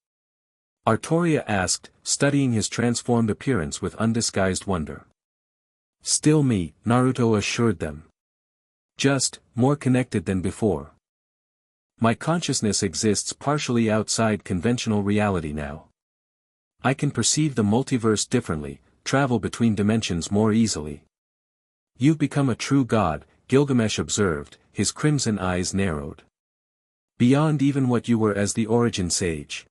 Artoria asked, studying his transformed appearance with undisguised wonder. "Still me," Naruto assured them. "Just, more connected than before. My consciousness exists partially outside conventional reality now. I can perceive the multiverse differently, travel between dimensions more easily." "You've become a true god," Gilgamesh observed, his crimson eyes narrowed. "Beyond even what you were as the origin sage."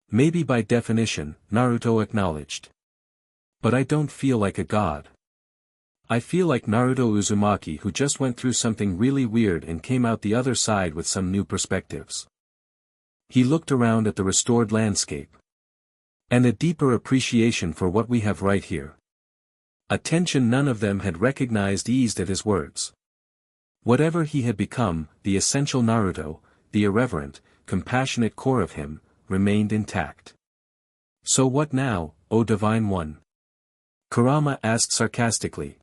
"Maybe by definition," Naruto acknowledged. "But I don't feel like a god. I feel like Naruto Uzumaki who just went through something really weird and came out the other side with some new perspectives." He looked around at the restored landscape. "And a deeper appreciation for what we have right here." A tension none of them had recognized eased at his words. Whatever he had become, the essential Naruto, the irreverent, compassionate core of him, remained intact. "So what now, O Divine One?" Kurama asked sarcastically.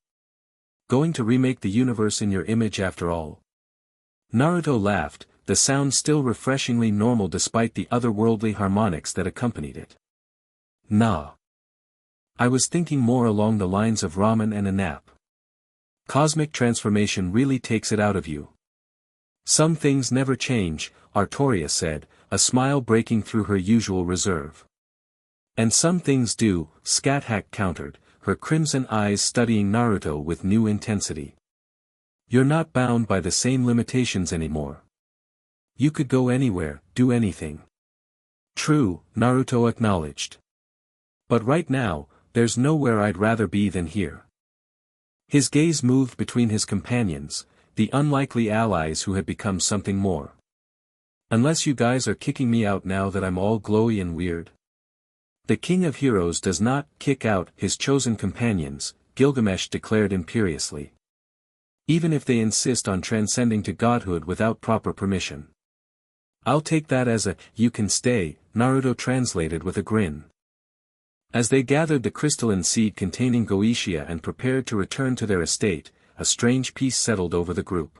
"Going to remake the universe in your image after all?" Naruto laughed, the sound still refreshingly normal despite the otherworldly harmonics that accompanied it. "Nah. I was thinking more along the lines of ramen and a nap. Cosmic transformation really takes it out of you." "Some things never change," Artoria said, a smile breaking through her usual reserve. "And some things do," Scáthach countered, her crimson eyes studying Naruto with new intensity. "You're not bound by the same limitations anymore. You could go anywhere, do anything. True, Naruto acknowledged. But right now, there's nowhere I'd rather be than here. His gaze moved between his companions, the unlikely allies who had become something more. Unless you guys are kicking me out now that I'm all glowy and weird. The King of Heroes does not kick out his chosen companions, Gilgamesh declared imperiously. Even if they insist on transcending to godhood without proper permission. I'll take that as a, you can stay, Naruto translated with a grin. As they gathered the crystalline seed containing Goetia and prepared to return to their estate, a strange peace settled over the group.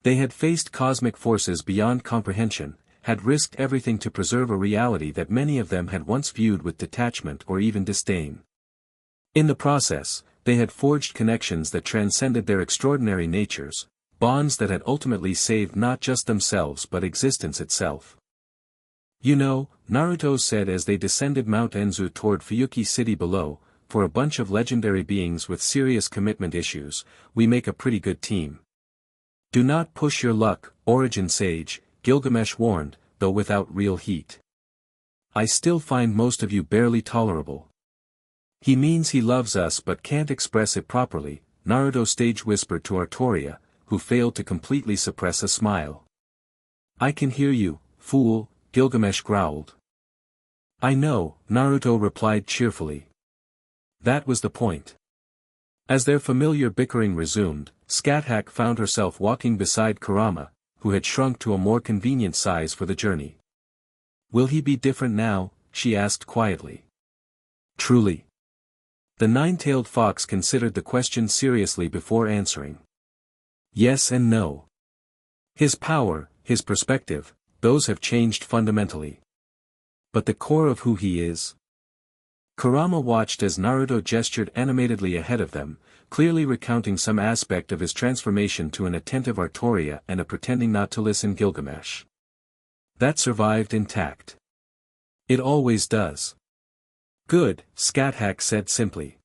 They had faced cosmic forces beyond comprehension, had risked everything to preserve a reality that many of them had once viewed with detachment or even disdain. In the process, they had forged connections that transcended their extraordinary natures, bonds that had ultimately saved not just themselves but existence itself. You know, Naruto said as they descended Mount Enzu toward Fuyuki City below, for a bunch of legendary beings with serious commitment issues, we make a pretty good team. Do not push your luck, Origin Sage, Gilgamesh warned, though without real heat. I still find most of you barely tolerable. He means he loves us but can't express it properly, Naruto stage whispered to Artoria, who failed to completely suppress a smile. I can hear you, fool, Gilgamesh growled. I know, Naruto replied cheerfully. That was the point. As their familiar bickering resumed, Scáthach found herself walking beside Kurama, who had shrunk to a more convenient size for the journey. Will he be different now? She asked quietly. Truly. The nine-tailed fox considered the question seriously before answering. Yes and no. His power, his perspective, those have changed fundamentally. But the core of who he is? Kurama watched as Naruto gestured animatedly ahead of them, clearly recounting some aspect of his transformation to an attentive Artoria and a pretending not to listen Gilgamesh. That survived intact. It always does. Good, Scáthach said simply.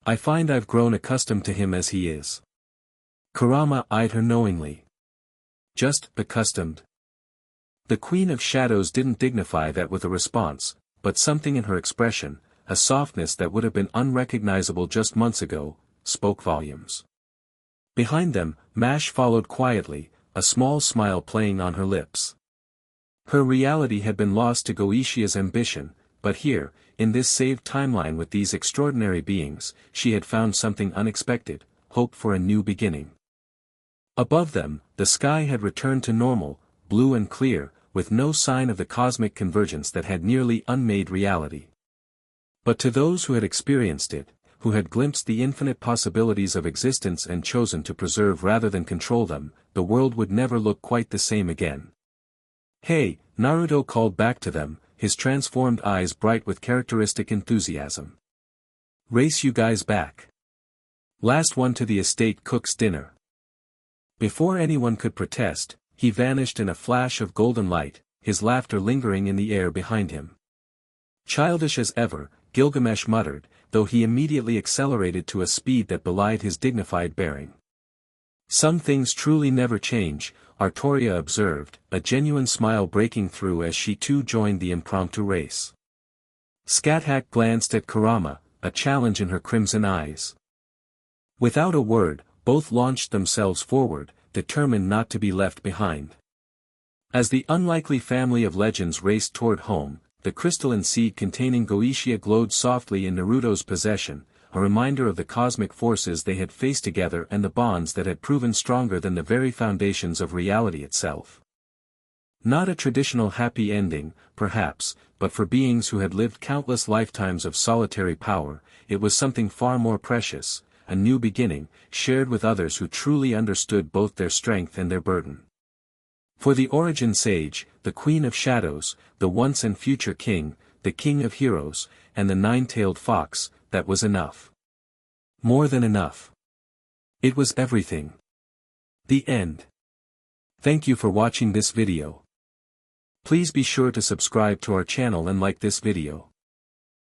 I find I've grown accustomed to him as he is. Kurama eyed her knowingly. Just accustomed. The Queen of Shadows didn't dignify that with a response, but something in her expression, a softness that would have been unrecognizable just months ago, spoke volumes. Behind them, Mash followed quietly, a small smile playing on her lips. Her reality had been lost to Goetia's ambition, but here, in this saved timeline with these extraordinary beings, she had found something unexpected, hope for a new beginning. Above them, the sky had returned to normal, blue and clear, with no sign of the cosmic convergence that had nearly unmade reality. But to those who had experienced it, who had glimpsed the infinite possibilities of existence and chosen to preserve rather than control them, the world would never look quite the same again. Hey, Naruto called back to them, his transformed eyes bright with characteristic enthusiasm. Race you guys back. Last one to the estate cooks dinner. Before anyone could protest, he vanished in a flash of golden light, his laughter lingering in the air behind him. Childish as ever, Gilgamesh muttered, though he immediately accelerated to a speed that belied his dignified bearing. Some things truly never change, Artoria observed, a genuine smile breaking through as she too joined the impromptu race. Scáthach glanced at Kurama, a challenge in her crimson eyes. Without a word, both launched themselves forward, determined not to be left behind. As the unlikely family of legends raced toward home, the crystalline seed containing Goetia glowed softly in Naruto's possession, a reminder of the cosmic forces they had faced together and the bonds that had proven stronger than the very foundations of reality itself. Not a traditional happy ending, perhaps, but for beings who had lived countless lifetimes of solitary power, it was something far more precious, a new beginning, shared with others who truly understood both their strength and their burden. For the Origin Sage, the Queen of Shadows, the once and future King, the King of Heroes, and the nine-tailed fox, that was enough. More than enough. It was everything. The end. Thank you for watching this video. Please be sure to subscribe to our channel and like this video.